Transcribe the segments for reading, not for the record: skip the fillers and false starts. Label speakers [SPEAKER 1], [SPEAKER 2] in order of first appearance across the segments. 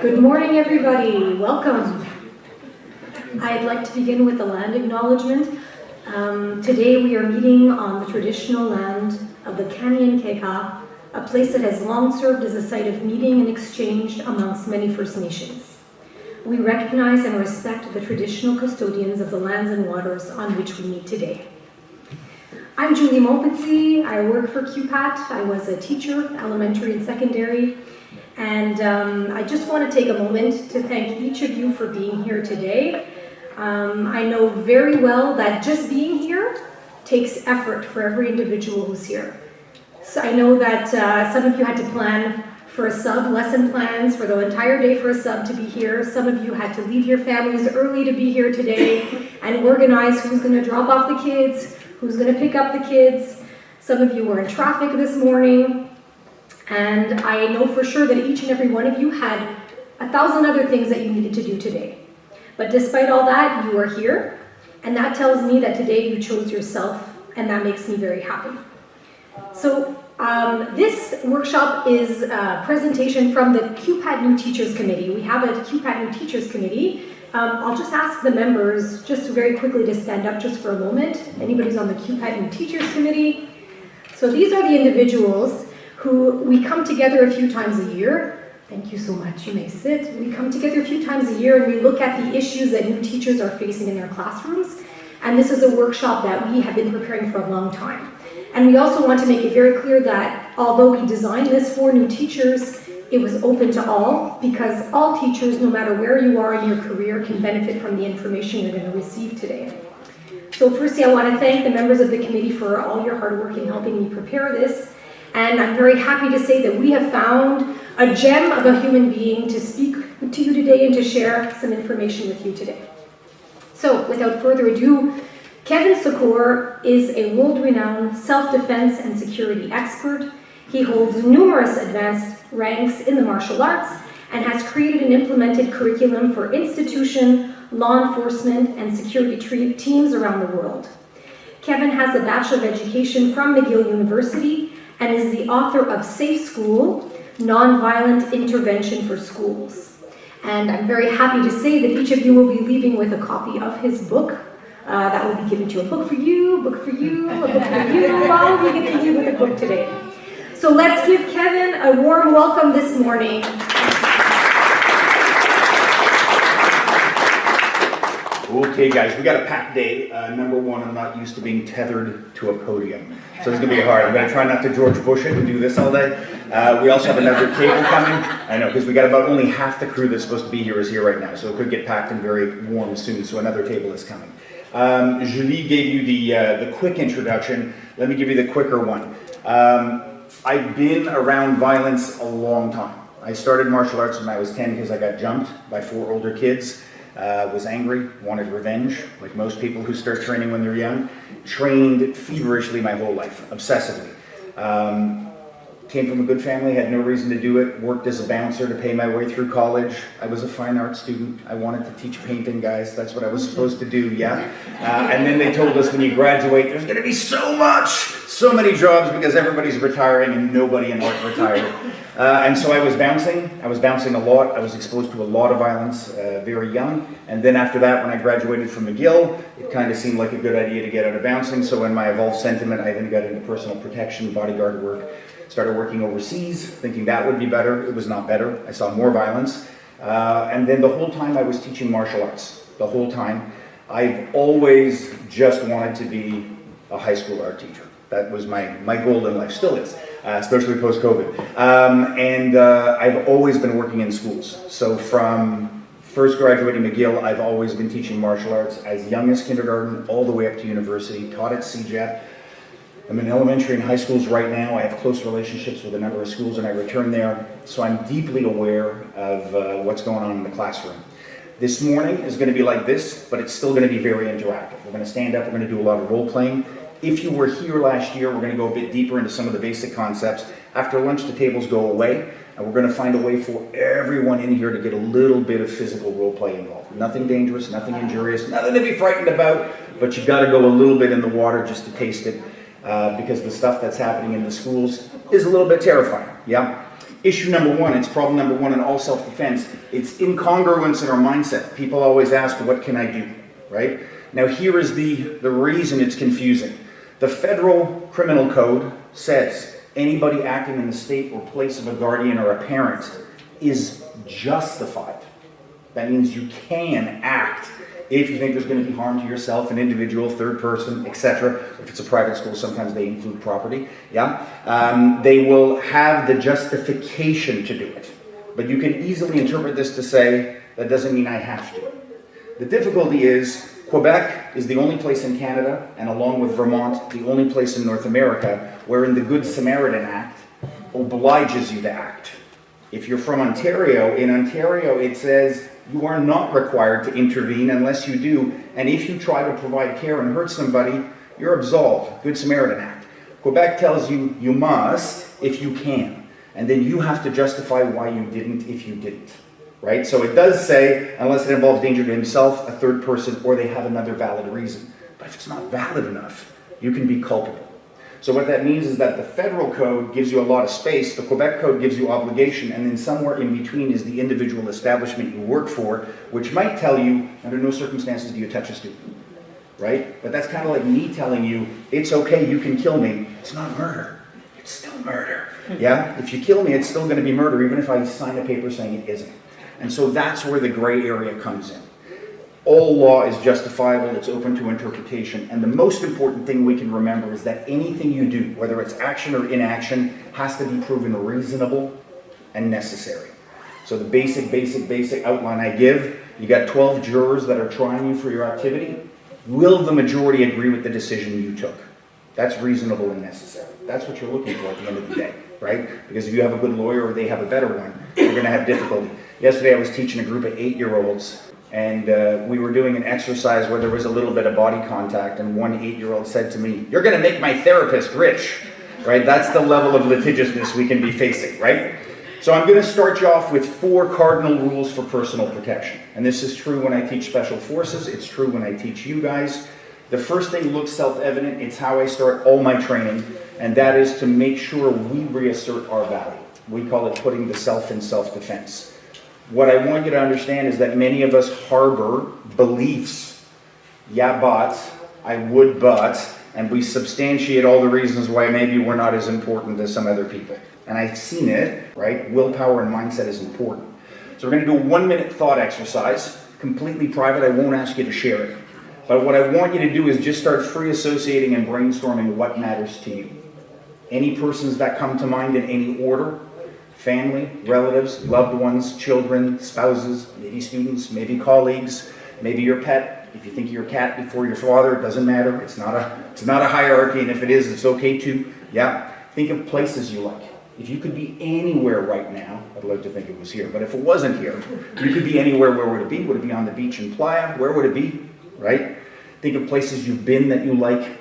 [SPEAKER 1] Good morning, everybody. Welcome. I'd like to begin with the land acknowledgement. Today we are meeting on the traditional land of the Kanien'kehá:ka, a place that has long served as a site of meeting and exchange amongst many First Nations. We recognize and respect the traditional custodians of the lands and waters on which we meet today. I'm Julie Montpetit. I work for QPAT. I was a teacher, elementary and secondary. And I just want to take a moment to thank each of you for being here today. I know very well that just being here takes effort for every individual who's here. So I know that some of you had to plan for a sub, lesson plans for the entire day for a sub to be here. Some of you had to leave your families early to be here today and organize who's going to drop off the kids, who's going to pick up the kids. Some of you were in traffic this morning. And I know for sure that each and every one of you had 1,000 other things that you needed to do today. But despite all that, you are here. And that tells me that today you chose yourself, and that makes me very happy. So this workshop is a presentation from the QPAT New Teachers Committee. We have a QPAT New Teachers Committee. I'll just ask the members just very quickly to stand up just for a moment. Anybody's on the QPAT New Teachers Committee. So these are the individuals who we come together a few times a year. Thank you so much, you may sit. We come together a few times a year and we look at the issues that new teachers are facing in their classrooms. And this is a workshop that we have been preparing for a long time. And we also want to make it very clear that although we designed this for new teachers, it was open to all, because all teachers, no matter where you are in your career, can benefit from the information you're going to receive today. So firstly, I want to thank the members of the committee for all your hard work in helping me prepare this. And I'm very happy to say that we have found a gem of a human being to speak to you today and to share some information with you today. So without further ado, Kevin Secours is a world-renowned self-defense and security expert. He holds numerous advanced ranks in the martial arts and has created and implemented curriculum for institution, law enforcement, and security teams around the world. Kevin has a Bachelor of Education from McGill University and is the author of Safe School, Nonviolent Intervention for Schools. And I'm very happy to say that each of you will be leaving with a copy of his book. That will be given to you. A book for you, a book for you, a book for you. All of you get to leave with a book today. So let's give Kevin a warm welcome this morning.
[SPEAKER 2] Okay guys, we got a packed day. Number one, I'm not used to being tethered to a podium. So it's gonna be hard. I'm gonna try not to George Bush it and do this all day. We also have another table coming. I know, because we got about only half the crew that's supposed to be here is here right now. So it could get packed and very warm soon. So another table is coming. Julie gave you the quick introduction. Let me give you the quicker one. I've been around violence a long time. I started martial arts when I was 10 because I got jumped by 4 older kids. Was angry, wanted revenge, like most people who start training when they're young. Trained feverishly my whole life, obsessively. Came from a good family, had no reason to do it. Worked as a bouncer to pay my way through college. I was a fine art student. I wanted to teach painting, guys. That's what I was supposed to do, yeah? And then they told us when you graduate, there's gonna be so many jobs because everybody's retiring and nobody in art retired. And so I was bouncing a lot. I was exposed to a lot of violence very young. And then after that, when I graduated from McGill, it kind of seemed like a good idea to get out of bouncing. So in my evolved sentiment, I then got into personal protection, bodyguard work, started working overseas, thinking that would be better. It was not better. I saw more violence. And then the whole time I was teaching martial arts, the whole time, I've always just wanted to be a high school art teacher. That was my goal in life, still is, especially post-COVID. And I've always been working in schools. So from first graduating McGill, I've always been teaching martial arts as young as kindergarten, all the way up to university, taught at CJET. I'm in elementary and high schools right now. I have close relationships with a number of schools and I return there. So I'm deeply aware of what's going on in the classroom. This morning is going to be like this, but it's still going to be very interactive. We're going to stand up, we're going to do a lot of role playing. If you were here last year, we're going to go a bit deeper into some of the basic concepts. After lunch, the tables go away, and we're going to find a way for everyone in here to get a little bit of physical role play involved. Nothing dangerous, nothing injurious, nothing to be frightened about, but you got to go a little bit in the water just to taste it, because the stuff that's happening in the schools is a little bit terrifying, yeah? issue number one, it's problem number one in all self-defense. It's incongruence in our mindset. People always ask, what can I do, right? Now here is the reason it's confusing. The federal criminal code says anybody acting in the state or place of a guardian or a parent is justified. That means you can act if you think there's going to be harm to yourself, an individual, third person, etc. If it's a private school, sometimes they include property. Yeah, they will have the justification to do it. But you can easily interpret this to say that doesn't mean I have to. The difficulty is Quebec is the only place in Canada, and along with Vermont, the only place in North America wherein the Good Samaritan Act obliges you to act. If you're from Ontario, in Ontario it says you are not required to intervene unless you do, and if you try to provide care and hurt somebody, you're absolved. Good Samaritan Act. Quebec tells you you must if you can, and then you have to justify why you didn't if you didn't. Right? So it does say, unless it involves danger to himself, a third person, or they have another valid reason. But if it's not valid enough, you can be culpable. So what that means is that the federal code gives you a lot of space, the Quebec code gives you obligation, and then somewhere in between is the individual establishment you work for, which might tell you, under no circumstances do you touch a student. Right? But that's kind of like me telling you, it's okay, you can kill me. It's not murder. It's still murder. Yeah? If you kill me, it's still going to be murder, even if I sign a paper saying it isn't. And so that's where the gray area comes in. All law is justifiable, it's open to interpretation, and the most important thing we can remember is that anything you do, whether it's action or inaction, has to be proven reasonable and necessary. So the basic outline I give, you got 12 jurors that are trying you for your activity. Will the majority agree with the decision you took? That's reasonable and necessary. That's what you're looking for at the end of the day, right? Because if you have a good lawyer or they have a better one, you're going to have difficulty. Yesterday I was teaching a group of 8-year-olds, and we were doing an exercise where there was a little bit of body contact, and one 8-year-old said to me, "You're going to make my therapist rich," right? That's the level of litigiousness we can be facing, right? So I'm going to start you off with 4 cardinal rules for personal protection. And this is true when I teach special forces, it's true when I teach you guys. The first thing looks self-evident, it's how I start all my training, and that is to make sure we reassert our value. We call it putting the self in self-defense. What I want you to understand is that many of us harbor beliefs, yeah, but, I would, but, and we substantiate all the reasons why maybe we're not as important as some other people. And I've seen it, right? Willpower and mindset is important. So we're going to do a 1-minute thought exercise, completely private. I won't ask you to share it. But what I want you to do is just start free associating and brainstorming what matters to you. Any persons that come to mind in any order: family, relatives, loved ones, children, spouses, maybe students, maybe colleagues, maybe your pet. If you think of your cat before your father, it doesn't matter. It's not a hierarchy, and if it is, it's okay too. Yeah. Think of places you like. If you could be anywhere right now, I'd love to think it was here, but if it wasn't here, you could be anywhere. Where would it be? Would it be on the beach in Playa? Where would it be? Right? Think of places you've been that you like.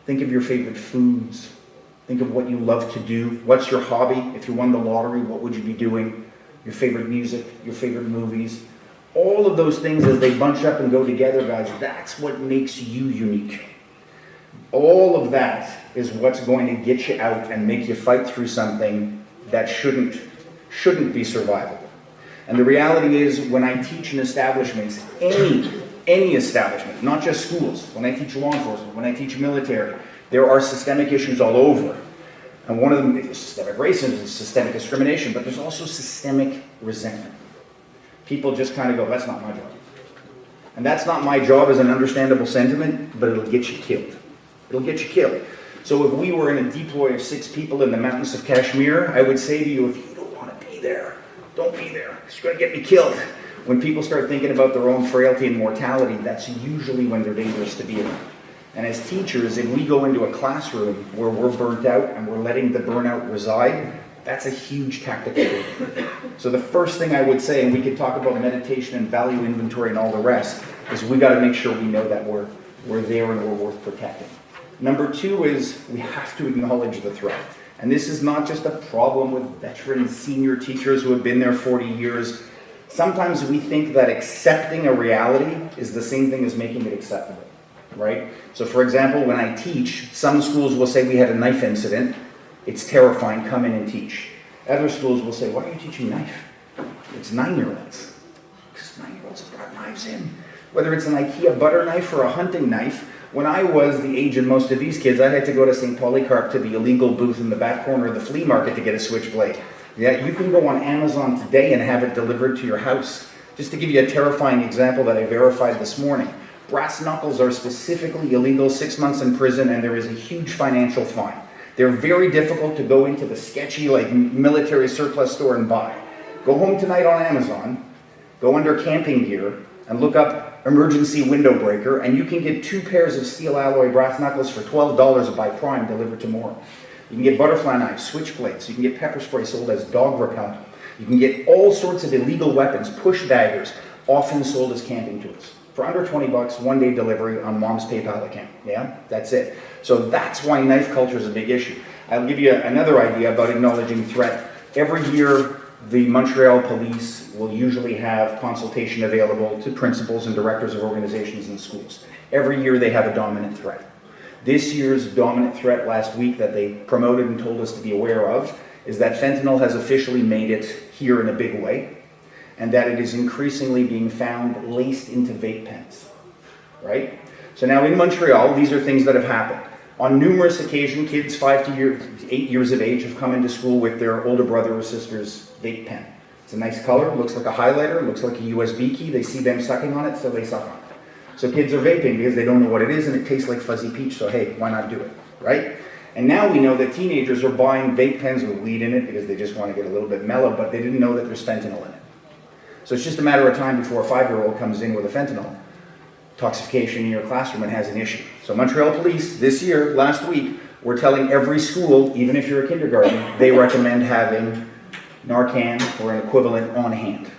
[SPEAKER 2] Think of your favorite foods. Think of what you love to do. What's your hobby? If you won the lottery, what would you be doing? Your favorite music, your favorite movies. All of those things, as they bunch up and go together, guys, that's what makes you unique. All of that is what's going to get you out and make you fight through something that shouldn't be survivable. And the reality is, when I teach in establishments, any establishment, not just schools, when I teach law enforcement, when I teach military, there are systemic issues all over. And one of them is systemic racism, systemic discrimination, but there's also systemic resentment. People just kind of go, that's not my job. And that's not my job is an understandable sentiment, but it'll get you killed. It'll get you killed. So if we were in a deploy of 6 people in the mountains of Kashmir, I would say to you, if you don't want to be there, don't be there. It's going to get me killed. When people start thinking about their own frailty and mortality, that's usually when they're dangerous to be around. And as teachers, if we go into a classroom where we're burnt out and we're letting the burnout reside, that's a huge tactical failure. So the first thing I would say, and we could talk about meditation and value inventory and all the rest, is we got to make sure we know that we're there and we're worth protecting. Number 2 is we have to acknowledge the threat. And this is not just a problem with veteran senior teachers who have been there 40 years. Sometimes we think that accepting a reality is the same thing as making it acceptable, right? So for example, when I teach, some schools will say we had a knife incident. It's terrifying, come in and teach. Other schools will say, why are you teaching knife? It's 9-year-olds. Because 9-year-olds have brought knives in. Whether it's an IKEA butter knife or a hunting knife, when I was the age of most of these kids, I had to go to St. Polycarp to the illegal booth in the back corner of the flea market to get a switchblade. Yeah, you can go on Amazon today and have it delivered to your house. Just to give you a terrifying example that I verified this morning, brass knuckles are specifically illegal, 6 months in prison, and there is a huge financial fine. They're very difficult to go into the sketchy, like, military surplus store and buy. Go home tonight on Amazon, go under camping gear, and look up emergency window breaker, and you can get 2 pairs of steel alloy brass knuckles for $12 by Prime delivered tomorrow. You can get butterfly knives, switchblades, you can get pepper spray sold as dog repellent. You can get all sorts of illegal weapons, push daggers, often sold as camping tools. For under 20 bucks, 1-day delivery on mom's PayPal account. Yeah, that's it. So that's why knife culture is a big issue. I'll give you another idea about acknowledging threat. Every year, the Montreal police will usually have consultation available to principals and directors of organizations and schools. Every year they have a dominant threat. This year's dominant threat last week that they promoted and told us to be aware of is that fentanyl has officially made it here in a big way, and that it is increasingly being found laced into vape pens, right? So now in Montreal, these are things that have happened. On numerous occasions, kids 5 to 8 years of age have come into school with their older brother or sister's vape pen. It's a nice color, looks like a highlighter, looks like a USB key. They see them sucking on it, so they suck on it. So kids are vaping because they don't know what it is and it tastes like fuzzy peach, so hey, why not do it, right? And now we know that teenagers are buying vape pens with weed in it because they just want to get a little bit mellow, but they didn't know that there's fentanyl in it. So it's just a matter of time before a 5-year-old comes in with a fentanyl toxification in your classroom and has an issue. So Montreal police this year, last week, were telling every school, even if you're a kindergarten, they recommend having Narcan or an equivalent on hand.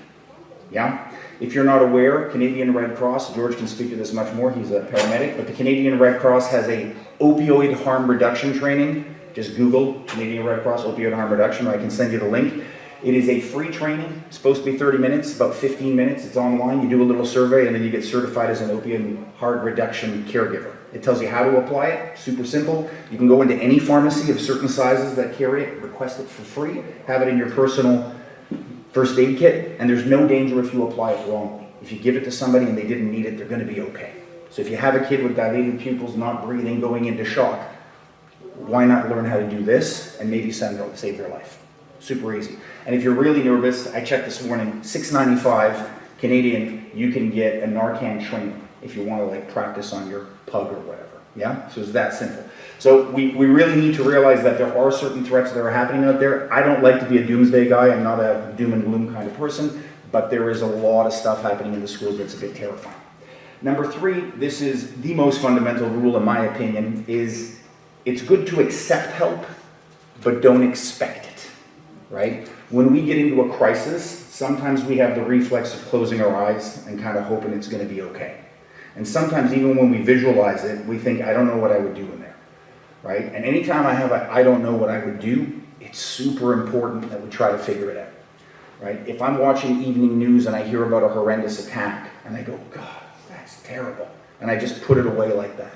[SPEAKER 2] Yeah? If you're not aware, Canadian Red Cross, George can speak to this much more, he's a paramedic, but the Canadian Red Cross has a opioid harm reduction training. Just Google Canadian Red Cross opioid harm reduction, or I can send you the link. It is a free training. It's supposed to be 30 minutes, about 15 minutes. It's online. You do a little survey, and then you get certified as an opioid harm reduction caregiver. It tells you how to apply it. Super simple. You can go into any pharmacy of certain sizes that carry it, request it for free, have it in your personal first aid kit, and there's no danger if you apply it wrongly. If you give it to somebody and they didn't need it, they're going to be okay. So if you have a kid with dilated pupils, not breathing, going into shock, why not learn how to do this and maybe save their life? Super easy. And if you're really nervous, I checked this morning, $6.95 Canadian, you can get a Narcan training if you want to like practice on your pug or whatever. Yeah? So it's that simple. So we really need to realize that there are certain threats that are happening out there. I don't like to be a doomsday guy. I'm not a doom and gloom kind of person, but there is a lot of stuff happening in the schools that's a bit terrifying. Number 3, this is the most fundamental rule in my opinion, is it's good to accept help, but don't expect it, right? When we get into a crisis, sometimes we have the reflex of closing our eyes and kind of hoping it's going to be okay. And sometimes even when we visualize it, we think, I don't know what I would do in there, right? And anytime I have a I don't know what I would do, it's super important that we try to figure it out, right? If I'm watching evening news and I hear about a horrendous attack, and I go, God, that's terrible, and I just put it away like that,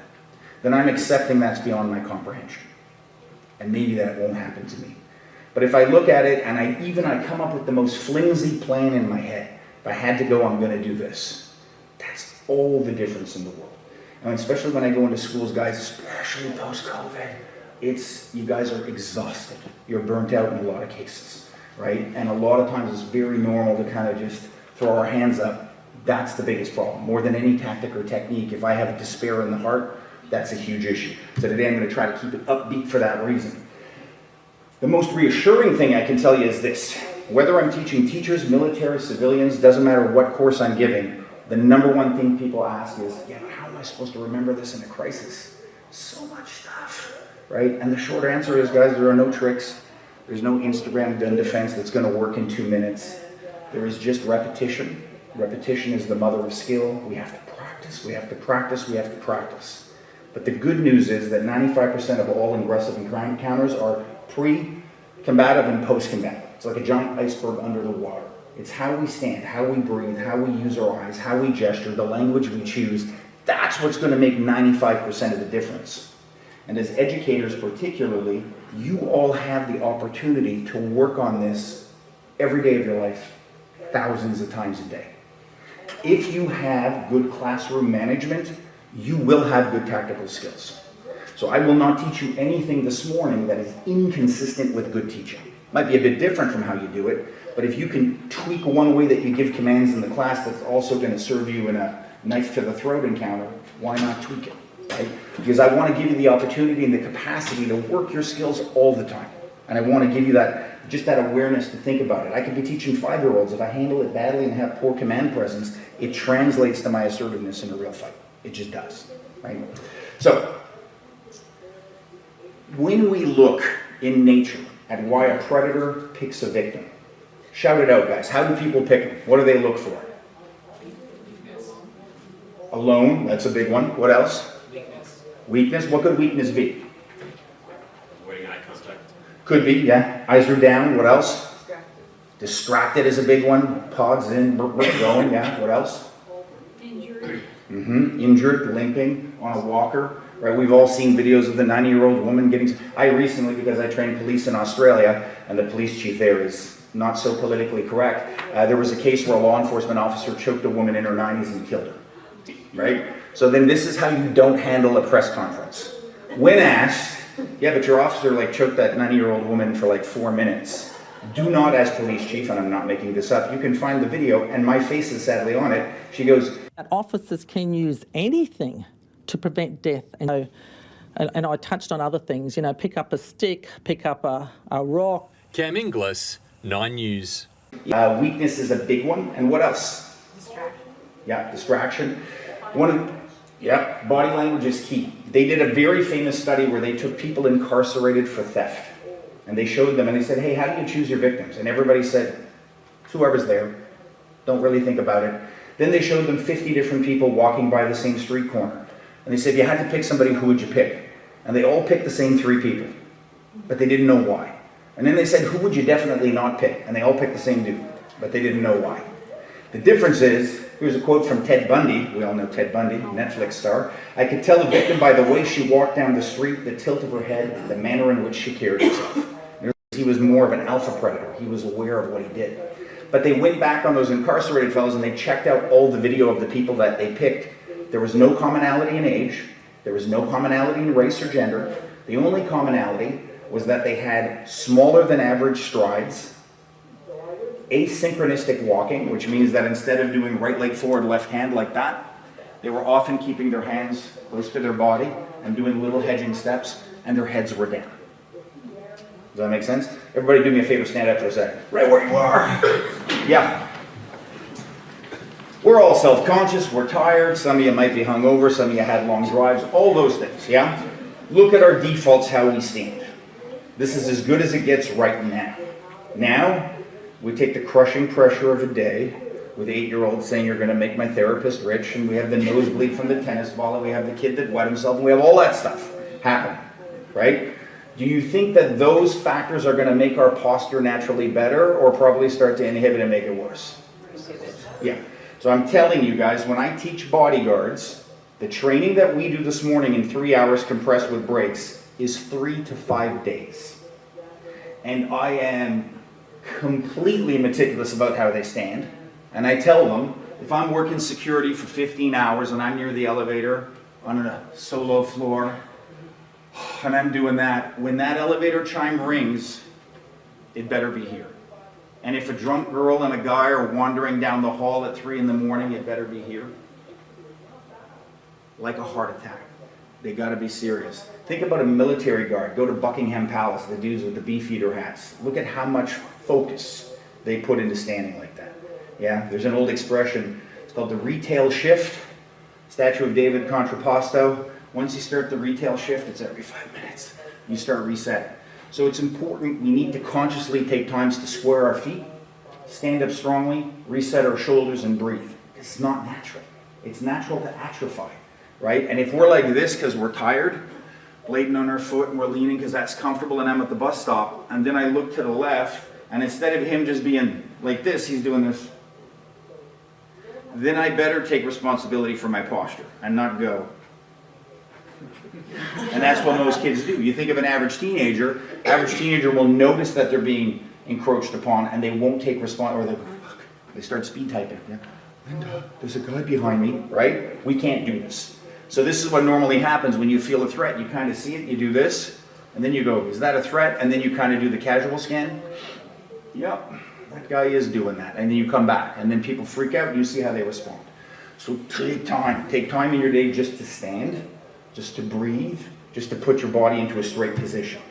[SPEAKER 2] then I'm accepting that's beyond my comprehension. And maybe that won't happen to me. But if I look at it and I come up with the most flimsy plan in my head, if I had to go, I'm going to do this. That's all the difference in the world. And especially when I go into schools, guys, especially post-COVID, you guys are exhausted. You're burnt out in a lot of cases, right? And a lot of times it's very normal to kind of just throw our hands up. That's the biggest problem. More than any tactic or technique, if I have despair in the heart, that's a huge issue. So today I'm going to try to keep it upbeat for that reason. The most reassuring thing I can tell you is this. Whether I'm teaching teachers, military, civilians, doesn't matter what course I'm giving, the number one thing people ask is, yeah, but how am I supposed to remember this in a crisis? So much stuff, right? And the short answer is, guys, there are no tricks. There's no Instagram gun defense that's going to work in 2 minutes. There is just repetition. Repetition is the mother of skill. We have to practice, we have to practice, we have to practice. But the good news is that 95% of all aggressive encounters are pre-combative and post-combative. It's like a giant iceberg under the water. It's how we stand, how we breathe, how we use our eyes, how we gesture, the language we choose. That's what's going to make 95% of the difference. And as educators particularly, You all have the opportunity to work on this every day of your life, thousands of times a day. If you have good classroom management, you will have good tactical skills. So I will not teach you anything this morning that is inconsistent with good teaching. Might be a bit different from how you do it, but if you can tweak one way that you give commands in the class that's also going to serve you in a knife to the throat encounter, why not tweak it, right? Because I want to give you the opportunity and the capacity to work your skills all the time. And I want to give you that, just that awareness to think about it. I could be teaching 5-year-olds. If I handle it badly and have poor command presence, it translates to my assertiveness in a real fight. It just does, right? So, when we look in nature at why a predator picks a victim, shout it out, guys. How do people pick them? What do they look for? Alone, that's a big one. What else?
[SPEAKER 3] Weakness.
[SPEAKER 2] Weakness. What could weakness be?
[SPEAKER 3] Avoiding eye contact.
[SPEAKER 2] Could be, yeah. Eyes are down. What else? Distracted is a big one. Pods in, going, yeah. What else?
[SPEAKER 4] Injury.
[SPEAKER 2] Injured, limping, on a walker. Right? We've all seen videos of the 90-year-old woman getting... I recently, because I trained police in Australia, and the police chief there is not so politically correct, there was a case where a law enforcement officer choked a woman in her 90s and killed her. Right? So then this is how you don't handle a press conference. When asked, yeah, but your officer choked that 90-year-old woman for 4 minutes. Do not, as police chief, and I'm not making this up, you can find the video, and my face is sadly on it. She goes...
[SPEAKER 5] Officers can use anything to prevent death. And I touched on other things, pick up a stick, pick up a rock.
[SPEAKER 3] Cam Inglis, 9 News.
[SPEAKER 2] Weakness is a big one. And what else?
[SPEAKER 4] Distraction.
[SPEAKER 2] Yeah, distraction. Body language is key. They did a very famous study where they took people incarcerated for theft. And they showed them and they said, hey, how do you choose your victims? And everybody said, whoever's there. Don't really think about it. Then they showed them 50 different people walking by the same street corner. And they said, if you had to pick somebody, who would you pick? And they all picked the same 3 people. But they didn't know why. And then they said, who would you definitely not pick? And they all picked the same dude. But they didn't know why. The difference is, here's a quote from Ted Bundy. We all know Ted Bundy, Netflix star. I could tell the victim by the way she walked down the street, the tilt of her head, the manner in which she carried herself. He was more of an alpha predator. He was aware of what he did. But they went back on those incarcerated fellows and they checked out all the video of the people that they picked. There was no commonality in age. There was no commonality in race or gender. The only commonality was that they had smaller than average strides, asynchronistic walking, which means that instead of doing right leg forward, left hand like that, they were often keeping their hands close to their body and doing little hedging steps, and their heads were down. Does that make sense? Everybody do me a favor, stand up for a second. Right where you are. Yeah. We're all self-conscious, we're tired, some of you might be hungover, some of you had long drives, all those things, yeah? Look at our defaults, how we stand. This is as good as it gets right now. Now, we take the crushing pressure of a day with 8-year-olds saying you're going to make my therapist rich, and we have the nosebleed from the tennis ball, and we have the kid that wet himself, and we have all that stuff happen, right? Do you think that those factors are going to make our posture naturally better, or probably start to inhibit and make it worse? Yeah. So I'm telling you guys, when I teach bodyguards, the training that we do this morning in 3 hours compressed with breaks is 3 to 5 days. And I am completely meticulous about how they stand. And I tell them, if I'm working security for 15 hours and I'm near the elevator on a solo floor, and I'm doing that, when that elevator chime rings, it better be here. And if a drunk girl and a guy are wandering down the hall at 3 in the morning, it better be here. Like a heart attack. They got to be serious. Think about a military guard. Go to Buckingham Palace, the dudes with the beefeater hats. Look at how much focus they put into standing like that. Yeah, there's an old expression. It's called the retail shift. Statue of David contrapposto. Once you start the retail shift, it's every 5 minutes. You start resetting. So it's important, we need to consciously take times to square our feet, stand up strongly, reset our shoulders, and breathe. It's not natural. It's natural to atrophy, right? And if we're like this because we're tired, blading on our foot, and we're leaning because that's comfortable, and I'm at the bus stop, and then I look to the left, and instead of him just being like this, he's doing this, then I better take responsibility for my posture and not go And that's what most kids do. You think of an average teenager will notice that they're being encroached upon and they won't take response, or they start speed typing. Yeah. Linda, there's a guy behind me, right? We can't do this. So this is what normally happens when you feel a threat. You kind of see it, you do this, and then you go, is that a threat? And then you kind of do the casual scan. Yep, that guy is doing that. And then you come back, and then people freak out, and you see how they respond. So take time. Take time in your day just to stand, just to breathe, just to put your body into a straight position.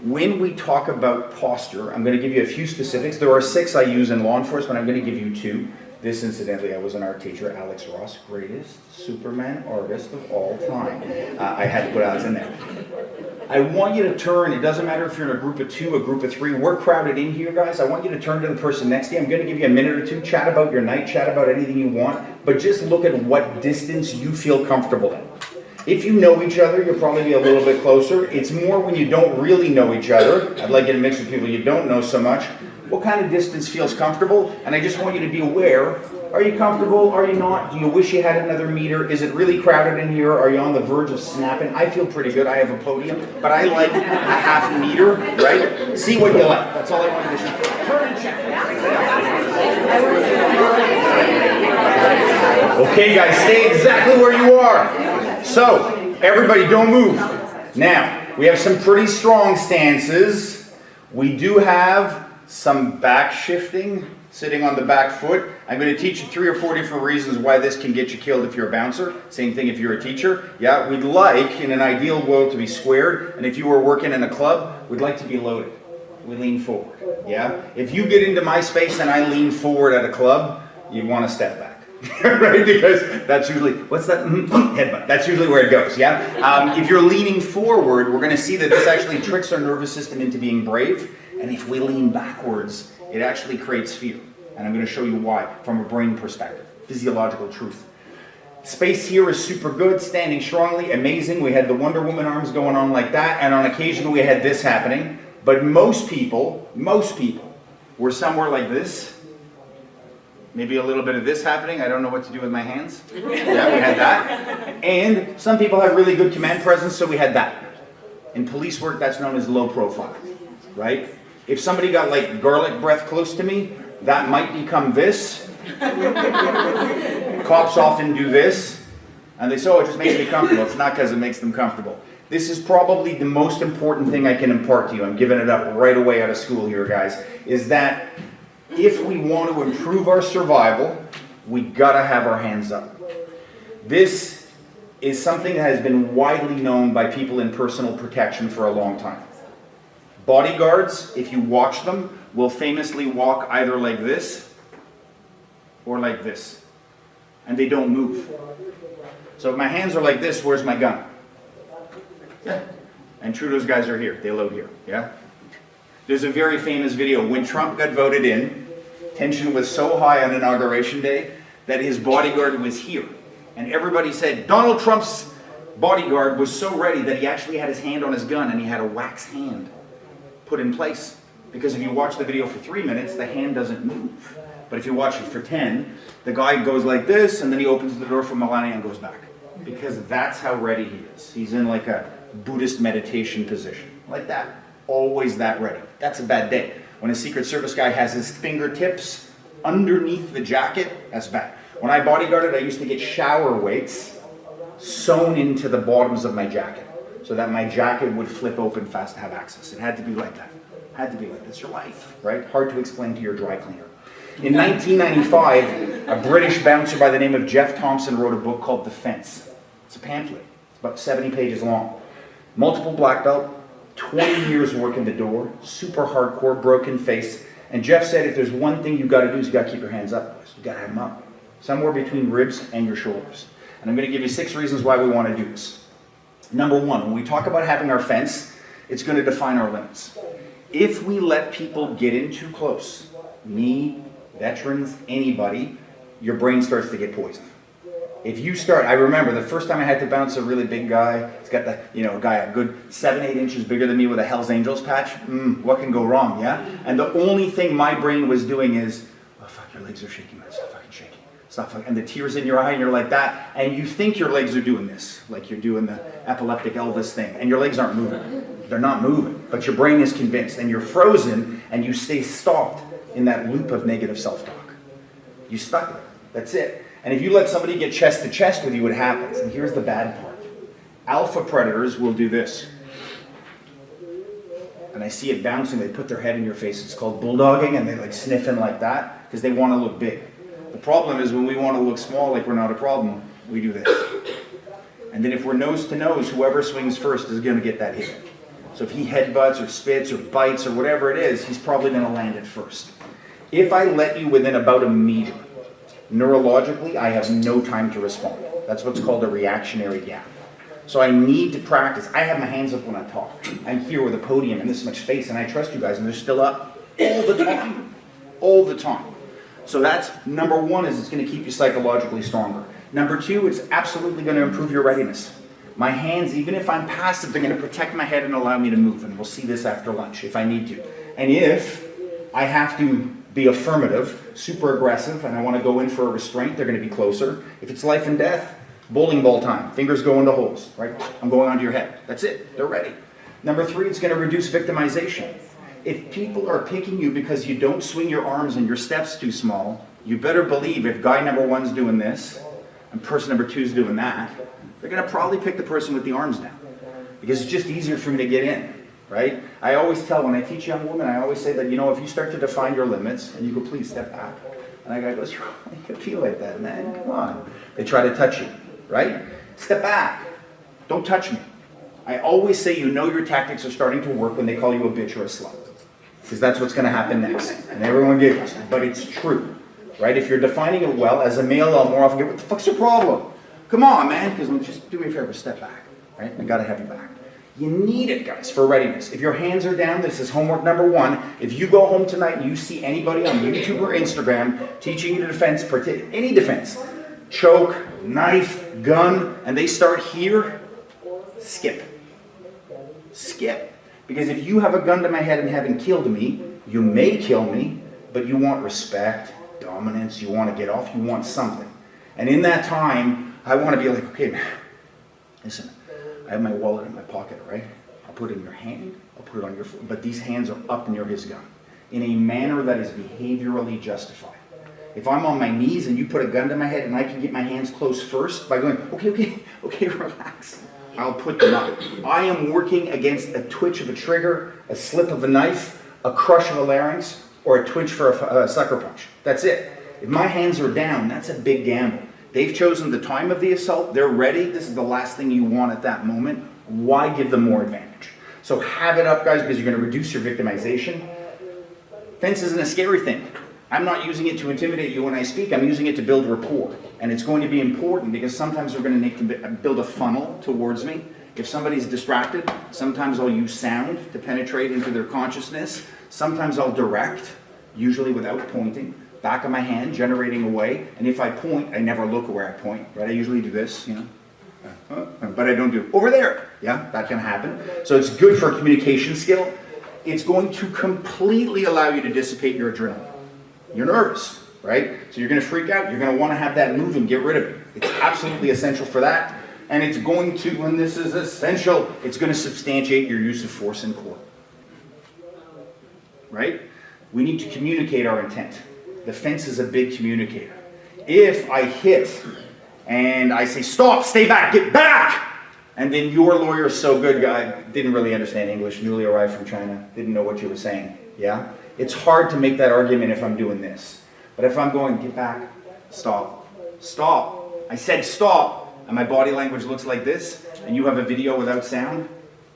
[SPEAKER 2] When we talk about posture, I'm going to give you a few specifics. There are 6 I use in law enforcement. I'm going to give you 2. This, incidentally, I was an art teacher, Alex Ross, greatest Superman artist of all time. I had to put Alex in there. I want you to turn, it doesn't matter if you're in a group of 2, a group of 3, we're crowded in here, guys. I want you to turn to the person next to you. I'm going to give you a minute or 2, chat about your night, chat about anything you want, but just look at what distance you feel comfortable in. If you know each other, you'll probably be a little bit closer. It's more when you don't really know each other. I'd like you to mix with people you don't know so much. What kind of distance feels comfortable? And I just want you to be aware. Are you comfortable? Are you not? Do you wish you had another meter? Is it really crowded in here? Are you on the verge of snapping? I feel pretty good. I have a podium, but I like a half meter, right? See what you like. That's all I want you to see. Turn and check. Okay, guys, stay exactly where you are. So, everybody don't move. Now, we have some pretty strong stances. We do have some back shifting, sitting on the back foot. I'm going to teach you 3 or 4 different reasons why this can get you killed if you're a bouncer. Same thing if you're a teacher. Yeah, we'd like, in an ideal world, to be squared. And if you were working in a club, we'd like to be loaded. We lean forward. Yeah? If you get into my space and I lean forward at a club, you want to step back. Right? Because that's usually, what's that? Headbutt. That's usually where it goes, yeah? If you're leaning forward, we're going to see that this actually tricks our nervous system into being brave. And if we lean backwards, it actually creates fear. And I'm going to show you why, from a brain perspective. Physiological truth. Space here is super good, standing strongly, amazing. We had the Wonder Woman arms going on like that, and on occasion we had this happening. But most people were somewhere like this. Maybe a little bit of this happening. I don't know what to do with my hands. Yeah, we had that. And some people have really good command presence, so we had that. In police work, that's known as low profile, right? If somebody got like garlic breath close to me, that might become this. Cops often do this, and they say, oh, it just makes me comfortable. It's not because it makes them comfortable. This is probably the most important thing I can impart to you. I'm giving it up right away out of school here, guys, is that if we want to improve our survival, we gotta have our hands up. This is something that has been widely known by people in personal protection for a long time. Bodyguards, if you watch them, will famously walk either like this or like this. And they don't move. So if my hands are like this, where's my gun? Yeah. And Trudeau's guys are here. They load here. Yeah? There's a very famous video. When Trump got voted in, tension was so high on Inauguration Day that his bodyguard was here. And everybody said Donald Trump's bodyguard was so ready that he actually had his hand on his gun and he had a wax hand put in place. Because if you watch the video for 3 minutes, the hand doesn't move. But if you watch it for 10, the guy goes like this, and then he opens the door for Melania and goes back. Because that's how ready he is. He's in like a Buddhist meditation position. Like that. Always that ready. That's a bad day. When a Secret Service guy has his fingertips underneath the jacket, that's bad. When I bodyguarded, I used to get shower weights sewn into the bottoms of my jacket. So that my jacket would flip open fast to have access. It had to be like that. Had to be like this. Your life, right? Hard to explain to your dry cleaner. In 1995, a British bouncer by the name of Jeff Thompson wrote a book called The Fence. It's a pamphlet. It's about 70 pages long. Multiple black belt, 20 years working the door, super hardcore, broken face. And Jeff said, if there's one thing you've got to do is you've got to keep your hands up. You've got to have them up. Somewhere between ribs and your shoulders. And I'm going to give you 6 reasons why we want to do this. Number 1, when we talk about having our fence, it's going to define our limits. If we let people get in too close, me, veterans, anybody, your brain starts to get poisoned. If you start, I remember the first time I had to bounce a really big guy, he's got the, a guy a good 7-8 inches bigger than me with a Hell's Angels patch, what can go wrong, yeah? And the only thing my brain was doing is, oh fuck, your legs are shaking, man, stop fucking shaking. stuff like, and the tears in your eye, and you're like that, and you think your legs are doing this, like you're doing the epileptic Elvis thing, and your legs aren't moving. They're not moving, but your brain is convinced, and you're frozen, and you stay stopped in that loop of negative self-talk. You stuck there. That's it. And if you let somebody get chest to chest with you, what happens? And here's the bad part. Alpha predators will do this. And I see it bouncing, they put their head in your face. It's called bulldogging, and they like sniff in like that because they want to look big. The problem is when we want to look small, like we're not a problem, we do this. And then if we're nose to nose, whoever swings first is going to get that hit. So if he headbutts or spits or bites or whatever it is, he's probably going to land it first. If I let you within about a meter, neurologically, I have no time to respond. That's what's called a reactionary gap. So I need to practice. I have my hands up when I talk. I'm here with a podium and this much space, and I trust you guys, and they're still up all the time. All the time. So that's number one, is it's going to keep you psychologically stronger. Number two, it's absolutely going to improve your readiness. My hands, even if I'm passive, they're going to protect my head and allow me to move. And we'll see this after lunch if I need to. And if I have to be affirmative, super aggressive, and I want to go in for a restraint, they're going to be closer. If it's life and death, bowling ball time. Fingers go into holes, right? I'm going onto your head. That's it. They're ready. Number three, it's going to reduce victimization. If people are picking you because you don't swing your arms and your steps too small, you better believe if guy number one's doing this and person number two's doing that, they're going to probably pick the person with the arms down because it's just easier for me to get in, right? I always tell, when I teach young women, I always say that, if you start to define your limits and you go, please step back. And I goes, you can feel like that, man, come on. They try to touch you, right? Step back. Don't touch me. I always say your tactics are starting to work when they call you a bitch or a slut. Because that's what's going to happen next. And everyone giggles. But it's true, right? If you're defining it well, as a male, I'll more often go, what the fuck's your problem? Come on, man. Because just do me a favor, step back, right? I got to have you back. You need it, guys, for readiness. If your hands are down, this is homework number one. If you go home tonight and you see anybody on YouTube or Instagram teaching you defense, any defense, choke, knife, gun, and they start here, skip. Skip. Because if you have a gun to my head and haven't killed me, you may kill me, but you want respect, dominance, you want to get off, you want something. And in that time, I want to be like, okay, man, listen, I have my wallet in my pocket, right? I'll put it in your hand, I'll put it on your foot, but these hands are up near his gun in a manner that is behaviorally justified. If I'm on my knees and you put a gun to my head and I can get my hands close first by going, okay, relax. I'll put them up. I am working against a twitch of a trigger, a slip of a knife, a crush of a larynx, or a twitch for a sucker punch. That's it. If my hands are down, that's a big gamble. They've chosen the time of the assault. They're ready. This is the last thing you want at that moment. Why give them more advantage? So have it up, guys, because you're going to reduce your victimization. Fence isn't a scary thing. I'm not using it to intimidate you when I speak. I'm using it to build rapport. And it's going to be important because sometimes we're going to build a funnel towards me. If somebody's distracted, sometimes I'll use sound to penetrate into their consciousness. Sometimes I'll direct, usually without pointing, back of my hand, generating away. And if I point, I never look where I point, right? I usually do this, but I don't do over there. Yeah, that can happen. So it's good for communication skill. It's going to completely allow you to dissipate your adrenaline. You're nervous, right? So you're going to freak out. You're going to want to have that move and get rid of it. It's absolutely essential for that. And it's going to, when this is essential, it's going to substantiate your use of force in court. Right? We need to communicate our intent. The fence is a big communicator. If I hit and I say, stop, stay back, get back, and then your lawyer is so good, guy, didn't really understand English, newly arrived from China, didn't know what you were saying, yeah? It's hard to make that argument if I'm doing this. But if I'm going, get back, stop, stop. I said stop, and my body language looks like this, and you have a video without sound,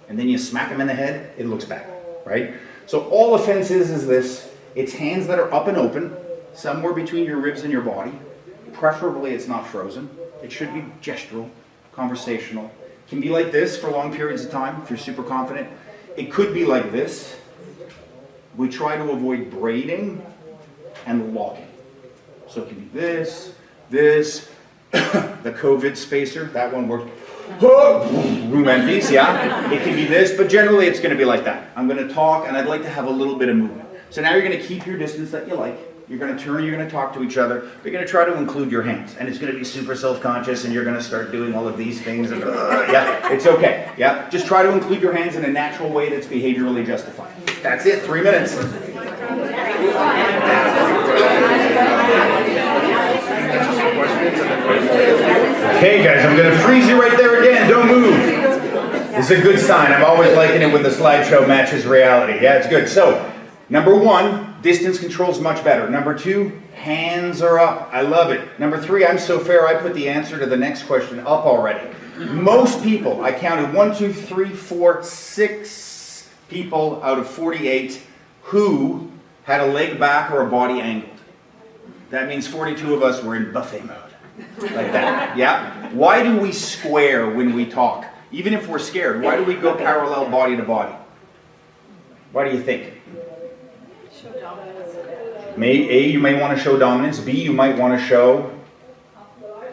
[SPEAKER 2] and then you smack him in the head, it looks bad, right? So all offense is this. It's hands that are up and open, somewhere between your ribs and your body. Preferably it's not frozen. It should be gestural, conversational. It can be like this for long periods of time if you're super confident. It could be like this. We try to avoid braiding and locking. So it can be this, the COVID spacer, that one worked. Room empties, yeah? It can be this, but generally it's going to be like that. I'm going to talk and I'd like to have a little bit of movement. So now you're going to keep your distance that you like. You're going to turn, you're going to talk to each other. You're going to try to include your hands. And it's going to be super self-conscious, and you're going to start doing all of these things. And, yeah, it's okay. Yeah, just try to include your hands in a natural way that's behaviorally justified. That's it, 3 minutes. Okay, guys, I'm going to freeze you right there again. Don't move. This is a good sign. I'm always liking it when the slideshow matches reality. Yeah, it's good. So, number 1, distance control is much better. Number 2, hands are up. I love it. Number 3, I'm so fair, I put the answer to the next question up already. Most people, I counted 1, 2, 3, 4, 6 people out of 48 who had a leg back or a body angled. That means 42 of us were in buffet mode. Like that, yeah? Why do we square when we talk? Even if we're scared, why do we go parallel body to body? Why do you think?
[SPEAKER 4] Show dominance.
[SPEAKER 2] A, you may want to show dominance. B, you might want to show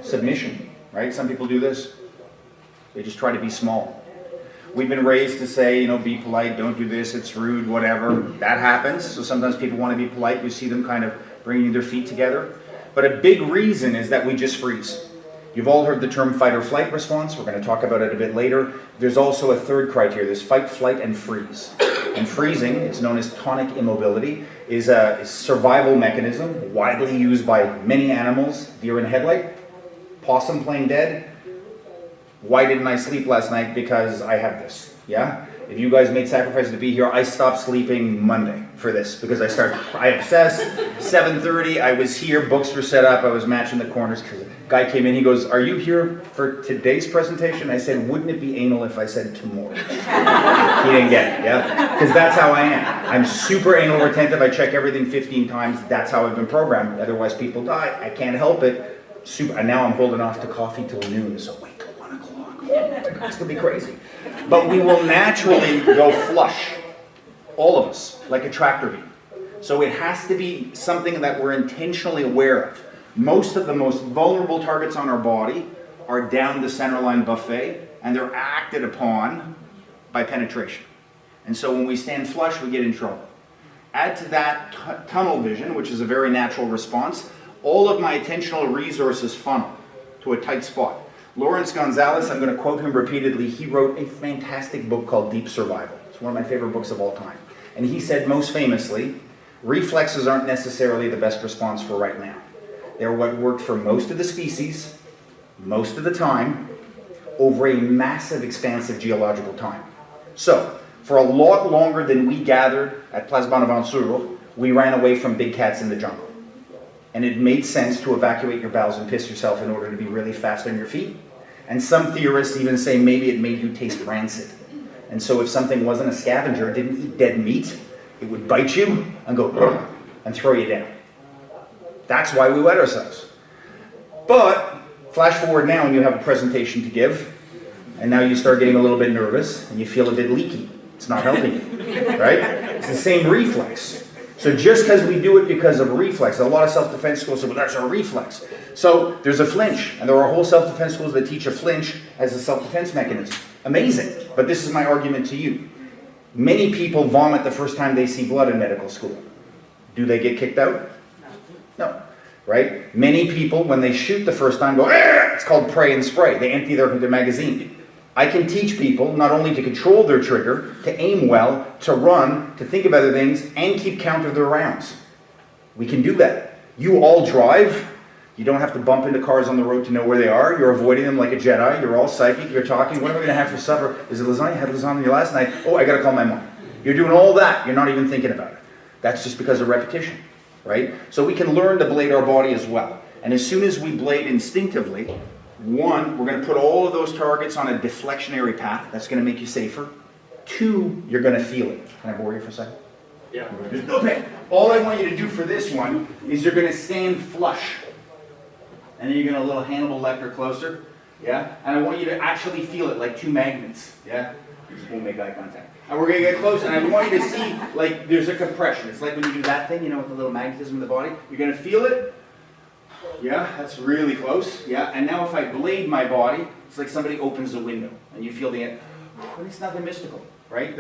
[SPEAKER 2] submission, right? Some people do this. They just try to be small. We've been raised to say, be polite, don't do this, it's rude, whatever. That happens. So sometimes people want to be polite. You see them kind of bringing their feet together. But a big reason is that we just freeze. You've all heard the term fight or flight response. We're going to talk about it a bit later. There's also a third criteria. There's fight, flight, and freeze. And freezing, it's known as tonic immobility, is a survival mechanism widely used by many animals. Deer in headlight, possum playing dead. Why didn't I sleep last night? Because I have this, yeah? If you guys made sacrifices to be here, I stopped sleeping Monday for this because I obsessed. 7:30, I was here, books were set up, I was matching the corners. Guy came in, he goes, "Are you here for today's presentation?" I said, "Wouldn't it be anal if I said tomorrow?" He didn't get it, yeah? Because that's how I am. I'm super anal retentive, I check everything 15 times, that's how I've been programmed. Otherwise people die, I can't help it. And now I'm holding off to coffee till noon, so wait till 1 o'clock. It's gonna be crazy. But we will naturally go flush, all of us, like a tractor beam. So it has to be something that we're intentionally aware of. Most of the most vulnerable targets on our body are down the centerline buffet, and they're acted upon by penetration. And so when we stand flush, we get in trouble. Add to that tunnel vision, which is a very natural response. All of my attentional resources funnel to a tight spot. Lawrence Gonzalez, I'm going to quote him repeatedly, he wrote a fantastic book called Deep Survival. It's one of my favorite books of all time. And he said most famously, reflexes aren't necessarily the best response for right now. They're what worked for most of the species, most of the time, over a massive expanse of geological time. So, for a lot longer than we gathered at Place Bonaventure, we ran away from big cats in the jungle. And it made sense to evacuate your bowels and piss yourself in order to be really fast on your feet. And some theorists even say maybe it made you taste rancid. And so if something wasn't a scavenger, didn't eat dead meat, it would bite you and go "Ugh," and throw you down. That's why we wet ourselves. But flash forward now and you have a presentation to give, and now you start getting a little bit nervous and you feel a bit leaky. It's not helping you, right? It's the same reflex. So just because we do it because of a reflex, a lot of self-defense schools say, well, that's a reflex. So there's a flinch, and there are whole self-defense schools that teach a flinch as a self-defense mechanism. Amazing, but this is my argument to you. Many people vomit the first time they see blood in medical school. Do they get kicked out? No, right? Many people, when they shoot the first time, go, "Argh!" It's called pray and spray. They empty their magazine. I can teach people not only to control their trigger, to aim well, to run, to think of other things, and keep count of their rounds. We can do that. You all drive. You don't have to bump into cars on the road to know where they are. You're avoiding them like a Jedi. You're all psychic. You're talking. What am I going to have for supper? Is it lasagna? I had lasagna last night. Oh, I got to call my mom. You're doing all that. You're not even thinking about it. That's just because of repetition, right? So we can learn to blade our body as well. And as soon as we blade instinctively, one, we're going to put all of those targets on a deflectionary path. That's going to make you safer. Two, you're going to feel it. Can I bore you for a second?
[SPEAKER 3] Yeah.
[SPEAKER 2] There's no pain. All I want you to do for this one is you're going to stand flush. And then you're going to a little Hannibal Lecter closer. Yeah? And I want you to actually feel it like two magnets. Yeah? Just won't make eye contact. And we're going to get close, and I want you to see, like, there's a compression. It's like when you do that thing, with the little magnetism in the body. You're going to feel it. Yeah, that's really close. Yeah, and now if I blade my body, it's like somebody opens a window, and you feel the end. But it's nothing mystical, right?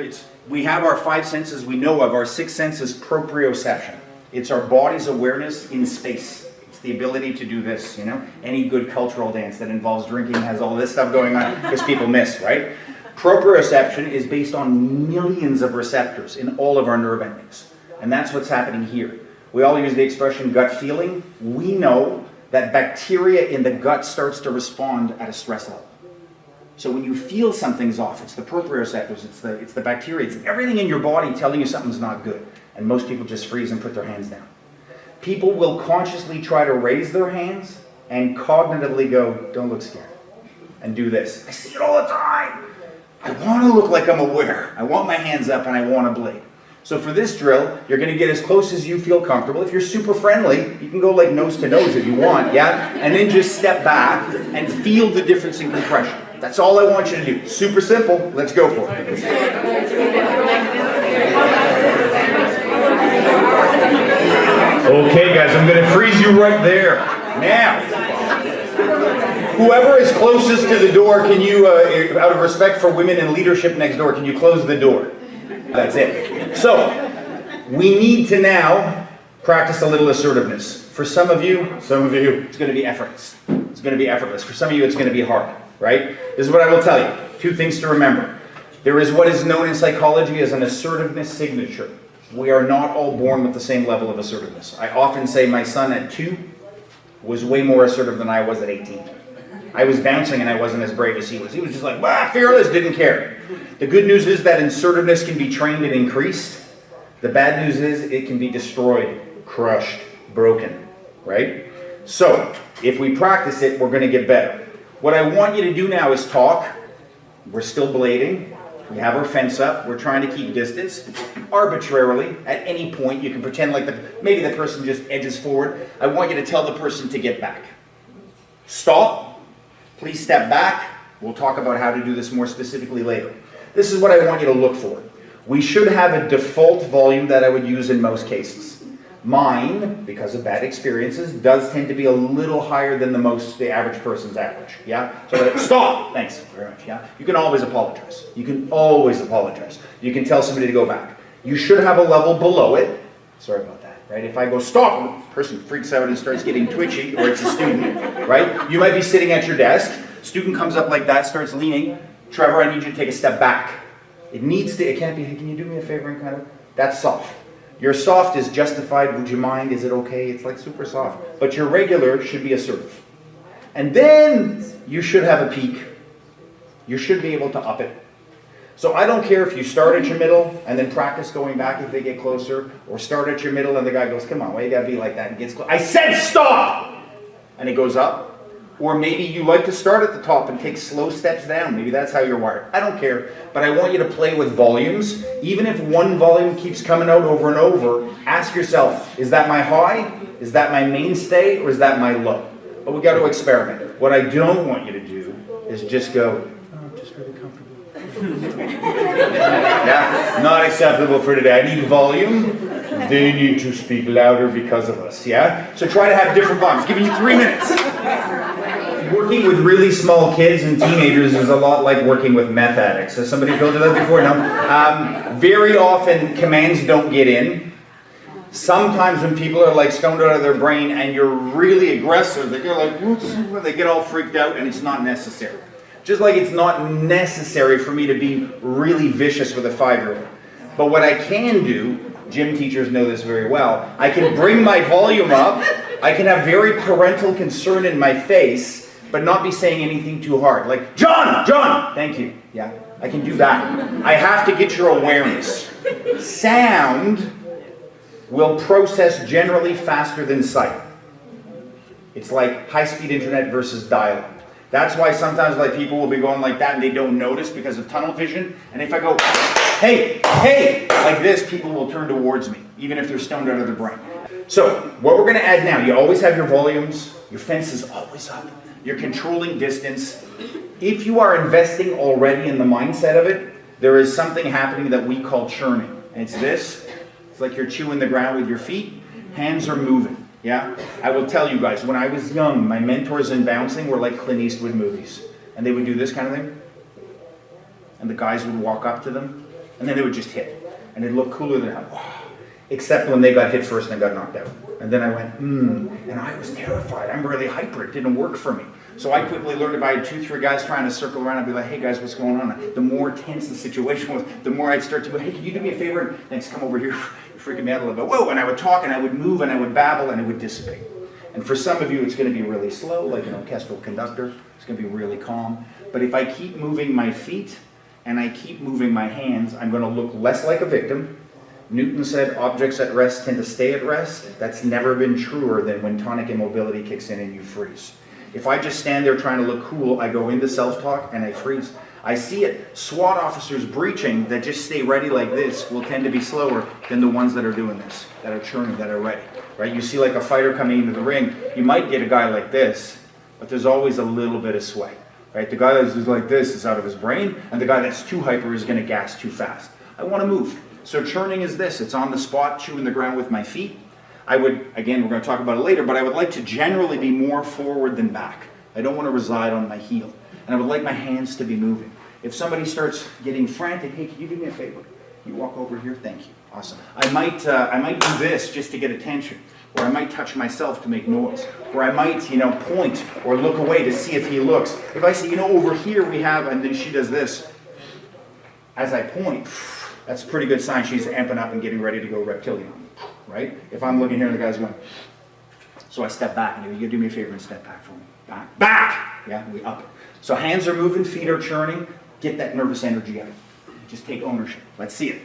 [SPEAKER 2] We have our five senses we know of. Our sixth sense is proprioception. It's our body's awareness in space. It's the ability to do this, you know? Any good cultural dance that involves drinking has all this stuff going on because people miss, right? Proprioception is based on millions of receptors in all of our nerve endings. And that's what's happening here. We all use the expression gut feeling. We know that bacteria in the gut starts to respond at a stress level. So when you feel something's off, it's the proprioceptors, it's the bacteria, it's everything in your body telling you something's not good. And most people just freeze and put their hands down. People will consciously try to raise their hands and cognitively go, don't look scared, and do this. I see it all the time. I want to look like I'm aware. I want my hands up and I want to blade. So for this drill, you're going to get as close as you feel comfortable. If you're super friendly, you can go like nose to nose if you want, yeah? And then just step back and feel the difference in compression. That's all I want you to do. Super simple. Let's go for it. Okay, guys, I'm going to freeze you right there. Now, whoever is closest to the door, can you, out of respect for women in leadership next door, can you close the door? That's it. So, we need to now practice a little assertiveness. For some of you, it's going to be effortless. It's going to be effortless. For some of you, it's going to be hard, right? This is what I will tell you. 2 things to remember. There is what is known in psychology as an assertiveness signature. We are not all born with the same level of assertiveness. I often say my son at 2 was way more assertive than I was at 18. I was bouncing and I wasn't as brave as he was. He was just like, fearless, didn't care. The good news is that assertiveness can be trained and increased. The bad news is it can be destroyed, crushed, broken, right? So, if we practice it, we're going to get better. What I want you to do now is talk. We're still blading. We have our fence up. We're trying to keep distance. Arbitrarily, at any point, you can pretend like maybe the person just edges forward. I want you to tell the person to get back. Stop. Please step back. We'll talk about how to do this more specifically later. This is what I want you to look for. We should have a default volume that I would use in most cases. Mine, because of bad experiences, does tend to be a little higher than the average person's average. Yeah? So stop! Thanks very much. Yeah? You can always apologize. You can always apologize. You can tell somebody to go back. You should have a level below it. Sorry about that. Right? If I go stop, the person freaks out and starts getting twitchy, or it's a student, right? You might be sitting at your desk, student comes up like that, starts leaning. Trevor, I need you to take a step back. It can't be, hey, can you do me a favor and kind of, that's soft. Your soft is justified, would you mind, is it okay? It's like super soft. But your regular should be assertive. And then you should have a peak. You should be able to up it. So I don't care if you start at your middle and then practice going back if they get closer, or start at your middle and the guy goes, come on, why you gotta be like that, and gets close. I said stop! And it goes up. Or maybe you like to start at the top and take slow steps down. Maybe that's how you're wired. I don't care. But I want you to play with volumes. Even if one volume keeps coming out over and over, ask yourself, is that my high? Is that my mainstay? Or is that my low? But we got to experiment. What I don't want you to do is just go, oh, just really comfortable. Yeah, not acceptable for today. I need volume. They need to speak louder because of us, yeah? So try to have different volumes. Giving you 3 minutes. Working with really small kids and teenagers is a lot like working with meth addicts. Has somebody told you that before? No? Very often, commands don't get in. Sometimes when people are like stoned out of their brain and you're really aggressive, they go like, whoops, they get all freaked out and it's not necessary. Just like it's not necessary for me to be really vicious with a 5-year-old. But what I can do, gym teachers know this very well, I can bring my volume up, I can have very parental concern in my face, but not be saying anything too hard. Like, John, thank you. Yeah, I can do that. I have to get your awareness. Sound will process generally faster than sight. It's like high-speed internet versus dial-up. That's why sometimes like people will be going like that and they don't notice because of tunnel vision. And if I go, hey, like this, people will turn towards me, even if they're stoned out of their brain. So, what we're going to add now, you always have your volumes, your fence is always up, you're controlling distance. If you are investing already in the mindset of it, there is something happening that we call churning. And it's this, it's like you're chewing the ground with your feet, hands are moving. Yeah, I will tell you guys, when I was young, my mentors in bouncing were like Clint Eastwood movies. And they would do this kind of thing. And the guys would walk up to them, and then they would just hit. And it'd look cooler than hell. except when they got hit first and got knocked out. And then I went, and I was terrified. I'm really hyper. It didn't work for me. So I quickly learned if I had 2, 3 guys trying to circle around, I'd be like, hey guys, what's going on? The more tense the situation was, the more I'd start to go, hey, can you do me a favor? Thanks, come over here. You're freaking me out a little bit. Whoa, and I would talk and I would move and I would babble and it would dissipate. And for some of you, it's going to be really slow, like an orchestral conductor. It's going to be really calm. But if I keep moving my feet and I keep moving my hands, I'm going to look less like a victim. Newton said objects at rest tend to stay at rest. That's never been truer than when tonic immobility kicks in and you freeze. If I just stand there trying to look cool, I go into self-talk and I freeze. I see it. SWAT officers breaching that just stay ready like this will tend to be slower than the ones that are doing this, that are churning, that are ready. Right? You see like a fighter coming into the ring, you might get a guy like this, but there's always a little bit of sway. Right? The guy that's like this is out of his brain, and the guy that's too hyper is going to gas too fast. I want to move. So churning is this. It's on the spot, chewing the ground with my feet. I would, again, we're going to talk about it later, but I would like to generally be more forward than back. I don't want to reside on my heel. And I would like my hands to be moving. If somebody starts getting frantic, hey, can you do me a favor? You walk over here, thank you. Awesome. I might do this just to get attention. Or I might touch myself to make noise. Or I might, point or look away to see if he looks. If I say, over here we have, and then she does this, as I point, that's a pretty good sign she's amping up and getting ready to go reptilian. Right? If I'm looking here and the guy's going, so I step back and you do me a favor and step back for me. Back! Yeah, we up it. So hands are moving, feet are churning. Get that nervous energy out. Just take ownership. Let's see it.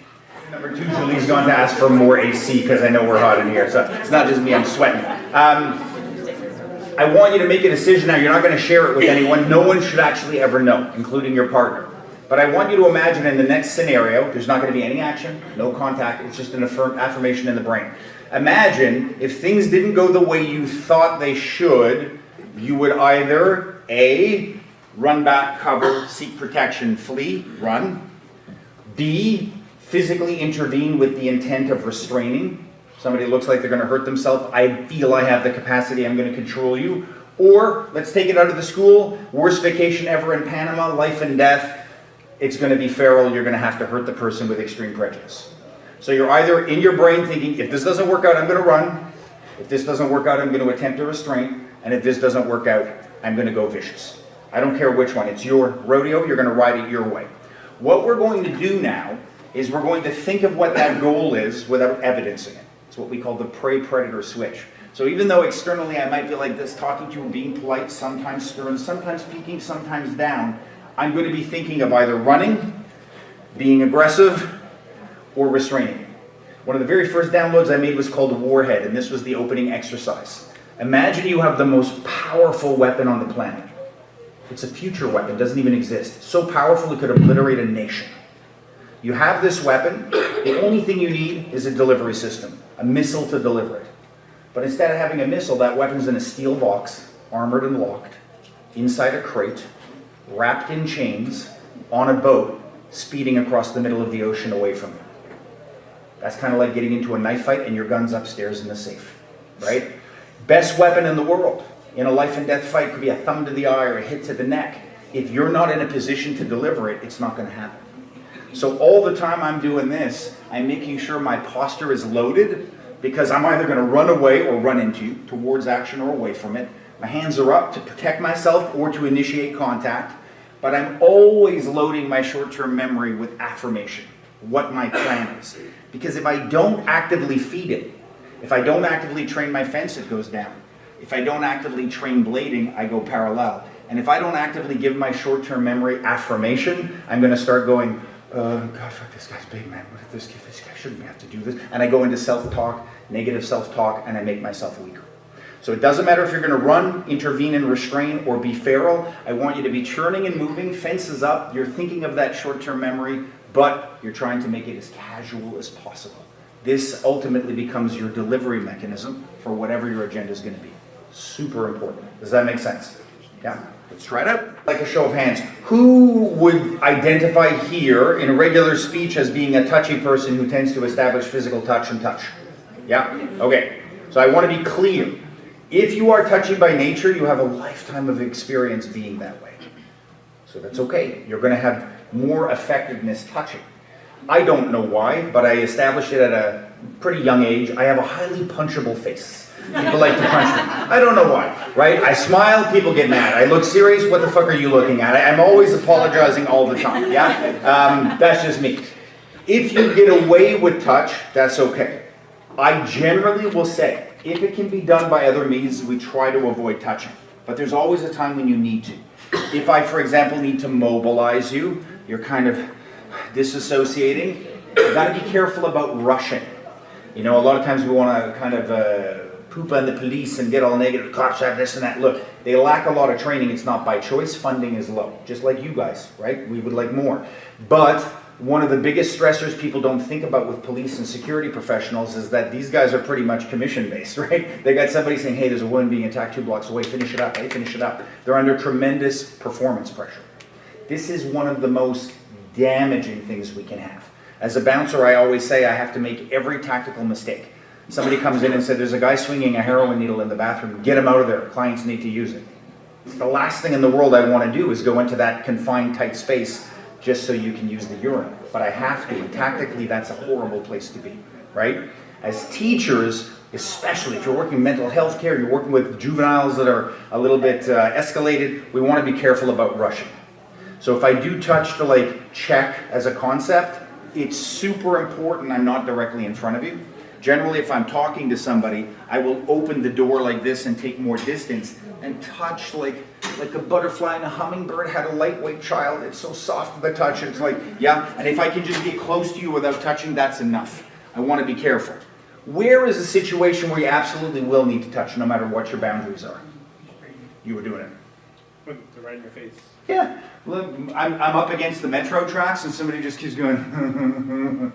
[SPEAKER 2] Number 2, Julie's going to ask for more AC because I know we're hot in here. So it's not just me, I'm sweating. I want you to make a decision now. You're not going to share it with anyone. No one should actually ever know, including your partner. But I want you to imagine in the next scenario, there's not going to be any action, no contact, it's just an affirmation in the brain. Imagine if things didn't go the way you thought they should, you would either A, run back, cover, seek protection, flee, run. B, physically intervene with the intent of restraining. Somebody looks like they're going to hurt themselves. I feel I have the capacity, I'm going to control you. Or, let's take it out of the school, worst vacation ever in Panama, life and death. It's going to be feral, you're going to have to hurt the person with extreme prejudice. So you're either in your brain thinking, if this doesn't work out, I'm going to run. If this doesn't work out, I'm going to attempt a restraint. And if this doesn't work out, I'm going to go vicious. I don't care which one. It's your rodeo, you're going to ride it your way. What we're going to do now is we're going to think of what that goal is without evidencing it. It's what we call the prey-predator switch. So even though externally I might be like this, talking to you, being polite, sometimes stern, sometimes peeking, sometimes down, I'm going to be thinking of either running, being aggressive, or restraining. One of the very first downloads I made was called Warhead, and this was the opening exercise. Imagine you have the most powerful weapon on the planet. It's a future weapon, doesn't even exist. So powerful it could obliterate a nation. You have this weapon, the only thing you need is a delivery system, a missile to deliver it. But instead of having a missile, that weapon's in a steel box, armored and locked, inside a crate, wrapped in chains, on a boat, speeding across the middle of the ocean away from you. That's kind of like getting into a knife fight and your gun's upstairs in the safe, right? Best weapon in the world in a life and death fight could be a thumb to the eye or a hit to the neck. If you're not in a position to deliver it, it's not going to happen. So all the time I'm doing this, I'm making sure my posture is loaded because I'm either going to run away or run into you, towards action or away from it. My hands are up to protect myself or to initiate contact, but I'm always loading my short-term memory with affirmation, what my plan is. Because if I don't actively feed it, if I don't actively train my fence, it goes down. If I don't actively train blading, I go parallel. And if I don't actively give my short-term memory affirmation, I'm going to start going, God, fuck, this guy's big, man. What if this guy shouldn't have to do this? And I go into self-talk, negative self-talk, and I make myself weaker. So it doesn't matter if you're going to run, intervene and restrain, or be feral. I want you to be churning and moving, fences up. You're thinking of that short-term memory, but you're trying to make it as casual as possible. This ultimately becomes your delivery mechanism for whatever your agenda is going to be. Super important. Does that make sense? Yeah? Let's try it out. Like a show of hands. Who would identify here in regular speech as being a touchy person who tends to establish physical touch and touch? Yeah? Okay. So I want to be clear. If you are touchy by nature, you have a lifetime of experience being that way. So that's okay. You're going to have more effectiveness touching. I don't know why, but I established it at a pretty young age. I have a highly punchable face. People like to punch me. I don't know why, right? I smile, people get mad. I look serious, what the fuck are you looking at? I'm always apologizing all the time, yeah? That's just me. If you get away with touch, that's okay. I generally will say, if it can be done by other means, we try to avoid touching. But there's always a time when you need to. If I, for example, need to mobilize you, you're kind of disassociating, you gotta be careful about rushing. You know, a lot of times we wanna kind of poop on the police and get all negative, cops have this and that. Look, they lack a lot of training, it's not by choice, funding is low. Just like you guys, right? We would like more. But one of the biggest stressors people don't think about with police and security professionals is that these guys are pretty much commission-based, right? They got somebody saying, hey, there's a woman being attacked 2 blocks away, finish it up, hey, finish it up. They're under tremendous performance pressure. This is one of the most damaging things we can have. As a bouncer, I always say I have to make every tactical mistake. Somebody comes in and said, there's a guy swinging a heroin needle in the bathroom, get him out of there, clients need to use it. It's the last thing in the world I want to do is go into that confined, tight space just so you can use the urine. But I have to, and tactically that's a horrible place to be, right? As teachers, especially if you're working mental health care, you're working with juveniles that are a little bit escalated, we want to be careful about rushing. So if I do touch to like check as a concept, it's super important I'm not directly in front of you. Generally, if I'm talking to somebody, I will open the door like this and take more distance and touch like a butterfly and a hummingbird had a lightweight child. It's so soft with the touch. It's like, yeah, and if I can just get close to you without touching, that's enough. I want to be careful. Where is a situation where you absolutely will need to touch, no matter what your boundaries are? You were doing it.
[SPEAKER 6] They're right in your face.
[SPEAKER 2] Yeah, look, I'm up against the metro tracks and somebody just keeps going,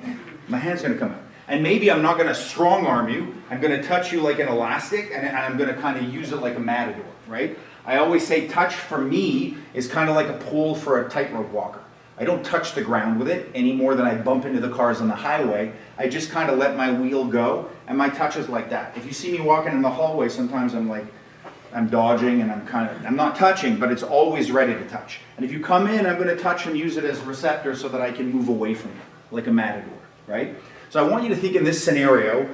[SPEAKER 2] my hand's going to come out. And maybe I'm not going to strong arm you, I'm going to touch you like an elastic and I'm going to kind of use it like a matador, right? I always say touch for me is kind of like a pole for a tightrope walker. I don't touch the ground with it any more than I bump into the cars on the highway. I just kind of let my wheel go and my touch is like that. If you see me walking in the hallway, sometimes I'm dodging and I'm not touching, but it's always ready to touch. And if you come in, I'm going to touch and use it as a receptor so that I can move away from you, like a matador, right? So I want you to think in this scenario,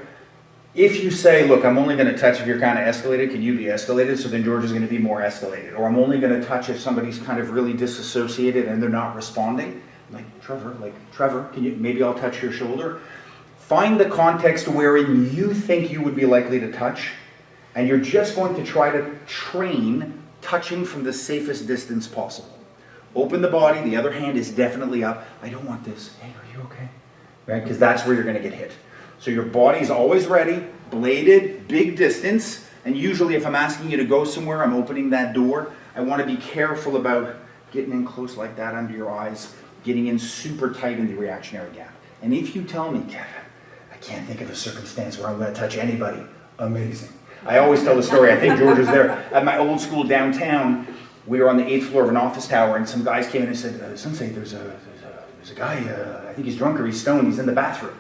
[SPEAKER 2] if you say, look, I'm only going to touch if you're kind of escalated, can you be escalated? So then George is going to be more escalated. Or I'm only going to touch if somebody's kind of really disassociated and they're not responding. Like, Trevor, can you, maybe I'll touch your shoulder. Find the context wherein you think you would be likely to touch, and you're just going to try to train touching from the safest distance possible. Open the body, the other hand is definitely up. I don't want this. Hey, are you okay? Right? Because that's where you're going to get hit. So your body's always ready, bladed, big distance, and usually if I'm asking you to go somewhere, I'm opening that door. I want to be careful about getting in close like that under your eyes, getting in super tight in the reactionary gap. And if you tell me, Kevin, I can't think of a circumstance where I'm going to touch anybody, amazing. I always tell the story, I think George was there, at my old school downtown, we were on the 8th floor of an office tower and some guys came in and said, Sensei, there's a guy, I think he's drunk or he's stoned, he's in the bathroom.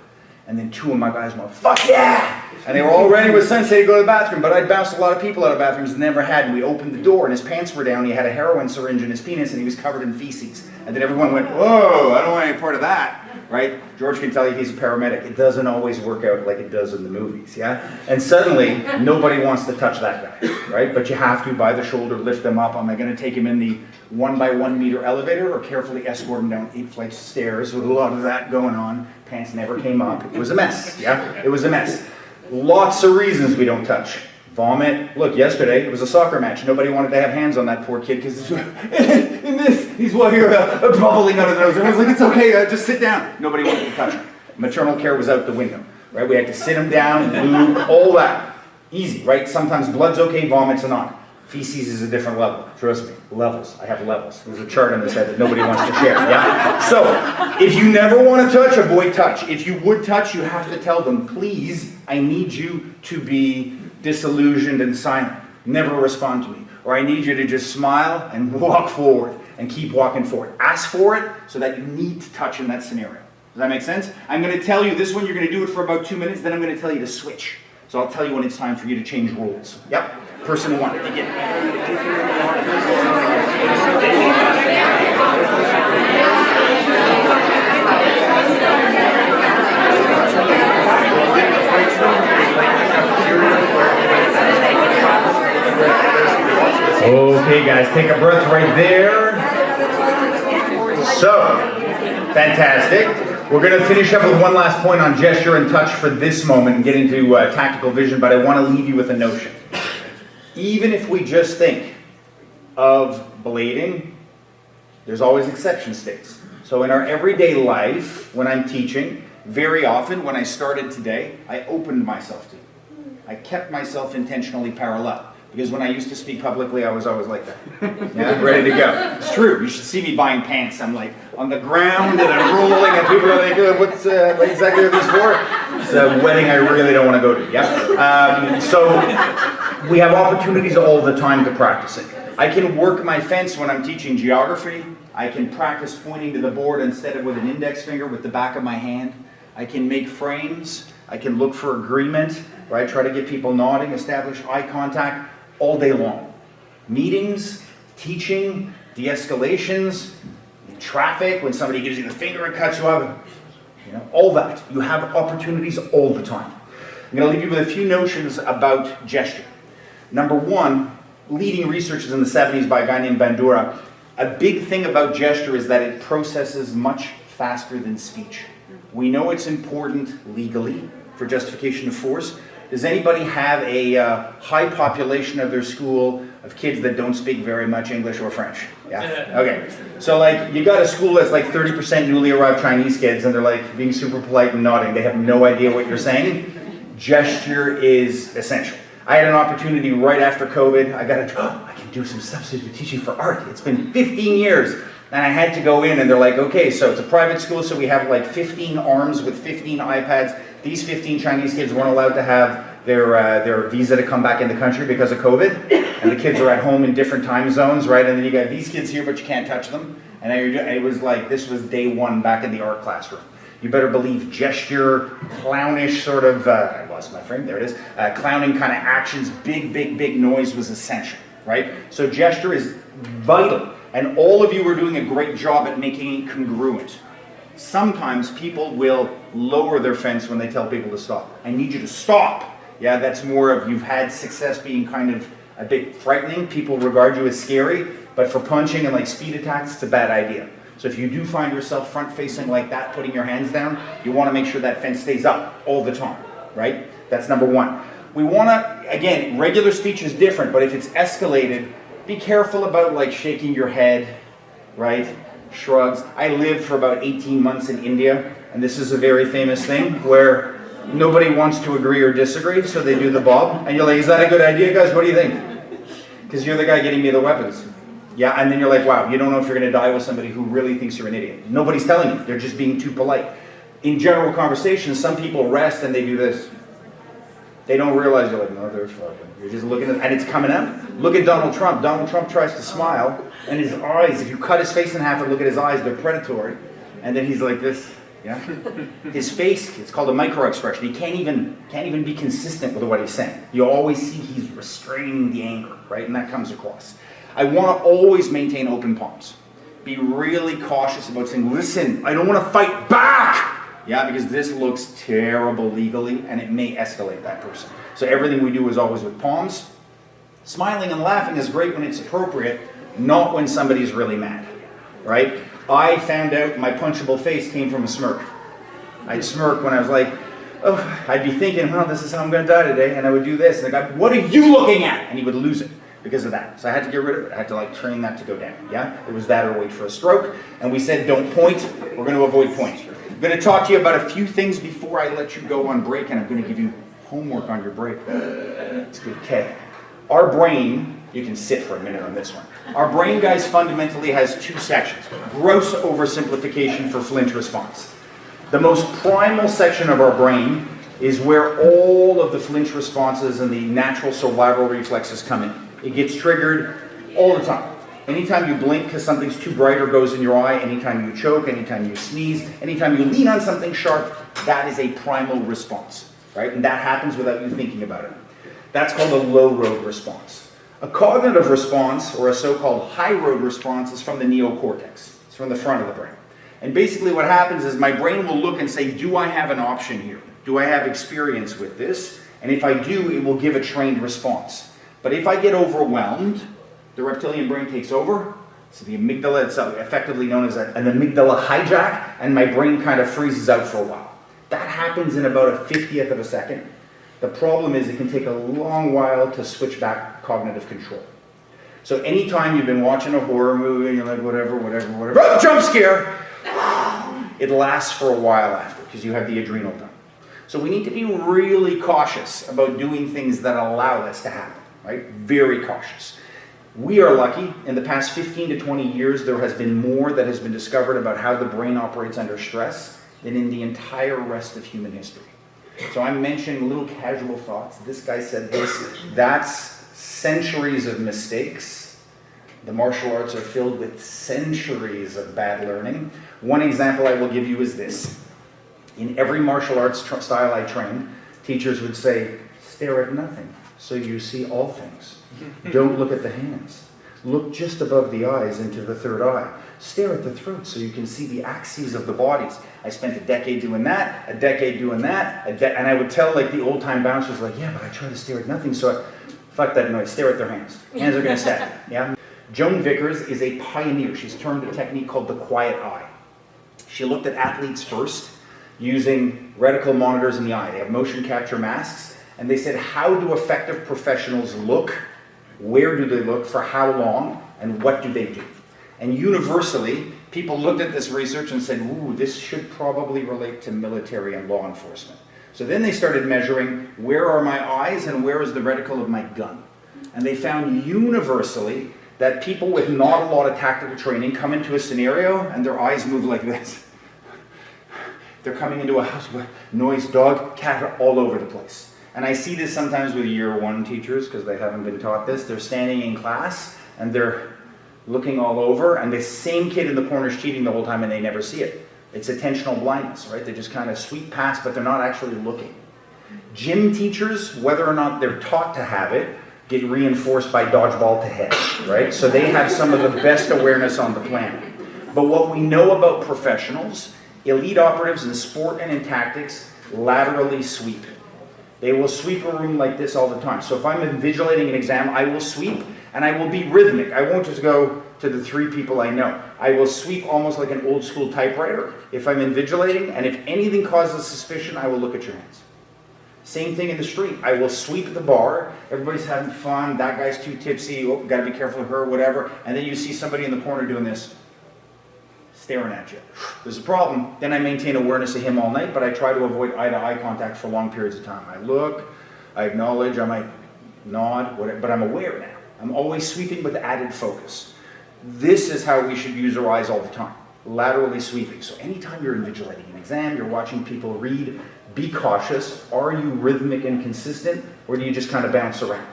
[SPEAKER 2] And then 2 of my guys went, fuck yeah! And they were all ready with Sensei to go to the bathroom, but I'd bounced a lot of people out of bathrooms, never had. And we opened the door and his pants were down, he had a heroin syringe in his penis and he was covered in feces. And then everyone went, whoa, I don't want any part of that, right? George can tell you he's a paramedic. It doesn't always work out like it does in the movies, yeah? And suddenly, nobody wants to touch that guy, right? But you have to, by the shoulder, lift them up. Am I gonna take him in the 1 by 1 meter elevator or carefully escort him down 8 flights of stairs with a lot of that going on? Pants never came up. It was a mess, yeah? It was a mess. Lots of reasons we don't touch. Vomit. Look, yesterday, it was a soccer match. Nobody wanted to have hands on that poor kid because he's well here bubbling out of the nose. I was like, it's okay, just sit down. Nobody wanted to touch him. Maternal care was out the window, right? We had to sit him down, lube, all that. Easy, right? Sometimes blood's okay, vomit's not. Feces is a different level. Trust me, levels. I have levels. There's a chart on this head that nobody wants to share, yeah? So, if you never want to touch, avoid touch. If you would touch, you have to tell them, please, I need you to be disillusioned and silent. Never respond to me. Or I need you to just smile and walk forward and keep walking forward. Ask for it so that you need to touch in that scenario. Does that make sense? I'm going to tell you this one, you're going to do it for about 2 minutes, then I'm going to tell you to switch. So I'll tell you when it's time for you to change roles. Yep. Person 1, begin. Okay, guys, take a breath right there. So, fantastic. We're going to finish up with one last point on gesture and touch for this moment and get into tactical vision, but I want to leave you with a notion. Even if we just think of blading, there's always exception states. So in our everyday life, when I'm teaching, very often when I started today, I opened myself to. I kept myself intentionally parallel. Because when I used to speak publicly, I was always like that. Yeah, ready to go. It's true. You should see me buying pants. I'm like on the ground and I'm rolling, and people are like, what exactly are these for? It's a wedding I really don't want to go to. Yeah. So we have opportunities all the time to practice it. I can work my fence when I'm teaching geography. I can practice pointing to the board instead of with an index finger with the back of my hand. I can make frames. I can look for agreement, right? Try to get people nodding, establish eye contact all day long. Meetings, teaching, de-escalations, traffic, when somebody gives you the finger and cuts you off, all that. You have opportunities all the time. I'm going to leave you with a few notions about gesture. Number one, leading research in the 70s by a guy named Bandura. A big thing about gesture is that it processes much faster than speech. We know it's important legally for justification of force. Does anybody have a high population of their school of kids that don't speak very much English or French? Yeah? Okay. So like you got a school that's like 30% newly arrived Chinese kids and they're like being super polite and nodding. They have no idea what you're saying. Gesture is essential. I had an opportunity right after COVID. I can do some substitute teaching for art. It's been 15 years. And I had to go in and they're like, okay, so it's a private school, so we have like 15 arms with 15 iPads. These 15 Chinese kids weren't allowed to have their visa to come back in the country because of COVID. And the kids are at home in different time zones, right? And then you got these kids here, but you can't touch them. And it was like, this was day one back in the art classroom. You better believe gesture, clownish sort of, I lost my frame, there it is. Clowning kind of actions, big noise was essential, right? So gesture is vital. And all of you are doing a great job at making it congruent. Sometimes people will lower their fence when they tell people to stop. I need you to stop. Yeah, that's more of you've had success being kind of a bit frightening. People regard you as scary, but for punching and like speed attacks, it's a bad idea. So if you do find yourself front facing like that, putting your hands down, you want to make sure that fence stays up all the time, right? That's number one. We want to, again, regular speech is different, but if it's escalated, be careful about like shaking your head, right? Shrugs. I lived for about 18 months in India, and this is a very famous thing where nobody wants to agree or disagree, so they do the bob. And you're like, is that a good idea, guys? What do you think? Because you're the guy getting me the weapons. Yeah, and then you're like, wow, you don't know if you're going to die with somebody who really thinks you're an idiot. Nobody's telling you. They're just being too polite. In general conversations, some people rest and they do this. They don't realize you're like, no, they're fucking. You're just looking at, and it's coming out. Look at Donald Trump. Donald Trump tries to smile, and his eyes, if you cut his face in half and look at his eyes, they're predatory. And then he's like this, yeah? His face, it's called a micro-expression. He can't even be consistent with what he's saying. You always see he's restraining the anger, right? And that comes across. I want to always maintain open palms. Be really cautious about saying, listen, I don't want to fight back. Yeah, because this looks terrible legally, and it may escalate that person. So everything we do is always with palms. Smiling and laughing is great when it's appropriate, not when somebody's really mad, right? I found out my punchable face came from a smirk. I'd smirk when I was like, oh, I'd be thinking, well, this is how I'm going to die today, and I would do this, and the guy, what are you looking at? And he would lose it because of that. So I had to get rid of it. I had to like train that to go down, yeah? It was that or wait for a stroke, and we said don't point. We're going to avoid pointing. I'm going to talk to you about a few things before I let you go on break, and I'm going to give you homework on your break. It's good. Okay. Our brain, you can sit for a minute on this one. Our brain, guys, fundamentally has two sections. Gross oversimplification for flinch response. The most primal section of our brain is where all of the flinch responses and the natural survival reflexes come in. It gets triggered all the time. Anytime you blink because something's too bright or goes in your eye, anytime you choke, anytime you sneeze, anytime you lean on something sharp, that is a primal response, right? And that happens without you thinking about it. That's called a low road response. A cognitive response, or a so-called high road response, is from the neocortex. It's from the front of the brain. And basically what happens is my brain will look and say, do I have an option here? Do I have experience with this? And if I do, it will give a trained response. But if I get overwhelmed, the reptilian brain takes over. So the amygdala, it's effectively known as an amygdala hijack, and my brain kind of freezes out for a while. That happens in about a 50th of a second. The problem is it can take a long while to switch back cognitive control. So anytime you've been watching a horror movie and you're like, whatever, oh, jump scare! It lasts for a while after because you have the adrenal done. So we need to be really cautious about doing things that allow this to happen, right? Very cautious. We are lucky. In the past 15 to 20 years, there has been more that has been discovered about how the brain operates under stress than in the entire rest of human history. So I'm mentioning little casual thoughts. This guy said this. That's centuries of mistakes. The martial arts are filled with centuries of bad learning. One example I will give you is this. In every martial arts style I trained, teachers would say, stare at nothing, so you see all things. Don't look at the hands. Look just above the eyes into the third eye. Stare at the throat so you can see the axes of the bodies. I spent a decade doing that, and I would tell like the old time bouncers like, yeah, but I try to stare at nothing, so fuck that noise, stare at their hands. Hands are gonna stab you, yeah? Joan Vickers is a pioneer. She's termed a technique called the quiet eye. She looked at athletes first using reticle monitors in the eye. They have motion capture masks, and they said, how do effective professionals look? Where do they look? For how long? And what do they do? And universally, people looked at this research and said, ooh, this should probably relate to military and law enforcement. So then they started measuring, where are my eyes and where is the reticle of my gun? And they found universally that people with not a lot of tactical training come into a scenario and their eyes move like this. They're coming into a house with noise, dog, cat, all over the place. And I see this sometimes with year one teachers because they haven't been taught this. They're standing in class and they're looking all over, and the same kid in the corner is cheating the whole time and they never see it. It's attentional blindness, right? They just kind of sweep past, but they're not actually looking. Gym teachers, whether or not they're taught to have it, get reinforced by dodgeball to head, right? So they have some of the best awareness on the planet. But what we know about professionals, elite operatives in sport and in tactics, laterally sweep. They will sweep a room like this all the time. So if I'm invigilating an exam, I will sweep and I will be rhythmic. I won't just go to the three people I know. I will sweep almost like an old school typewriter if I'm invigilating, and if anything causes suspicion, I will look at your hands. Same thing in the street. I will sweep the bar. Everybody's having fun. That guy's too tipsy. Oh, got to be careful of her, whatever. And then you see somebody in the corner doing this, staring at you. There's a problem. Then I maintain awareness of him all night, but I try to avoid eye-to-eye contact for long periods of time. I look, I acknowledge, I might nod, whatever, but I'm aware now. I'm always sweeping with added focus. This is how we should use our eyes all the time, laterally sweeping. So anytime you're invigilating an exam, you're watching people read, be cautious. Are you rhythmic and consistent, or do you just kind of bounce around?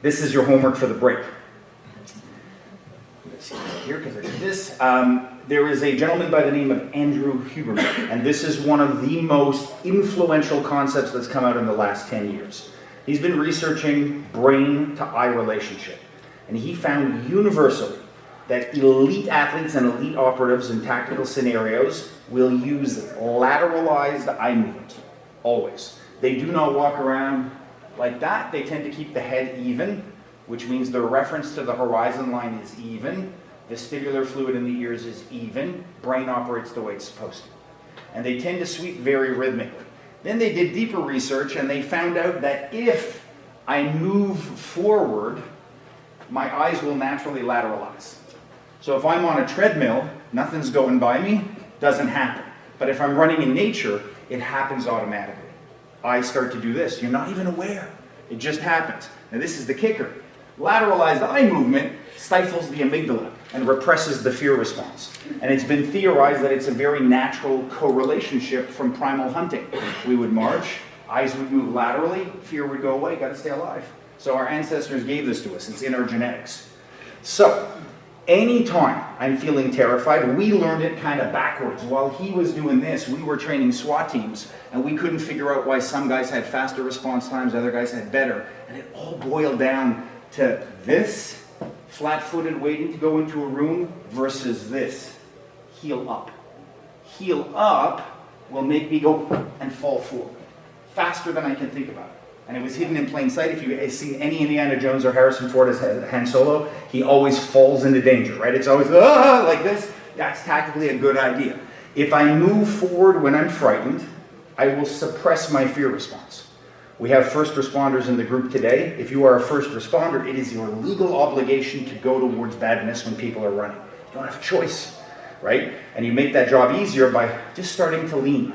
[SPEAKER 2] This is your homework for the break. Let's see here, because I did this. There is a gentleman by the name of Andrew Huberman, and this is one of the most influential concepts that's come out in the last 10 years. He's been researching brain to eye relationship, and he found universally that elite athletes and elite operatives in tactical scenarios will use lateralized eye movement, always. They do not walk around like that. They tend to keep the head even, which means their reference to the horizon line is even. Vestibular fluid in the ears is even. Brain operates the way it's supposed to. And they tend to sweep very rhythmically. Then they did deeper research and they found out that if I move forward, my eyes will naturally lateralize. So if I'm on a treadmill, nothing's going by me, doesn't happen. But if I'm running in nature, it happens automatically. Eyes start to do this. You're not even aware. It just happens. Now this is the kicker. Lateralized eye movement stifles the amygdala and represses the fear response. And it's been theorized that it's a very natural correlationship from primal hunting. We would march, eyes would move laterally, fear would go away, gotta stay alive. So our ancestors gave this to us, it's in our genetics. So, anytime I'm feeling terrified, we learned it kind of backwards. While he was doing this, we were training SWAT teams, and we couldn't figure out why some guys had faster response times, other guys had better. And it all boiled down to this, flat-footed waiting to go into a room, versus this, heel up. Heel up will make me go and fall forward faster than I can think about it. And it was hidden in plain sight. If you've seen any Indiana Jones or Harrison Ford as Han Solo, he always falls into danger, right? It's always like this. That's tactically a good idea. If I move forward when I'm frightened, I will suppress my fear response. We have first responders in the group today. If you are a first responder, it is your legal obligation to go towards badness when people are running. You don't have a choice, right? And you make that job easier by just starting to lean.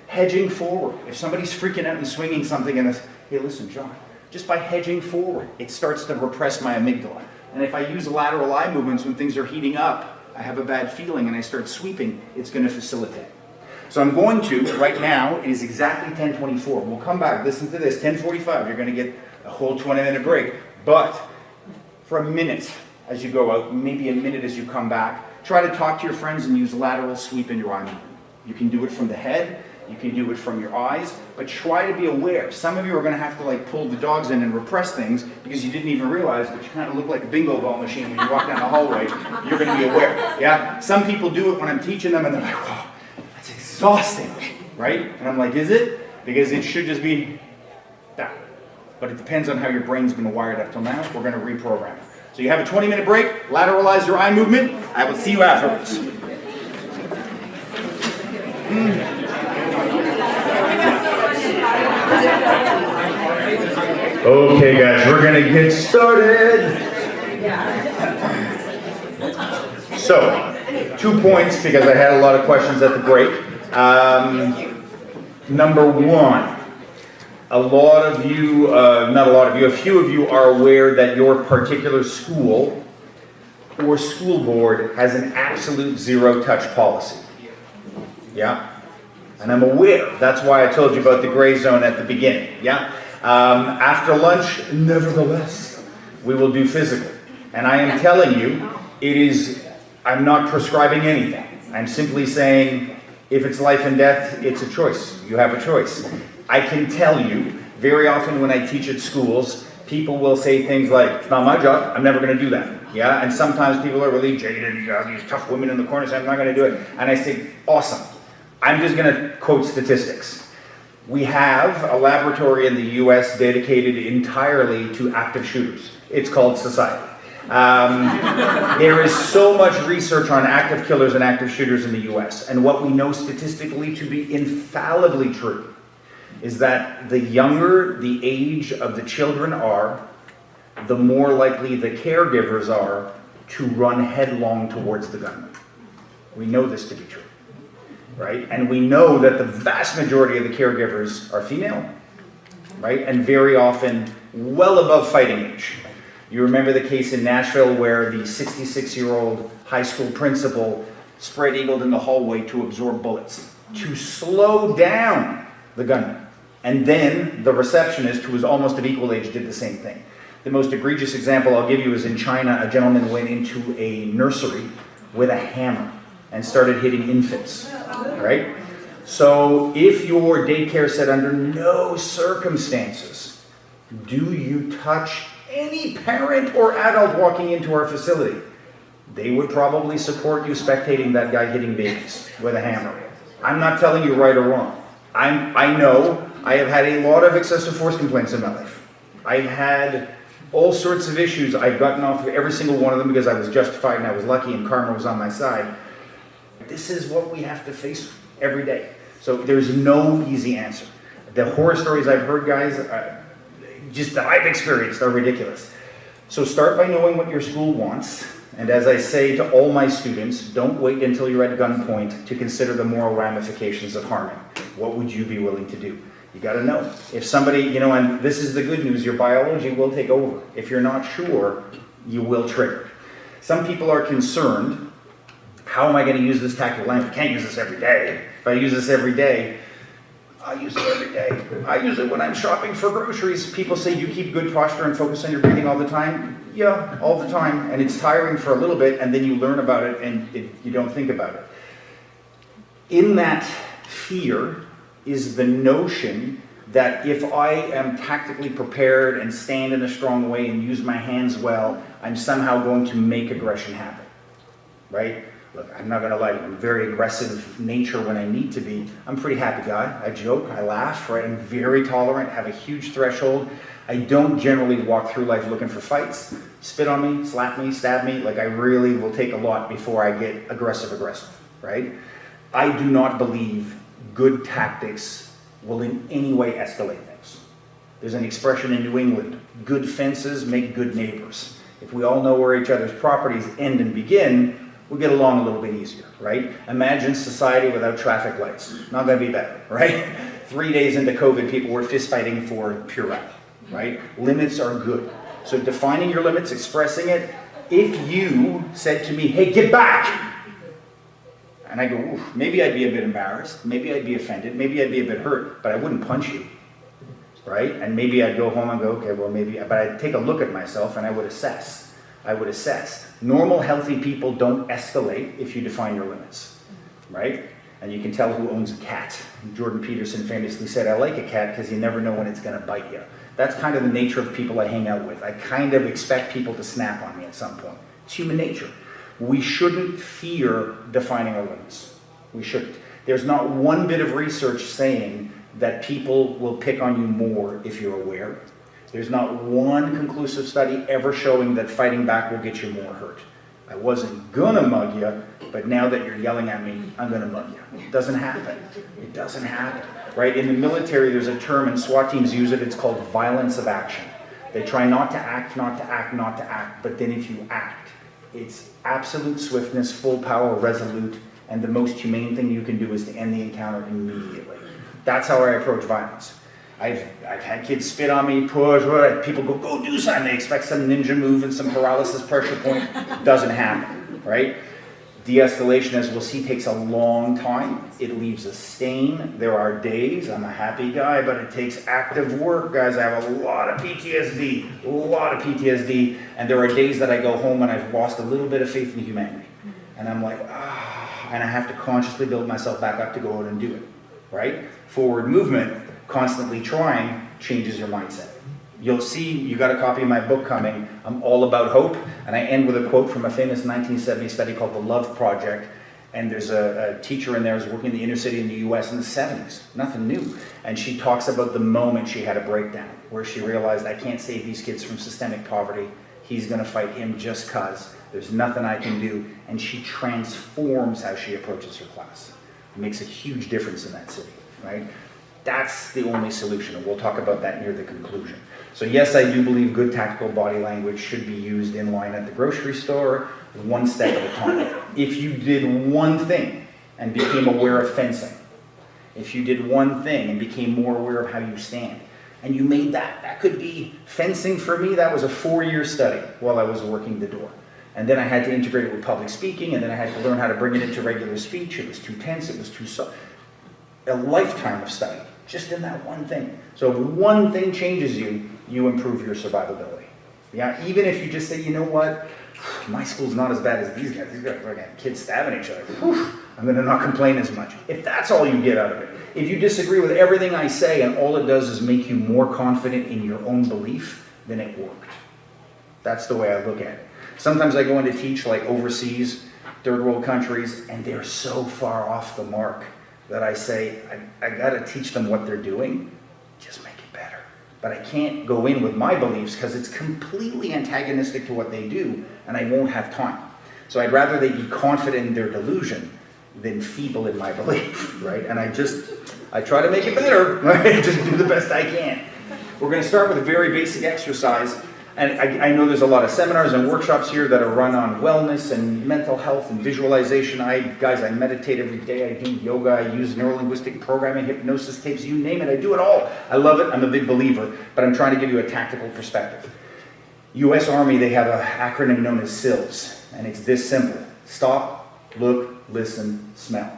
[SPEAKER 2] Hedging forward. If somebody's freaking out and swinging something and it's, hey, listen, John, just by hedging forward, it starts to repress my amygdala. And if I use lateral eye movements when things are heating up, I have a bad feeling and I start sweeping, it's going to facilitate. So I'm going to, right now, it is exactly 10:24. We'll come back, listen to this, 10:45, you're going to get a whole 20-minute break. But for a minute as you go out, maybe a minute as you come back, try to talk to your friends and use lateral sweep in your eye movement. You can do it from the head, you can do it from your eyes, but try to be aware. Some of you are going to have to like pull the dogs in and repress things because you didn't even realize, but you kind of look like a bingo ball machine when you walk down the hallway. You're going to be aware. Yeah? Some people do it when I'm teaching them and they're like, wow, that's exhausting, right? And I'm like, is it? Because it should just be that. But it depends on how your brain's been wired up till now. We're going to reprogram it. So you have a 20-minute break, lateralize your eye movement. I will see you afterwards. Okay, guys, we're going to get started. So, 2 points because I had a lot of questions at the break. Number one, a few of you are aware that your particular school or school board has an absolute zero-touch policy. Yeah? And I'm aware. That's why I told you about the gray zone at the beginning. Yeah? After lunch, nevertheless, we will do physical. And I am telling you, I'm not prescribing anything. I'm simply saying, if it's life and death, it's a choice. You have a choice. I can tell you, very often when I teach at schools, people will say things like, it's not my job, I'm never going to do that. Yeah? And sometimes people are really jaded, you have these tough women in the corner say, I'm not going to do it. And I say, awesome. I'm just going to quote statistics. We have a laboratory in the US dedicated entirely to active shooters. It's called Society. There is so much research on active killers and active shooters in the US. And what we know statistically to be infallibly true is that the younger the age of the children are, the more likely the caregivers are to run headlong towards the gunman. We know this to be true. Right? And we know that the vast majority of the caregivers are female, right? And very often well above fighting age. You remember the case in Nashville where the 66-year-old high school principal spread-eagled in the hallway to absorb bullets, to slow down the gunman. And then the receptionist, who was almost of equal age, did the same thing. The most egregious example I'll give you is in China, a gentleman went into a nursery with a hammer and started hitting infants, right? So if your daycare said under no circumstances do you touch any parent or adult walking into our facility, they would probably support you spectating that guy hitting babies with a hammer. I'm not telling you right or wrong. I know I have had a lot of excessive force complaints in my life. I've had all sorts of issues. I've gotten off of every single one of them because I was justified and I was lucky and karma was on my side. This is what we have to face every day. So there's no easy answer. The horror stories I've heard, guys, just that I've experienced are ridiculous. So start by knowing what your school wants. And as I say to all my students, don't wait until you're at gunpoint to consider the moral ramifications of harming. What would you be willing to do? You got to know. If somebody, and this is the good news, your biology will take over. If you're not sure, you will trigger. Some people are concerned, how am I going to use this tactical language? I can't use this every day. If I use this every day, I use it every day. I use it when I'm shopping for groceries. People say you keep good posture and focus on your breathing all the time. Yeah, all the time. And it's tiring for a little bit, and then you learn about it and you don't think about it. In that fear is the notion that if I am tactically prepared and stand in a strong way and use my hands well, I'm somehow going to make aggression happen, right? Look, I'm not gonna lie to you, I'm a very aggressive nature when I need to be. I'm a pretty happy guy. I joke, I laugh, right? I'm very tolerant, have a huge threshold. I don't generally walk through life looking for fights. Spit on me, slap me, stab me. Like, I really will take a lot before I get aggressive, right? I do not believe good tactics will in any way escalate things. There's an expression in New England, good fences make good neighbors. If we all know where each other's properties end and begin, we'll get along a little bit easier, right? Imagine society without traffic lights. Not gonna be better, right? 3 days into COVID, people were fist fighting for Purell, right? Limits are good. So defining your limits, expressing it. If you said to me, hey, get back, and I go, oof, maybe I'd be a bit embarrassed, maybe I'd be offended, maybe I'd be a bit hurt, but I wouldn't punch you, right? And maybe I'd go home and go, okay, well maybe, but I'd take a look at myself and I would assess. Normal, healthy people don't escalate if you define your limits, right? And you can tell who owns a cat. Jordan Peterson famously said, I like a cat because you never know when it's gonna bite you. That's kind of the nature of people I hang out with. I kind of expect people to snap on me at some point. It's human nature. We shouldn't fear defining our limits. We shouldn't. There's not one bit of research saying that people will pick on you more if you're aware. There's not one conclusive study ever showing that fighting back will get you more hurt. I wasn't gonna mug you, but now that you're yelling at me, I'm gonna mug you. It doesn't happen. It doesn't happen, right? In the military, there's a term, and SWAT teams use it, it's called violence of action. They try not to act, but then if you act, it's absolute swiftness, full power, resolute, and the most humane thing you can do is to end the encounter immediately. That's how I approach violence. I've had kids spit on me, push, people go do something. They expect some ninja move and some paralysis pressure point. Doesn't happen, right? De-escalation, as we'll see, takes a long time. It leaves a stain. There are days, I'm a happy guy, but it takes active work, guys. I have a lot of PTSD, and there are days that I go home and I've lost a little bit of faith in humanity. And I'm like, and I have to consciously build myself back up to go out and do it, right? Forward movement, constantly trying, changes your mindset. You'll see, you got a copy of my book coming, I'm all about hope, and I end with a quote from a famous 1970 study called The Love Project, and there's a teacher in there who's working in the inner city in the US in the 70s, nothing new, and she talks about the moment she had a breakdown, where she realized, I can't save these kids from systemic poverty, he's gonna fight him just cause, there's nothing I can do, and she transforms how she approaches her class. It makes a huge difference in that city, right? That's the only solution, and we'll talk about that near the conclusion. So yes, I do believe good tactical body language should be used in line at the grocery store, one step at a time. If you did one thing and became aware of fencing, if you did one thing and became more aware of how you stand, and you made that could be fencing for me, that was a 4-year study while I was working the door. And then I had to integrate it with public speaking, and then I had to learn how to bring it into regular speech. It was too tense, it was too soft. A lifetime of study, just in that one thing. So if one thing changes you, you improve your survivability. Yeah, even if you just say, you know what, my school's not as bad as these guys. These guys are like kids stabbing each other. Whew, I'm gonna not complain as much. If that's all you get out of it, if you disagree with everything I say and all it does is make you more confident in your own belief, then it worked. That's the way I look at it. Sometimes I go in to teach like overseas, third world countries, and they're so far off the mark that I say, I gotta teach them what they're doing, just make it better. But I can't go in with my beliefs because it's completely antagonistic to what they do, and I won't have time. So I'd rather they be confident in their delusion than feeble in my belief, right? And I try to make it better, right? Just do the best I can. We're gonna start with a very basic exercise. And I know there's a lot of seminars and workshops here that are run on wellness and mental health and visualization. I meditate every day. I do yoga. I use neuro-linguistic programming, hypnosis tapes, you name it. I do it all. I love it. I'm a big believer. But I'm trying to give you a tactical perspective. U.S. Army, they have an acronym known as SILS. And it's this simple. Stop, look, listen, smell.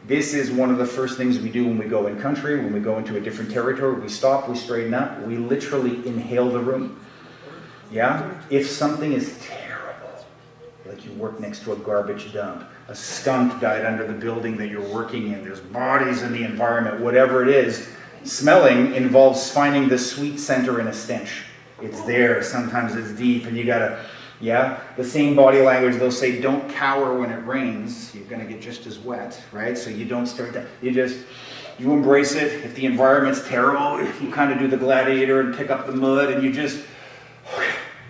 [SPEAKER 2] This is one of the first things we do when we go in country, when we go into a different territory. We stop, we straighten up. We literally inhale the room. Yeah? If something is terrible, like you work next to a garbage dump, a skunk died under the building that you're working in, there's bodies in the environment, whatever it is, smelling involves finding the sweet center in a stench. It's there, sometimes it's deep, and you gotta Yeah, the same body language, they'll say, don't cower when it rains. You're gonna get just as wet, right? So you don't start that, you embrace it. If the environment's terrible, you kind of do the gladiator and pick up the mud and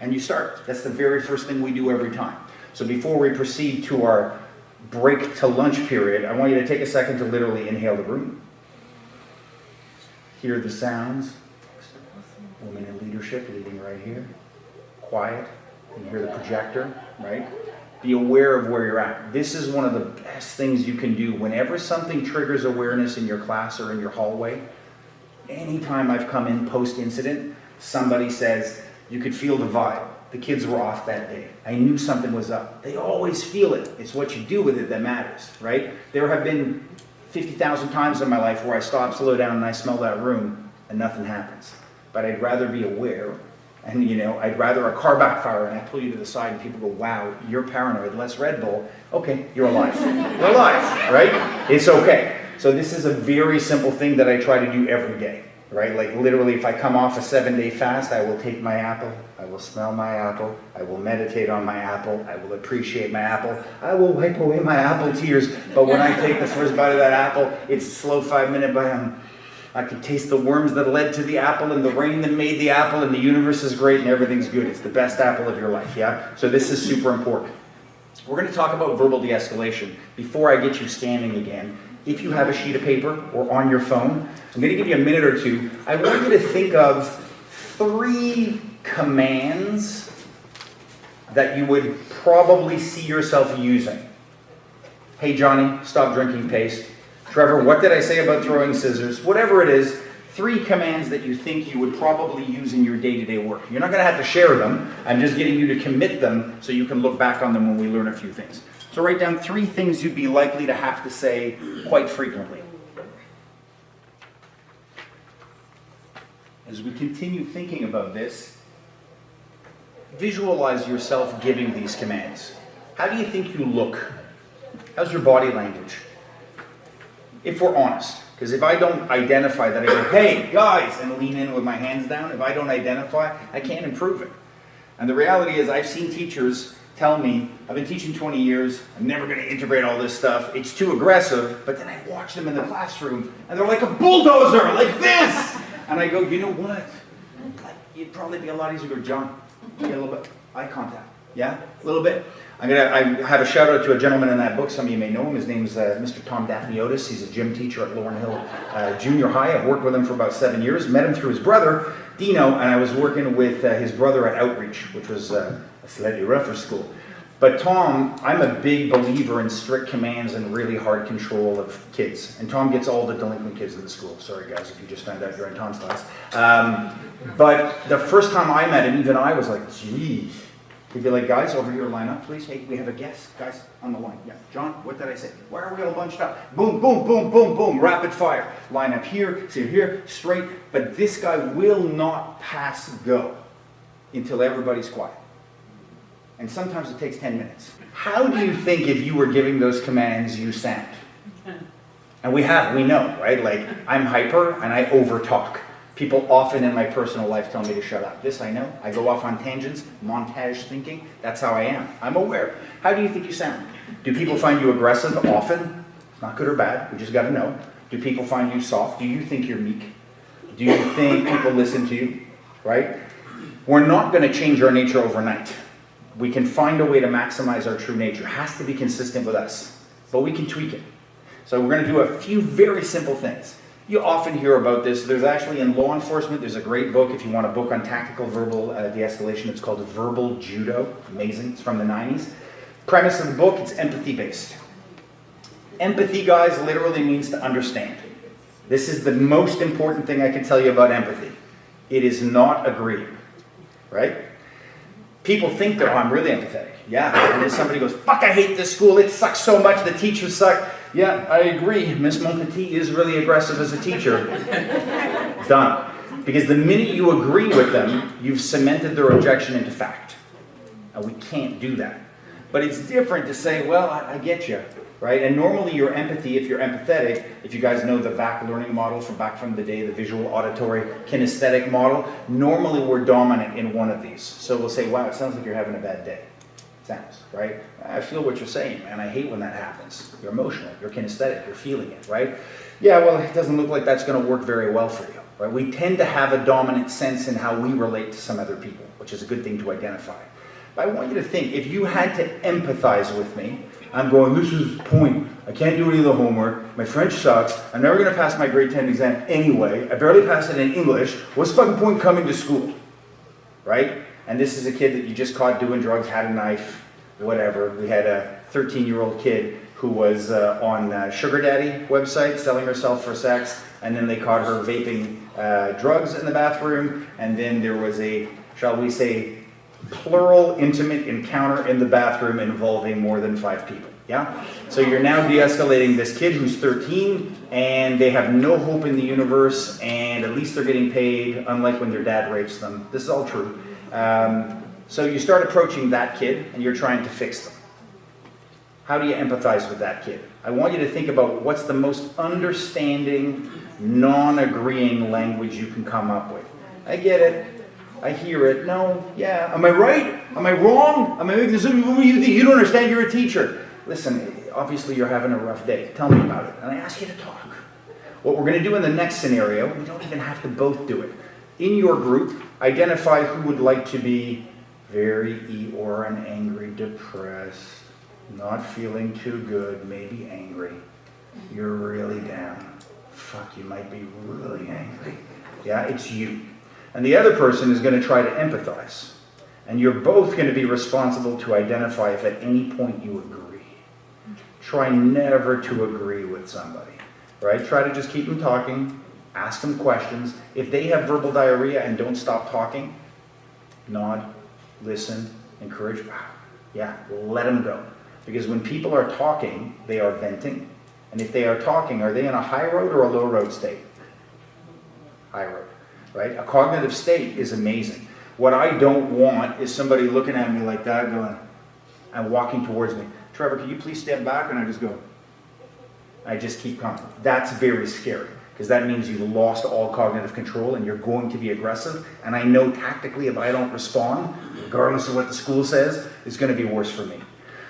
[SPEAKER 2] and you start. That's the very first thing we do every time. So before we proceed to our break to lunch period, I want you to take a second to literally inhale the room. Hear the sounds. Woman in leadership leading right here. Quiet. You hear the projector, right? Be aware of where you're at. This is one of the best things you can do. Whenever something triggers awareness in your class or in your hallway, anytime I've come in post-incident, somebody says, you could feel the vibe. The kids were off that day. I knew something was up. They always feel it. It's what you do with it that matters, right? There have been 50,000 times in my life where I stop, slow down, and I smell that room, and nothing happens. But I'd rather be aware. And I'd rather a car backfire and I pull you to the side and people go, wow, you're paranoid, less Red Bull. Okay, you're alive. You're alive, right? It's okay. So this is a very simple thing that I try to do every day, right? Like literally if I come off a 7-day fast, I will take my apple, I will smell my apple, I will meditate on my apple, I will appreciate my apple, I will wipe away my apple tears. But when I take the first bite of that apple, it's a slow 5-minute bite. I can taste the worms that led to the apple and the rain that made the apple, and the universe is great and everything's good. It's the best apple of your life, yeah? So this is super important. We're going to talk about verbal de-escalation. Before I get you standing again, if you have a sheet of paper or on your phone, I'm going to give you a minute or two. I want you to think of 3 commands that you would probably see yourself using. Hey Johnny, stop drinking paste. Trevor, what did I say about throwing scissors? Whatever it is, 3 commands that you think you would probably use in your day-to-day work. You're not going to have to share them. I'm just getting you to commit them so you can look back on them when we learn a few things. So write down 3 things you'd be likely to have to say quite frequently. As we continue thinking about this, visualize yourself giving these commands. How do you think you look? How's your body language? If we're honest, because if I don't identify that, I go, hey, guys, and lean in with my hands down, if I don't identify, I can't improve it. And the reality is I've seen teachers tell me, I've been teaching 20 years, I'm never going to integrate all this stuff, it's too aggressive, but then I watch them in the classroom, and they're like a bulldozer, like this! And I go, you know what? It'd probably be a lot easier to go, John, get a little bit, eye contact, yeah? A little bit. I have a shout out to a gentleman in that book. Some of you may know him. His name's Mr. Tom Daphniotis. He's a gym teacher at Lauren Hill Junior High. I've worked with him for about 7 years. Met him through his brother, Dino, and I was working with his brother at Outreach, which was a slightly rougher school. But Tom, I'm a big believer in strict commands and really hard control of kids. And Tom gets all the delinquent kids in the school. Sorry guys, if you just found out you're in Tom's class. But the first time I met him, even I was like, geez. He'd be like, guys, over here, line up, please. Hey, we have a guest. Guys, on the line. Yeah, John, what did I say? Why are we all bunched up? Boom, boom, boom, boom, boom. Rapid fire. Line up here, sit here, straight. But this guy will not pass go until everybody's quiet. And sometimes it takes 10 minutes. How do you think if you were giving those commands you sound? And we know, right? Like, I'm hyper and I over-talk. People often in my personal life tell me to shut up. This I know. I go off on tangents, montage thinking. That's how I am. I'm aware. How do you think you sound? Do people find you aggressive often? It's not good or bad. We just got to know. Do people find you soft? Do you think you're meek? Do you think people listen to you? Right? We're not going to change our nature overnight. We can find a way to maximize our true nature. It has to be consistent with us. But we can tweak it. So we're going to do a few very simple things. You often hear about this. There's actually in law enforcement, there's a great book if you want a book on tactical verbal de-escalation. It's called Verbal Judo. Amazing. It's from the 90s. Premise of the book, it's empathy-based. Empathy, guys, literally means to understand. This is the most important thing I can tell you about empathy. It is not agreeing, right? People think that, oh, I'm really empathetic. Yeah, and then somebody goes, fuck, I hate this school. It sucks so much. The teachers suck. Yeah, I agree. Miss Monpetit is really aggressive as a teacher. Done. Because the minute you agree with them, you've cemented their objection into fact. And we can't do that. But it's different to say, well, I get you. right? And normally your empathy, if you're empathetic, if you guys know the VAC learning model from back from the day, the visual, auditory, kinesthetic model, normally we're dominant in one of these. So we'll say, wow, it sounds like you're having a bad day. Sounds, right? I feel what you're saying, man. I hate when that happens. You're emotional, you're kinesthetic, you're feeling it, right? Yeah, well, it doesn't look like that's going to work very well for you, right? We tend to have a dominant sense in how we relate to some other people, which is a good thing to identify. But I want you to think, if you had to empathize with me, I'm going, this is the point. I can't do any of the homework. My French sucks. I'm never going to pass my grade 10 exam anyway. I barely passed it in English. What's the fucking point coming to school, right? And this is a kid that you just caught doing drugs, had a knife, whatever. We had a 13-year-old kid who was on Sugar Daddy website selling herself for sex, and then they caught her vaping drugs in the bathroom, and then there was a, shall we say, plural intimate encounter in the bathroom involving more than 5 people, yeah? So you're now de-escalating this kid who's 13, and they have no hope in the universe, and at least they're getting paid, unlike when their dad rapes them. This is all true. So you start approaching that kid and you're trying to fix them. How do you empathize with that kid? I want you to think about what's the most understanding, non-agreeing language you can come up with. I get it. I hear it. No, yeah. Am I right? Am I wrong? Am I making this? You don't understand, you're a teacher. Listen, obviously you're having a rough day. Tell me about it. And I ask you to talk. What we're going to do in the next scenario, we don't even have to both do it. In your group, identify who would like to be very Eeyore and angry, depressed, not feeling too good, maybe angry. You're really down. Fuck, you might be really angry. Yeah, it's you. And the other person is going to try to empathize. And you're both going to be responsible to identify if at any point you agree. Try never to agree with somebody, right? Try to just keep them talking. Ask them questions. If they have verbal diarrhea and don't stop talking, nod, listen, encourage. Yeah, let them go. Because when people are talking, they are venting. And if they are talking, are they in a high road or a low road state? High road, right? A cognitive state is amazing. What I don't want is somebody looking at me like that going, and walking towards me. Trevor, can you please step back? And I just go. I just keep coming. That's very scary. Because that means you've lost all cognitive control and you're going to be aggressive. And I know tactically if I don't respond, regardless of what the school says, it's going to be worse for me.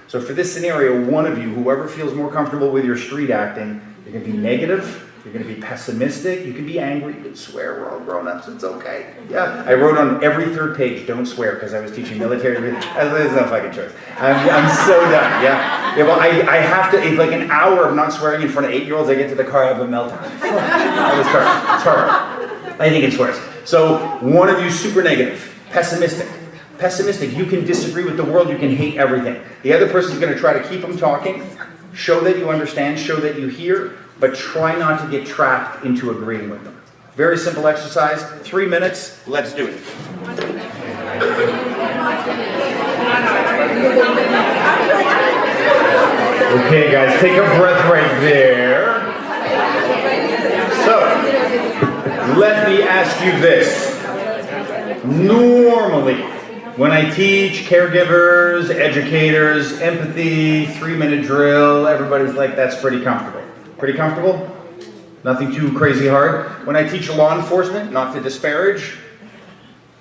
[SPEAKER 2] So for this scenario, one of you, whoever feels more comfortable with your street acting, you're going to be negative, you're going to be pessimistic, you can be angry, you can swear, we're all grown-ups, it's okay. Yeah, I wrote on every 3rd page, don't swear, because I was teaching military. There's no fucking choice. I'm so done, yeah. Well, I have to, like an hour of not swearing in front of 8-year-olds, I get to the car, I have a meltdown. That was hard. It's hard. I think it's worse. So one of you super negative, pessimistic. Pessimistic, you can disagree with the world, you can hate everything. The other person's going to try to keep them talking, show that you understand, show that you hear, but try not to get trapped into agreeing with them. Very simple exercise, 3 minutes, let's do it. Okay guys, take a breath right there. So, let me ask you this. Normally, when I teach caregivers, educators, empathy, 3-minute drill, everybody's like, that's pretty comfortable. Pretty comfortable? Nothing too crazy hard. When I teach law enforcement, not to disparage,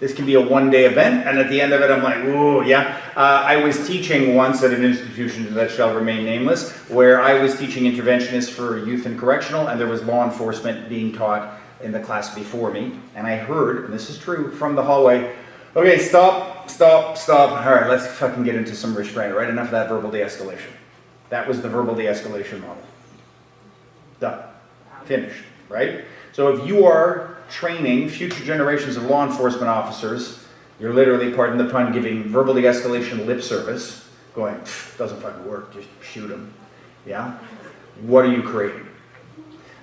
[SPEAKER 2] this can be a one-day event, and at the end of it, I'm like, ooh, yeah. I was teaching once at an institution that shall remain nameless, where I was teaching interventionists for youth and correctional, and there was law enforcement being taught in the class before me, and I heard, and this is true, from the hallway, okay, stop. All right, let's fucking get into some restraint, right? Enough of that verbal de-escalation. That was the verbal de-escalation model. Done. Finished, right? So if you are training future generations of law enforcement officers, you're literally, pardon the pun, giving verbal de-escalation lip service, going, doesn't fucking work, just shoot them. Yeah? What are you creating?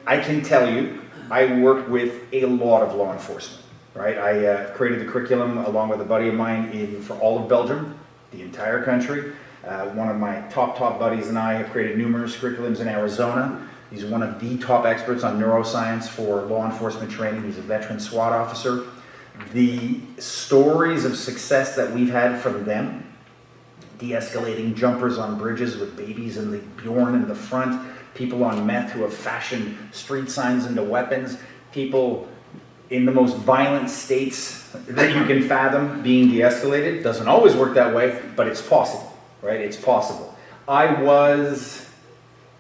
[SPEAKER 2] I can tell you, I work with a lot of law enforcement. Right, I created the curriculum along with a buddy of mine for all of Belgium, the entire country. One of my top buddies and I have created numerous curriculums in Arizona. He's one of the top experts on neuroscience for law enforcement training. He's a veteran SWAT officer. The stories of success that we've had from them de-escalating jumpers on bridges with babies and the Bjorn in the front, people on meth who have fashioned street signs into weapons, people in the most violent states that you can fathom being de-escalated. Doesn't always work that way, but it's possible, right? It's possible. I was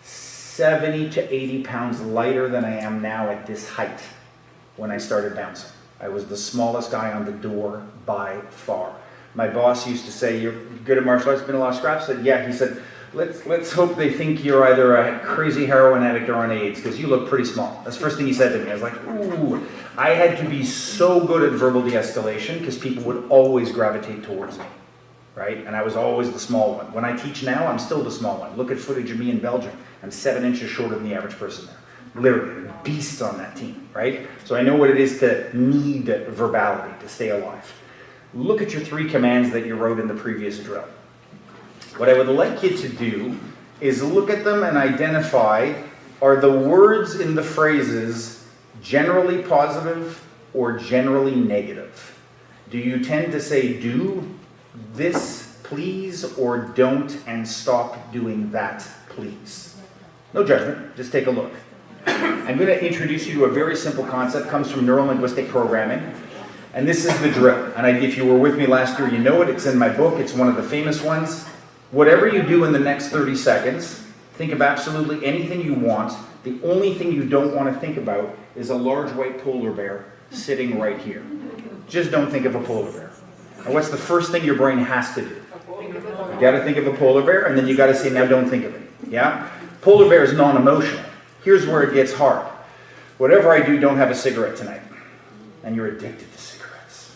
[SPEAKER 2] 70 to 80 pounds lighter than I am now at this height when I started bouncing. I was the smallest guy on the door by far. My boss used to say, "You're good at martial arts, been a lot of scraps?" I said, "Yeah." He said, let's hope they think you're either a crazy heroin addict or on AIDS, because you look pretty small. That's the first thing he said to me. I was like, ooh. I had to be so good at verbal de-escalation because people would always gravitate towards me, right? And I was always the small one. When I teach now, I'm still the small one. Look at footage of me in Belgium. I'm 7 inches shorter than the average person there. Literally, beasts on that team, right? So I know what it is to need verbality to stay alive. Look at your 3 commands that you wrote in the previous drill. What I would like you to do is look at them and identify, are the words in the phrases generally positive or generally negative? Do you tend to say do this please or don't and stop doing that please? No judgment, just take a look. I'm going to introduce you to a very simple concept, comes from neuro-linguistic programming. And this is the drill. And if you were with me last year, you know it. It's in my book. It's one of the famous ones. Whatever you do in the next 30 seconds, think of absolutely anything you want. The only thing you don't want to think about is a large white polar bear sitting right here. Just don't think of a polar bear. And what's the first thing your brain has to do? You got to think of a polar bear, and then you got to say, now don't think of it. Yeah? Polar bear is non-emotional. Here's where it gets hard. Whatever I do, don't have a cigarette tonight. And you're addicted to cigarettes.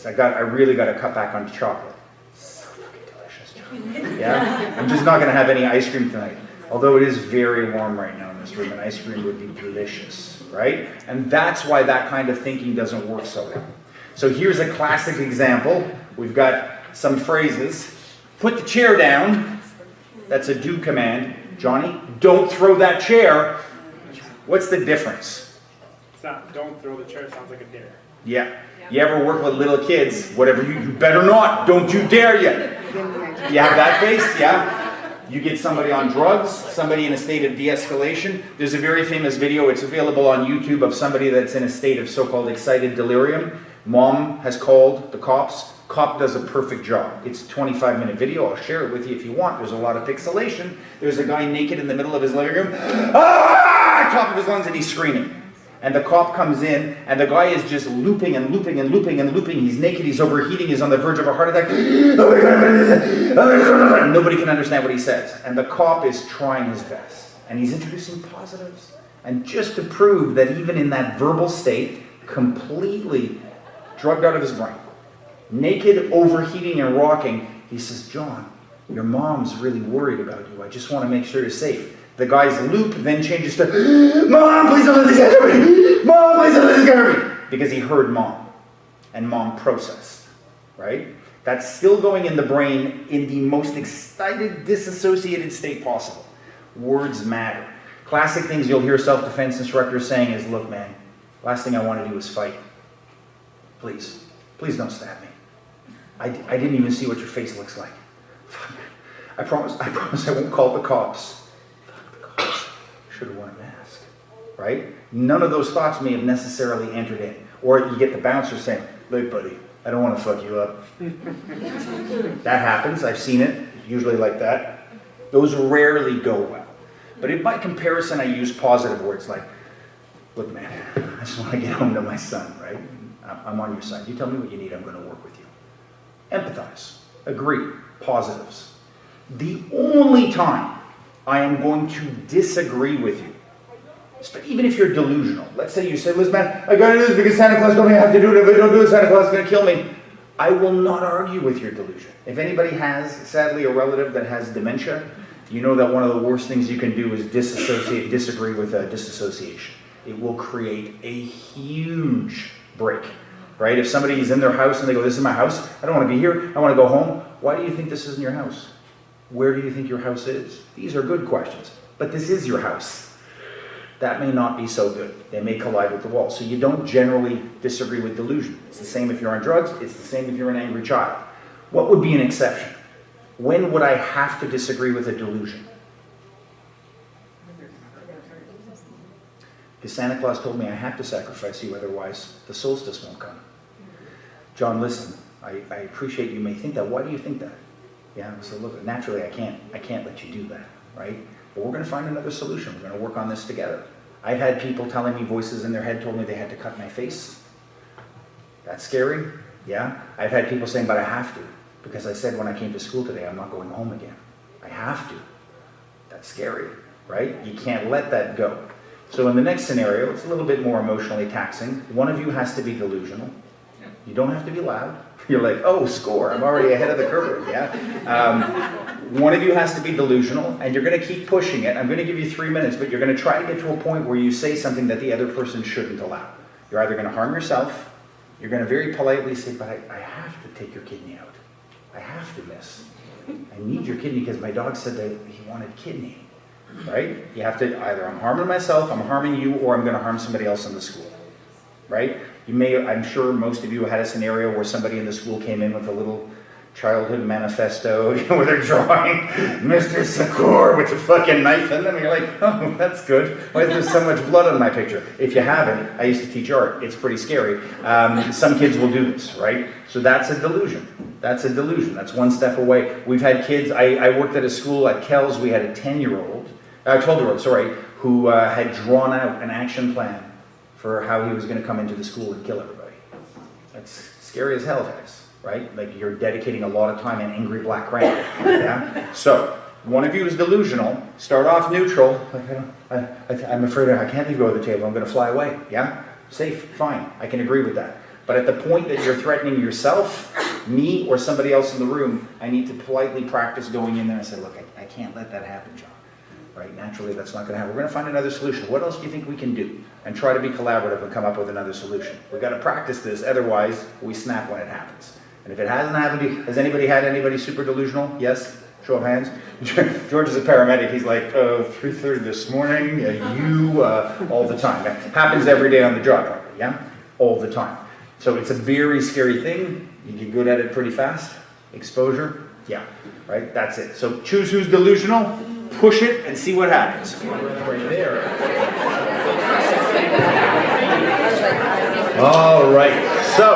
[SPEAKER 2] I really got to cut back on chocolate. So fucking delicious. Yeah? I'm just not going to have any ice cream tonight. Although it is very warm right now in this room, and ice cream would be delicious, right? And that's why that kind of thinking doesn't work so well. So here's a classic example. We've got some phrases. Put the chair down. That's a do command. Johnny, don't throw that chair. What's the difference?
[SPEAKER 6] It's not, don't throw the chair, it sounds like a dare.
[SPEAKER 2] Yeah. You ever work with little kids? Whatever you better not. Don't you dare yet. You have that face? Yeah. You get somebody on drugs, somebody in a state of de-escalation. There's a very famous video, it's available on YouTube, of somebody that's in a state of so-called excited delirium. Mom has called the cops. Cop does a perfect job. It's a 25-minute video. I'll share it with you if you want. There's a lot of pixelation. There's a guy naked in the middle of his living room. Ah! Top of his lungs, and he's screaming. And the cop comes in, and the guy is just looping and looping and looping and looping. He's naked, he's overheating, he's on the verge of a heart attack. Nobody can understand what he says. And the cop is trying his best. And he's introducing positives. And just to prove that even in that verbal state, completely drugged out of his brain, naked, overheating, and rocking, he says, John, your mom's really worried about you. I just want to make sure you're safe. The guy's loop then changes to, Mom, please don't let this guy hurt me. Mom, please don't let this guy hurt me. Because he heard mom. And mom processed. Right? That's still going in the brain in the most excited, disassociated state possible. Words matter. Classic things you'll hear self-defense instructors saying is, look, man, last thing I want to do is fight. Please. Please don't stab me. I didn't even see what your face looks like. I promise I won't call the cops. Should have worn a mask, right? None of those thoughts may have necessarily entered in. Or you get the bouncer saying, look, buddy, I don't want to fuck you up. That happens. I've seen it, usually like that. Those rarely go well. But by comparison, I use positive words like, look, man, I just want to get home to my son, right? I'm on your side. You tell me what you need, I'm going to work with you. Empathize. Agree. Positives. The only time I am going to disagree with you, even if you're delusional. Let's say you say, listen, man, I got to do this because Santa Claus told me I have to do it. If I don't do it, Santa Claus is going to kill me. I will not argue with your delusion. If anybody has, sadly, a relative that has dementia, you know that one of the worst things you can do is disagree with a disassociation. It will create a huge break, right? If somebody is in their house and they go, this is my house, I don't want to be here, I want to go home. Why do you think this isn't your house? Where do you think your house is? These are good questions, but this is your house. That may not be so good. They may collide with the wall. So you don't generally disagree with delusion. It's the same if you're on drugs. It's the same if you're an angry child. What would be an exception? When would I have to disagree with a delusion? Because Santa Claus told me I have to sacrifice you, otherwise the solstice won't come. John, listen, I appreciate you may think that. Why do you think that? Yeah, so look, naturally I can't let you do that, right? But we're going to find another solution. We're going to work on this together. I've had people telling me, voices in their head told me they had to cut my face. That's scary, yeah? I've had people saying, but I have to. Because I said when I came to school today, I'm not going home again. I have to. That's scary, right? You can't let that go. So in the next scenario, it's a little bit more emotionally taxing. One of you has to be delusional. You don't have to be loud. You're like, oh, score, I'm already ahead of the curve, yeah? One of you has to be delusional, and you're going to keep pushing it. I'm going to give you 3 minutes, but you're going to try to get to a point where you say something that the other person shouldn't allow. You're either going to harm yourself, you're going to very politely say, but I have to take your kidney out. I have to, miss. I need your kidney because my dog said that he wanted kidney, right? You have to, either I'm harming myself, I'm harming you, or I'm going to harm somebody else in the school, right? You may, I'm sure most of you had a scenario where somebody in the school came in with a little childhood manifesto, where they're drawing Mr. Secours with a fucking knife in them, and you're like, oh, that's good. Why is there so much blood on my picture? If you haven't, I used to teach art. It's pretty scary. Some kids will do this, right? So that's a delusion. That's a delusion. That's one step away. We've had kids, I worked at a school at Kells, we had a 12-year-old, sorry, who had drawn out an action plan for how he was going to come into the school and kill everybody. That's scary as hell, guys, right? Like, you're dedicating a lot of time in angry black rain, yeah? So, one of you is delusional, start off neutral, like, I'm afraid I can't leave go of the table, I'm going to fly away, yeah? Safe, fine, I can agree with that. But at the point that you're threatening yourself, me, or somebody else in the room, I need to politely practice going in there and say, look, I can't let that happen, John. Right? Naturally, that's not going to happen. We're going to find another solution. What else do you think we can do? And try to be collaborative and come up with another solution. We've got to practice this, otherwise we snap when it happens. And if it hasn't happened, has anybody had anybody super delusional? Yes? Show of hands. George is a paramedic. He's like, 3:30 this morning, all the time. It happens every day on the job, probably, yeah? All the time. So it's a very scary thing. You get good at it pretty fast. Exposure, yeah, right? That's it. So choose who's delusional. Push it and see what happens. All right, so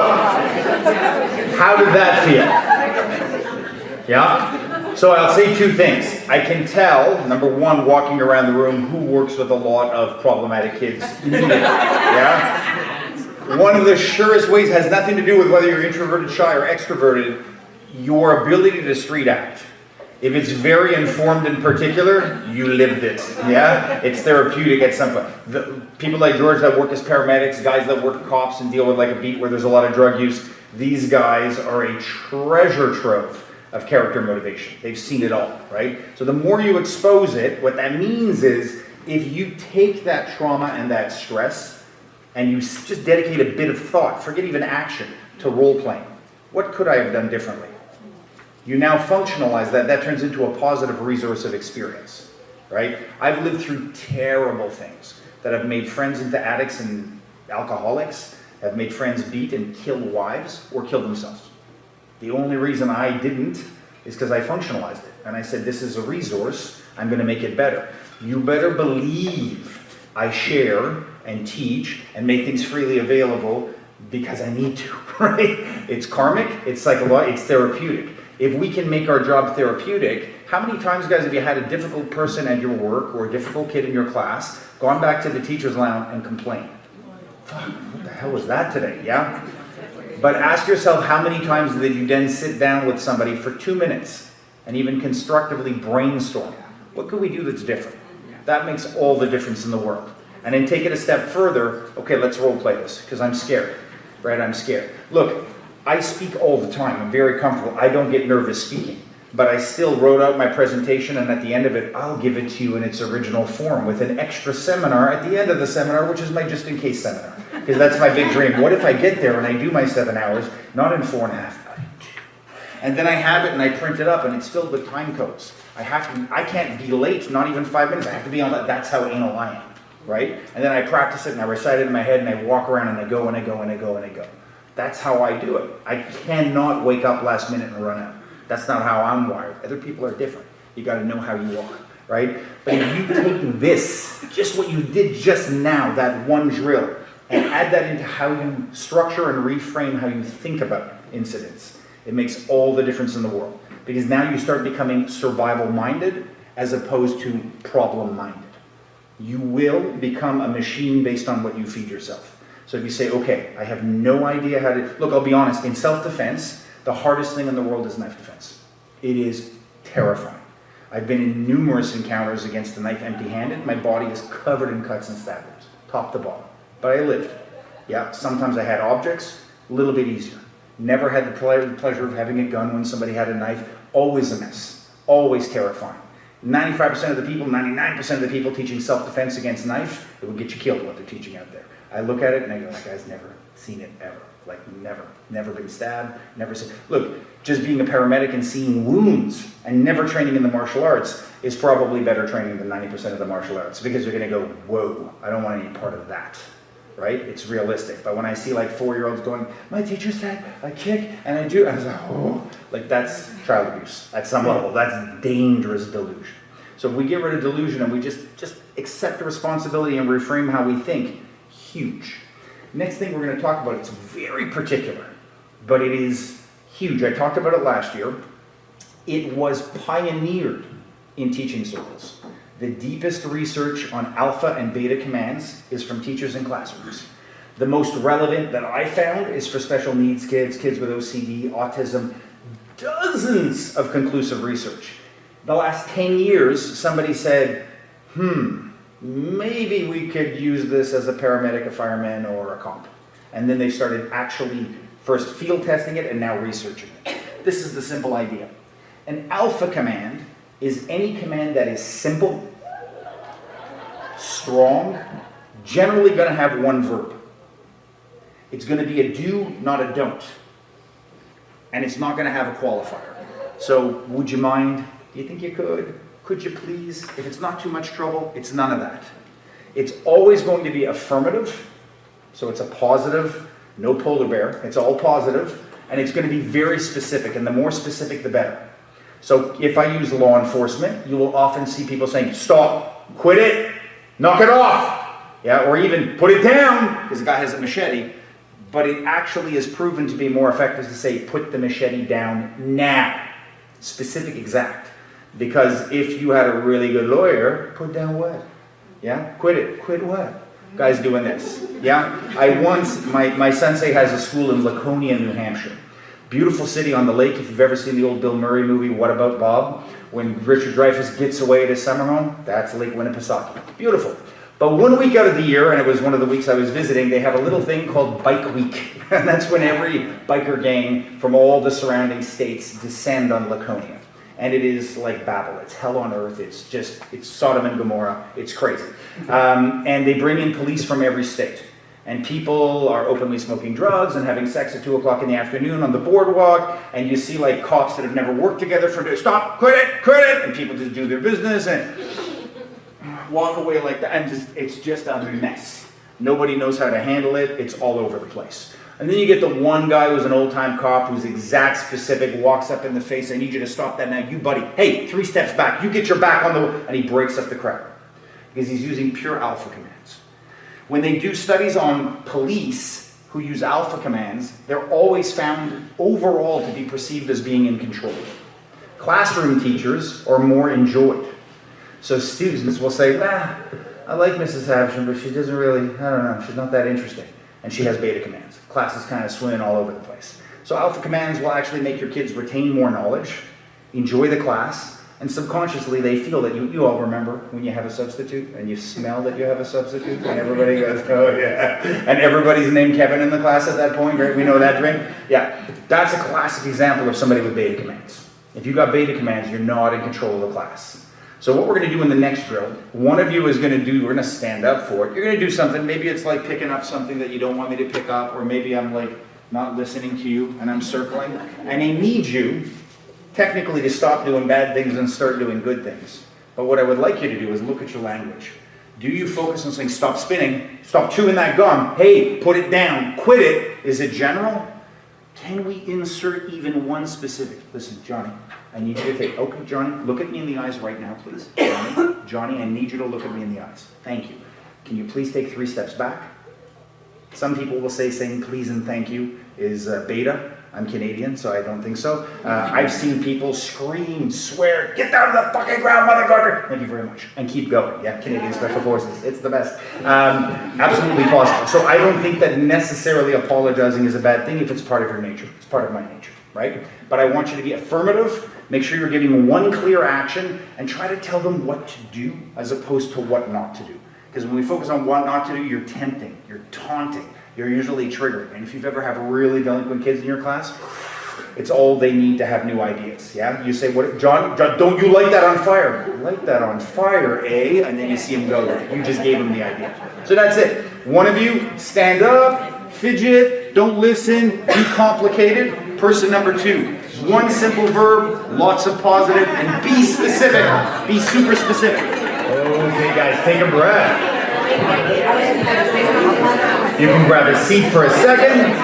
[SPEAKER 2] how did that feel? Yeah? So I'll say two things. I can tell, number one, walking around the room, who works with a lot of problematic kids. Yeah? One of the surest ways has nothing to do with whether you're introverted, shy, or extroverted, your ability to street act. If it's very informed in particular, you lived it, yeah? It's therapeutic at some point. People like George that work as paramedics, guys that work cops and deal with like a beat where there's a lot of drug use, these guys are a treasure trove of character motivation. They've seen it all, right? So the more you expose it, what that means is if you take that trauma and that stress and you just dedicate a bit of thought, forget even action, to role-playing. What could I have done differently? You now functionalize that. That turns into a positive resource of experience, right? I've lived through terrible things that have made friends into addicts and alcoholics, have made friends beat and kill wives or kill themselves. The only reason I didn't is because I functionalized it. And I said, this is a resource, I'm going to make it better. You better believe I share and teach and make things freely available because I need to, right? It's karmic, it's psychological, it's therapeutic. If we can make our job therapeutic, how many times, guys, have you had a difficult person at your work or a difficult kid in your class, gone back to the teacher's lounge and complained? Fuck, what the hell was that today, yeah? But ask yourself, how many times did you then sit down with somebody for 2 minutes and even constructively brainstorm? What could we do that's different? That makes all the difference in the world. And then take it a step further. Okay, let's role play this, because I'm scared, right? I'm scared. Look, I speak all the time. I'm very comfortable. I don't get nervous speaking. But I still wrote out my presentation, and at the end of it, I'll give it to you in its original form with an extra seminar at the end of the seminar, which is my just-in-case seminar. Because that's my big dream. What if I get there and I do my 7 hours, not in 4.5, but in 2? And then I have it and I print it up, and it's filled with time codes. I can't be late, not even 5 minutes. I have to be on that. That's how anal I am, right? And then I practice it, and I recite it in my head, and I walk around, and I go, and I go, and I go, and I go. That's how I do it. I cannot wake up last minute and run out. That's not how I'm wired. Other people are different. You got to know how you are, right? But if you take this, just what you did just now, that one drill, and add that into how you structure and reframe how you think about incidents, it makes all the difference in the world. Because now you start becoming survival-minded as opposed to problem-minded. You will become a machine based on what you feed yourself. So if you say, okay, I have no idea how to... Look, I'll be honest, in self-defense, the hardest thing in the world is knife defense. It is terrifying. I've been in numerous encounters against a knife empty-handed. My body is covered in cuts and stab wounds, top to bottom. But I lived. Yeah, sometimes I had objects, a little bit easier. Never had the pleasure of having a gun when somebody had a knife. Always a mess. Always terrifying. 95% of the people, 99% of the people teaching self-defense against knife, it will get you killed what they're teaching out there. I look at it and I go, that guy's never seen it ever. Like never been stabbed, never seen. Look, just being a paramedic and seeing wounds and never training in the martial arts is probably better training than 90% of the martial arts, because you're gonna go, whoa, I don't want any part of that, right? It's realistic. But when I see like 4-year-olds going, my teacher said I kick and I do, I was like, oh, like that's child abuse at some level. That's dangerous delusion. So if we get rid of delusion and we just accept the responsibility and reframe how we think, huge. Next thing we're going to talk about, it's very particular, but it is huge. I talked about it last year. It was pioneered in teaching circles. The deepest research on alpha and beta commands is from teachers in classrooms. The most relevant that I found is for special needs kids, kids with OCD, autism, dozens of conclusive research. The last 10 years, somebody said, maybe we could use this as a paramedic, a fireman, or a cop. And then they started actually first field testing it and now researching it. This is the simple idea. An alpha command is any command that is simple, strong, generally going to have one verb. It's going to be a do, not a don't. And it's not going to have a qualifier. So, would you mind? Do you think you could? Could you please? If it's not too much trouble, it's none of that. It's always going to be affirmative, so it's a positive, no polar bear. It's all positive, and it's going to be very specific, and the more specific, the better. So if I use law enforcement, you will often see people saying, stop, quit it, knock it off, yeah, or even put it down, because the guy has a machete, but it actually is proven to be more effective to say, put the machete down now. Specific, exact. Because if you had a really good lawyer, put down what? Yeah? Quit it. Quit what? Guy's doing this. Yeah? My sensei has a school in Laconia, New Hampshire. Beautiful city on the lake. If you've ever seen the old Bill Murray movie, What About Bob? When Richard Dreyfuss gets away at his summer home, that's Lake Winnipesaukee. Beautiful. But 1 week out of the year, and it was one of the weeks I was visiting, they have a little thing called Bike Week. And that's when every biker gang from all the surrounding states descend on Laconia. And it is like Babel. It's hell on earth. It's Sodom and Gomorrah. It's crazy. And they bring in police from every state. And people are openly smoking drugs and having sex at 2 o'clock in the afternoon on the boardwalk. And you see like cops that have never worked together stop, quit it. And people just do their business and walk away like that. And it's just a mess. Nobody knows how to handle it. It's all over the place. And then you get the one guy who's an old-time cop who's exact specific, walks up in the face, I need you to stop that now. You buddy, hey, 3 steps back. You get your back on the... And he breaks up the crowd. Because he's using pure alpha commands. When they do studies on police who use alpha commands, they're always found overall to be perceived as being in control. Classroom teachers are more enjoyed. So students will say, I like Mrs. Havisham, but she doesn't really, I don't know, she's not that interesting. And she has beta commands. Class is kind of swimming all over the place. So alpha commands will actually make your kids retain more knowledge, enjoy the class, and subconsciously they feel that you all remember when you have a substitute and you smell that you have a substitute and everybody goes, oh yeah. And everybody's named Kevin in the class at that point, right? We know that drink? Yeah, that's a classic example of somebody with beta commands. If you got beta commands, you're not in control of the class. So what we're going to do in the next drill, one of you is going to do, we're going to stand up for it. You're going to do something, maybe it's like picking up something that you don't want me to pick up, or maybe I'm like not listening to you and I'm circling. And I need you, technically, to stop doing bad things and start doing good things. But what I would like you to do is look at your language. Do you focus on saying, stop spinning, stop chewing that gum, hey, put it down, quit it? Is it general? Can we insert even one specific? Listen, Johnny, I need you to take, okay, Johnny, look at me in the eyes right now, please. Johnny, I need you to look at me in the eyes. Thank you. Can you please take 3 steps back? Some people will say saying please and thank you is beta. I'm Canadian, so I don't think so. I've seen people scream, swear, get down to the fucking ground, motherfucker! Thank you very much. And keep going. Yeah, Canadian Special Forces. It's the best. Absolutely possible. So I don't think that necessarily apologizing is a bad thing if it's part of your nature. It's part of my nature, right? But I want you to be affirmative. Make sure you're giving one clear action and try to tell them what to do as opposed to what not to do. Because when we focus on what not to do, you're tempting, you're taunting. You're usually triggered. And if you've ever had really delinquent kids in your class, it's all they need to have new ideas. Yeah? You say, "What, John, don't you light that on fire?" Light that on fire, eh? And then you see him go with it. You just gave him the idea. So that's it. One of you, stand up, fidget, don't listen, be complicated. Person number 2, one simple verb, lots of positive, and be specific. Be super specific. Okay, guys, take a breath. You can grab a seat for a second.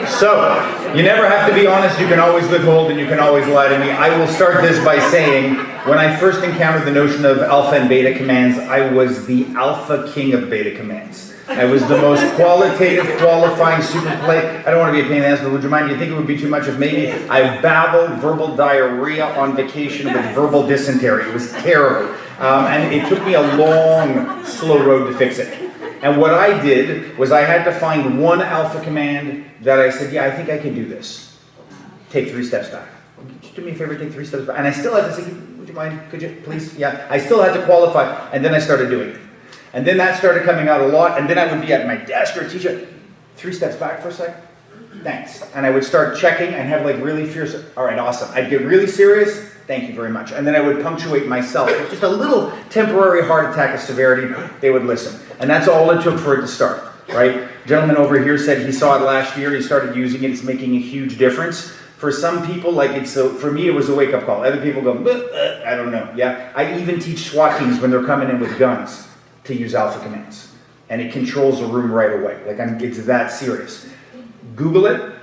[SPEAKER 2] So, you never have to be honest, you can always withhold and you can always lie to me. I will start this by saying, when I first encountered the notion of alpha and beta commands, I was the alpha king of beta commands. I was the most qualitative, qualifying, super play. I don't want to be a pain in the ass, but would you mind? Do you think it would be too much if maybe I babbled verbal diarrhea on vacation with verbal dysentery? It was terrible. And it took me a long, slow road to fix it. And what I did was I had to find one alpha command that I said, yeah, I think I can do this. Take 3 steps back. Just do me a favor, take 3 steps back. And I still had to say, would you mind? Could you, please? Yeah. I still had to qualify. And then I started doing it. And then that started coming out a lot. And then I would be at my desk or teacher, 3 steps back for a second. Thanks. And I would start checking and have like really fierce, all right, awesome. I'd get really serious. Thank you very much. And then I would punctuate myself with just a little temporary heart attack of severity. They would listen. And that's all it took for it to start, right? Gentleman over here said he saw it last year. He started using it. It's making a huge difference. For some people, like for me, it was a wake-up call. Other people go, I don't know. Yeah, I even teach SWAT teams when they're coming in with guns to use alpha commands. And it controls the room right away. Like it's that serious. Google it.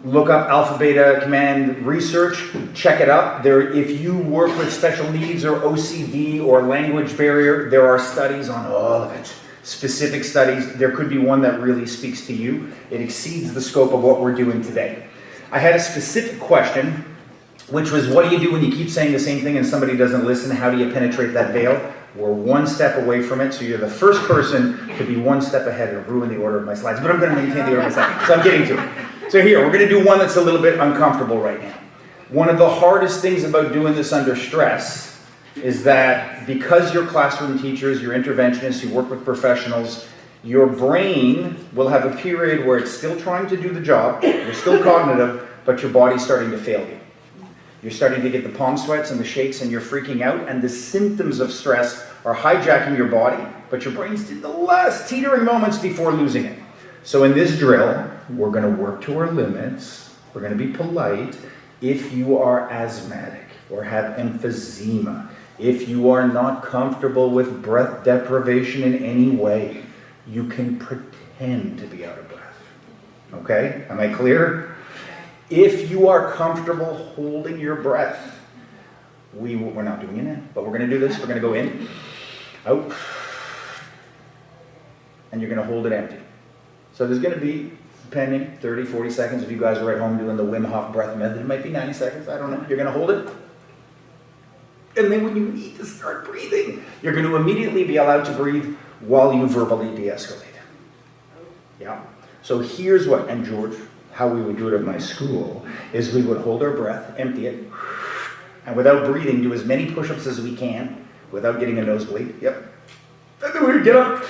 [SPEAKER 2] Look up alpha beta command research, check it up. If you work with special needs or OCD or language barrier, there are studies on all of it. Specific studies. There could be one that really speaks to you. It exceeds the scope of what we're doing today. I had a specific question, which was, what do you do when you keep saying the same thing and somebody doesn't listen? How do you penetrate that veil? We're 1 step away from it, so you're the first person to be 1 step ahead and ruin the order of my slides. But I'm going to maintain the order of my slides, so I'm getting to it. So here, we're going to do one that's a little bit uncomfortable right now. One of the hardest things about doing this under stress is that because you're classroom teachers, you're interventionists, you work with professionals, your brain will have a period where it's still trying to do the job, you're still cognitive, but your body's starting to fail you. You're starting to get the palm sweats and the shakes and you're freaking out, and the symptoms of stress are hijacking your body, but your brain's in the last teetering moments before losing it. So in this drill, we're going to work to our limits. We're going to be polite. If you are asthmatic or have emphysema, if you are not comfortable with breath deprivation in any way, you can pretend to be out of breath. Okay? Am I clear? If you are comfortable holding your breath, we're not doing it now, but we're going to do this. We're going to go in, out, and you're going to hold it empty. So there's going to be, depending, 30, 40 seconds. If you guys are at home doing the Wim Hof breath method, it might be 90 seconds. I don't know. You're going to hold it. And then when you need to start breathing, you're going to immediately be allowed to breathe while you verbally de-escalate. Yeah. So here's what, and George, how we would do it at my school, is we would hold our breath, empty it, and without breathing, do as many push-ups as we can without getting a nosebleed. Yep. And then we would get up.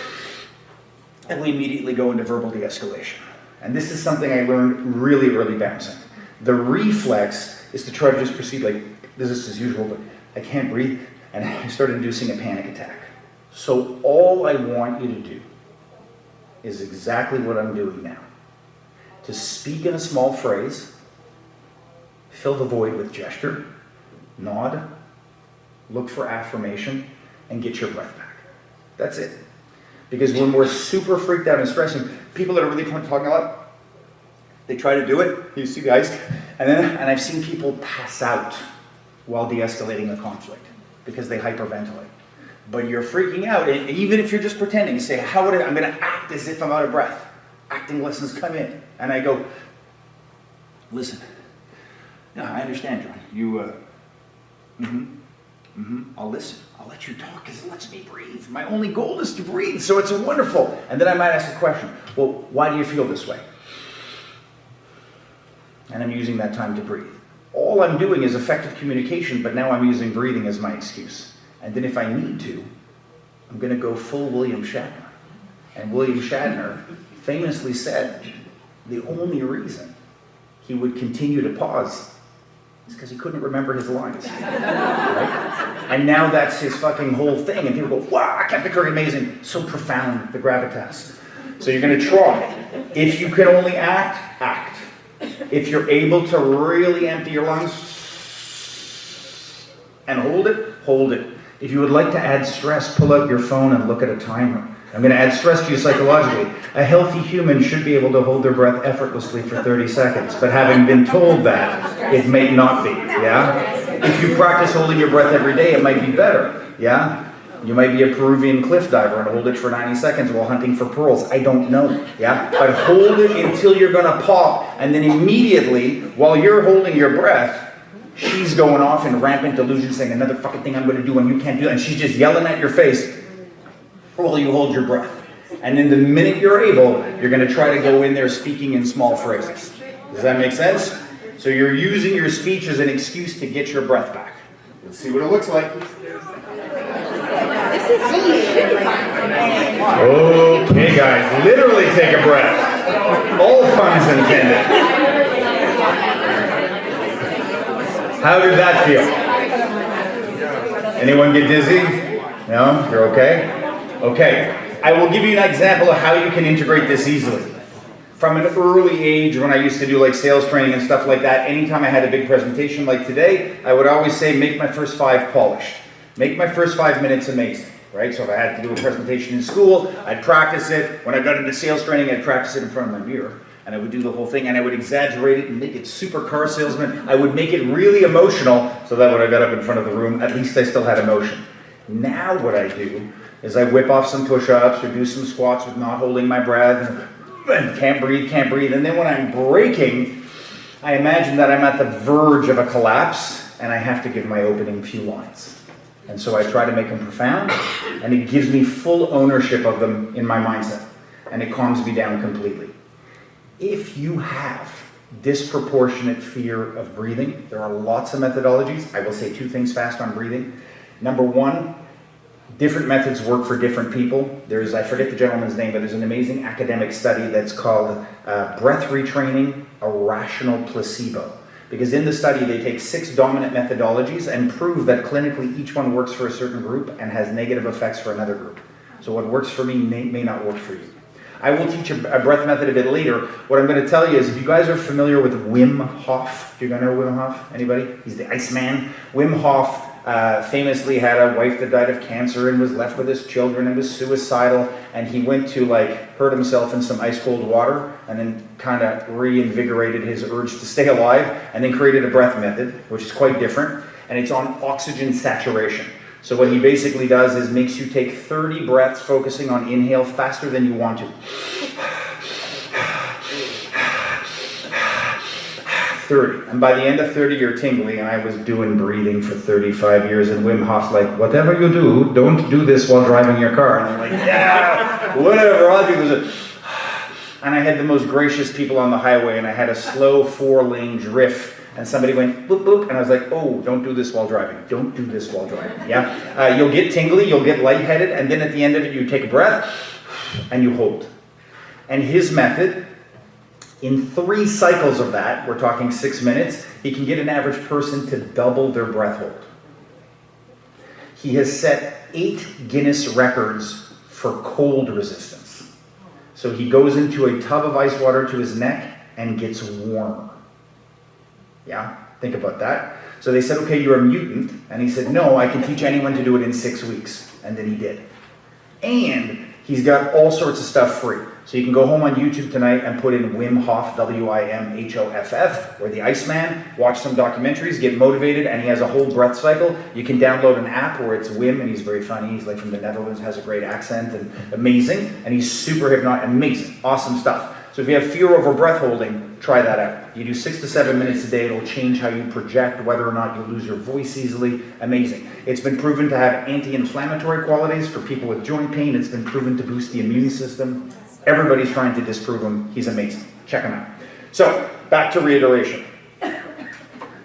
[SPEAKER 2] And we immediately go into verbal de-escalation. And this is something I learned really early bouncing. The reflex is to try to just proceed like this is as usual, but I can't breathe, and I start inducing a panic attack. So all I want you to do is exactly what I'm doing now. To speak in a small phrase, fill the void with gesture, nod, look for affirmation, and get your breath back. That's it. Because when we're super freaked out and stressing, people that are really talking a lot, they try to do it, you see guys, and I've seen people pass out while de-escalating a conflict because they hyperventilate. But you're freaking out, and even if you're just pretending, you say, I'm gonna act as if I'm out of breath. Acting lessons come in, and I go, listen, no, I understand, John, I'll listen. I'll let you talk because it lets me breathe. My only goal is to breathe, so it's wonderful. And then I might ask a question. Well, why do you feel this way? And I'm using that time to breathe. All I'm doing is effective communication, but now I'm using breathing as my excuse. And then if I need to, I'm going to go full William Shatner. And William Shatner famously said the only reason he would continue to pause is because he couldn't remember his lines. Right? And now that's his fucking whole thing. And people go, wow, Captain Kirk, amazing. So profound, the gravitas. So you're going to try. If you can only act, act. If you're able to really empty your lungs and hold it, hold it. If you would like to add stress, pull out your phone and look at a timer. I'm going to add stress to you psychologically. A healthy human should be able to hold their breath effortlessly for 30 seconds. But having been told that, it may not be, yeah? If you practice holding your breath every day, it might be better, yeah? You might be a Peruvian cliff diver and hold it for 90 seconds while hunting for pearls. I don't know, yeah? But hold it until you're going to pop, and then immediately, while you're holding your breath, she's going off in rampant delusion saying, another fucking thing I'm going to do and you can't do it. And she's just yelling at your face while you hold your breath. And then the minute you're able, you're going to try to go in there speaking in small phrases. Does that make sense? So you're using your speech as an excuse to get your breath back. Let's see what it looks like. Okay, guys, literally take a breath. All puns intended. How did that feel? Anyone get dizzy? No? You're okay? Okay. I will give you an example of how you can integrate this easily. From an early age, when I used to do like sales training and stuff like that, anytime I had a big presentation like today, I would always say, make my first 5 polished. Make my first 5 minutes amazing, right? So if I had to do a presentation in school, I'd practice it. When I got into sales training, I'd practice it in front of my mirror. And I would do the whole thing, and I would exaggerate it and make it super car salesman. I would make it really emotional, so that when I got up in front of the room, at least I still had emotion. Now what I do is I whip off some push-ups or do some squats with not holding my breath, and can't breathe. And then when I'm breaking, I imagine that I'm at the verge of a collapse, and I have to give my opening few lines. And so I try to make them profound, and it gives me full ownership of them in my mindset, and it calms me down completely. If you have disproportionate fear of breathing, there are lots of methodologies. I will say 2 things fast on breathing. Number 1, different methods work for different people. There's, I forget the gentleman's name, but there's an amazing academic study that's called Breath Retraining, a Rational Placebo. Because in the study, they take 6 dominant methodologies and prove that clinically each one works for a certain group and has negative effects for another group. So what works for me may not work for you. I will teach a breath method a bit later. What I'm going to tell you is, if you guys are familiar with Wim Hof, do you guys know Wim Hof? Anybody? He's the Iceman. Wim Hof famously had a wife that died of cancer and was left with his children and was suicidal. And he went to hurt himself in some ice cold water and then kind of reinvigorated his urge to stay alive, and then created a breath method, which is quite different. And it's on oxygen saturation. So what he basically does is makes you take 30 breaths focusing on inhale faster than you want to. 30. And by the end of 30, you're tingly. And I was doing breathing for 35 years. And Wim Hof's like, whatever you do, don't do this while driving your car. And I'm like, yeah, whatever, I'll do this. And I had the most gracious people on the highway. And I had a slow 4-lane drift. And somebody went, boop, boop, and I was like, oh, don't do this while driving. Don't do this while driving, yeah? You'll get tingly, you'll get lightheaded, and then at the end of it, you take a breath, and you hold. And his method, in 3 cycles of that, we're talking 6 minutes, he can get an average person to double their breath hold. He has set 8 Guinness records for cold resistance. So he goes into a tub of ice water to his neck and gets warmer. Yeah, think about that. So they said, okay, you're a mutant. And he said, no, I can teach anyone to do it in 6 weeks. And then he did. And He's got all sorts of stuff free. So you can go home on YouTube tonight and put in Wim Hof, Wimhoff, or the Iceman, watch some documentaries, get motivated, and he has a whole breath cycle. You can download an app where it's Wim, and he's very funny. He's like from the Netherlands, has a great accent, and amazing. And he's super hypnotic, amazing, awesome stuff. So if you have fear over breath holding, try that out. You do 6 to 7 minutes a day. It'll change how you project, whether or not you lose your voice easily. Amazing. It's been proven to have anti-inflammatory qualities for people with joint pain. It's been proven to boost the immune system. Everybody's trying to disprove him. He's amazing. Check him out. So, back to reiteration.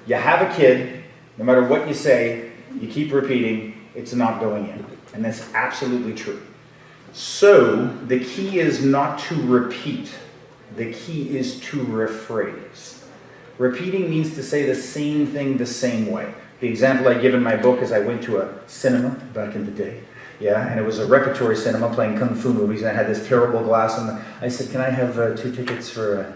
[SPEAKER 2] You have a kid, no matter what you say, you keep repeating, it's not going in. And that's absolutely true. So, the key is not to repeat. The key is to rephrase. Repeating means to say the same thing the same way. The example I give in my book is I went to a cinema back in the day. Yeah, and it was a repertory cinema playing kung fu movies, and I had this terrible glass, and I said, can I have 2 tickets for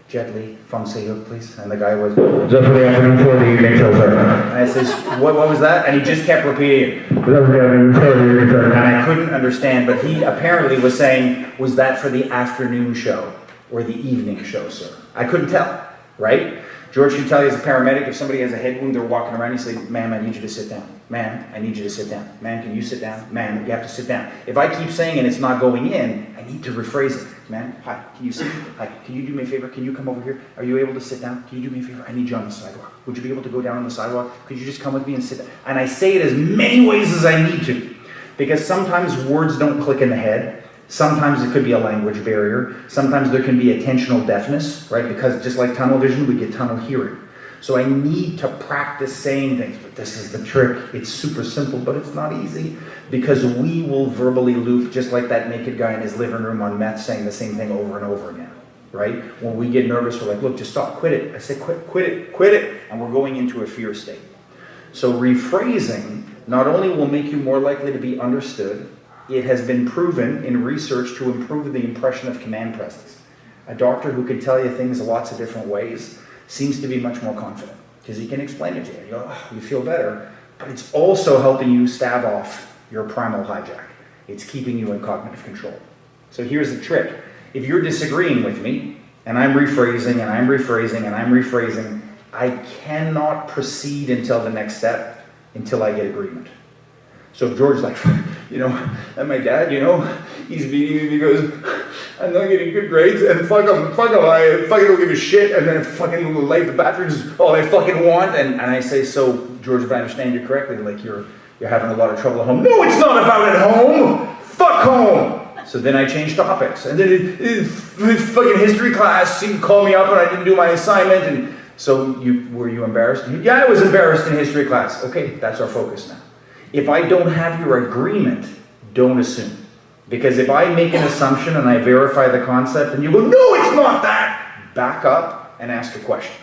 [SPEAKER 2] Jet Li, Fong Se-hyuk, please? And the guy was, just for the afternoon for the evening show, sir. And I says, what was that? And he just kept repeating it. And I couldn't understand, but he apparently was saying, was that for the afternoon show or the evening show, sir? I couldn't tell, right? George can tell you as a paramedic, if somebody has a head wound, they're walking around, you say, ma'am, I need you to sit down. Ma'am, I need you to sit down. Ma'am, can you sit down? Ma'am, you have to sit down. If I keep saying and it's not going in, I need to rephrase it. Ma'am, hi, can you sit? Hi, can you do me a favor? Can you come over here? Are you able to sit down? Can you do me a favor? I need you on the sidewalk. Would you be able to go down on the sidewalk? Could you just come with me and sit down? And I say it as many ways as I need to, because sometimes words don't click in the head. Sometimes it could be a language barrier. Sometimes there can be attentional deafness, right? Because just like tunnel vision, we get tunnel hearing. So I need to practice saying things, but this is the trick. It's super simple, but it's not easy, because we will verbally loop just like that naked guy in his living room on meth saying the same thing over and over again, right? When we get nervous, we're like, look, just stop, quit it. I say, quit it, and we're going into a fear state. So rephrasing not only will make you more likely to be understood, it has been proven in research to improve the impression of command presence. A doctor who can tell you things lots of different ways seems to be much more confident, because he can explain it to you. You go, oh, you feel better, but it's also helping you stave off your primal hijack. It's keeping you in cognitive control. So here's the trick. If you're disagreeing with me, and I'm rephrasing, and I'm rephrasing, and I'm rephrasing, I cannot proceed until the next step, until I get agreement. So if George's like, and my dad, he's beating me because I'm not getting good grades, and fuck him, I fucking don't give a shit, and then fucking light the bathroom is all I fucking want, and I say, so George, if I understand you correctly, like you're having a lot of trouble at home. No, it's not about at home! Fuck home! So then I change topics, and then in fucking history class, he called me up and I didn't do my assignment, and so were you embarrassed? Yeah, I was embarrassed in history class. Okay, that's our focus now. If I don't have your agreement, don't assume. Because if I make an assumption and I verify the concept and you go, no, it's not that, back up and ask a question.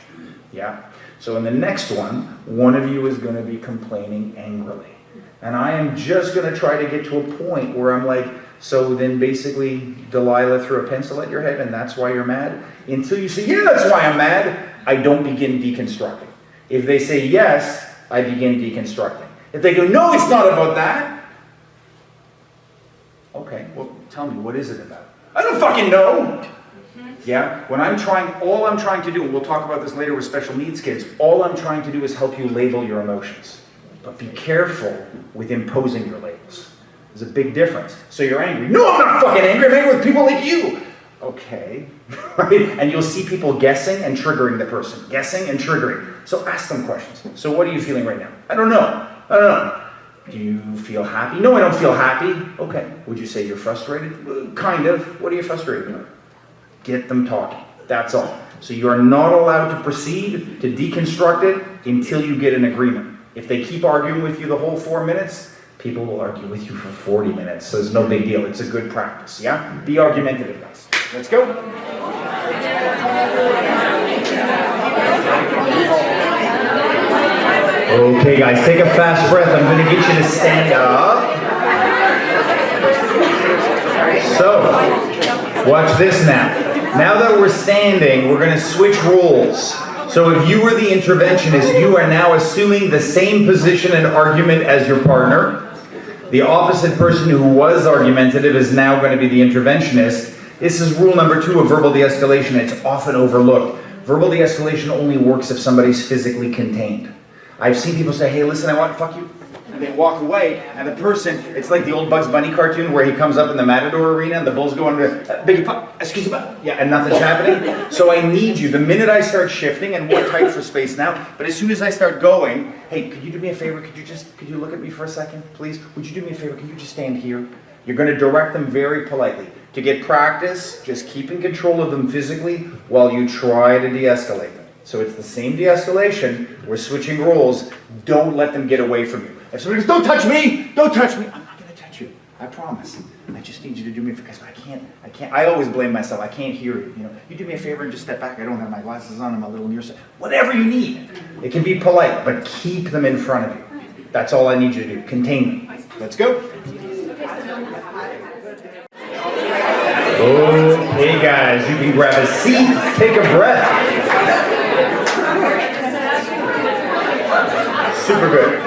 [SPEAKER 2] Yeah? So in the next one of you is going to be complaining angrily. And I am just going to try to get to a point where I'm like, so then basically Delilah threw a pencil at your head and that's why you're mad? Until you say, yeah, that's why I'm mad, I don't begin deconstructing. If they say yes, I begin deconstructing. If they go, no, it's not about that. Okay, well, tell me, what is it about? I don't fucking know. Yeah, all I'm trying to do, and we'll talk about this later with special needs kids, all I'm trying to do is help you label your emotions. But be careful with imposing your labels. There's a big difference. So you're angry. No, I'm not fucking angry. I'm angry with people like you. Okay, right? And you'll see people guessing and triggering the person. Guessing and triggering. So ask them questions. So what are you feeling right now? I don't know. Do you feel happy? No, I don't feel happy. Okay. Would you say you're frustrated? Kind of. What are you frustrated about? Get them talking. That's all. So you are not allowed to proceed to deconstruct it until you get an agreement. If they keep arguing with you the whole 4 minutes, people will argue with you for 40 minutes. So it's no big deal. It's a good practice. Yeah? Be argumentative, guys. Let's go. Okay, guys, take a fast breath. I'm going to get you to stand up. So, watch this now. Now that we're standing, we're going to switch roles. So if you were the interventionist, you are now assuming the same position and argument as your partner. The opposite person who was argumentative is now going to be the interventionist. This is rule number 2 of verbal de-escalation. It's often overlooked. Verbal de-escalation only works if somebody's physically contained. I've seen people say, hey, listen, I want to fuck you. And they walk away, and the person, it's like the old Bugs Bunny cartoon where he comes up in the Matador arena and the bull's going to, big pop, excuse me, yeah, and nothing's happening. So I need you. The minute I start shifting, and we're tight for space now, but as soon as I start going, hey, could you do me a favor? Could you look at me for a second, please? Would you do me a favor? Can you just stand here? You're going to direct them very politely. To get practice, just keep in control of them physically while you try to de-escalate them. So it's the same de-escalation. We're switching roles. Don't let them get away from you. If somebody goes, don't touch me, don't touch me, I'm not going to touch you. I promise. I just need you to do me a favor because I can't. I always blame myself. I can't hear you. You know, you do me a favor and just step back. I don't have my glasses on. I'm a little nearsighted. Whatever you need. It can be polite, but keep them in front of you. That's all I need you to do. Contain them. Let's go. Okay, guys, you can grab a seat, take a breath. Super good.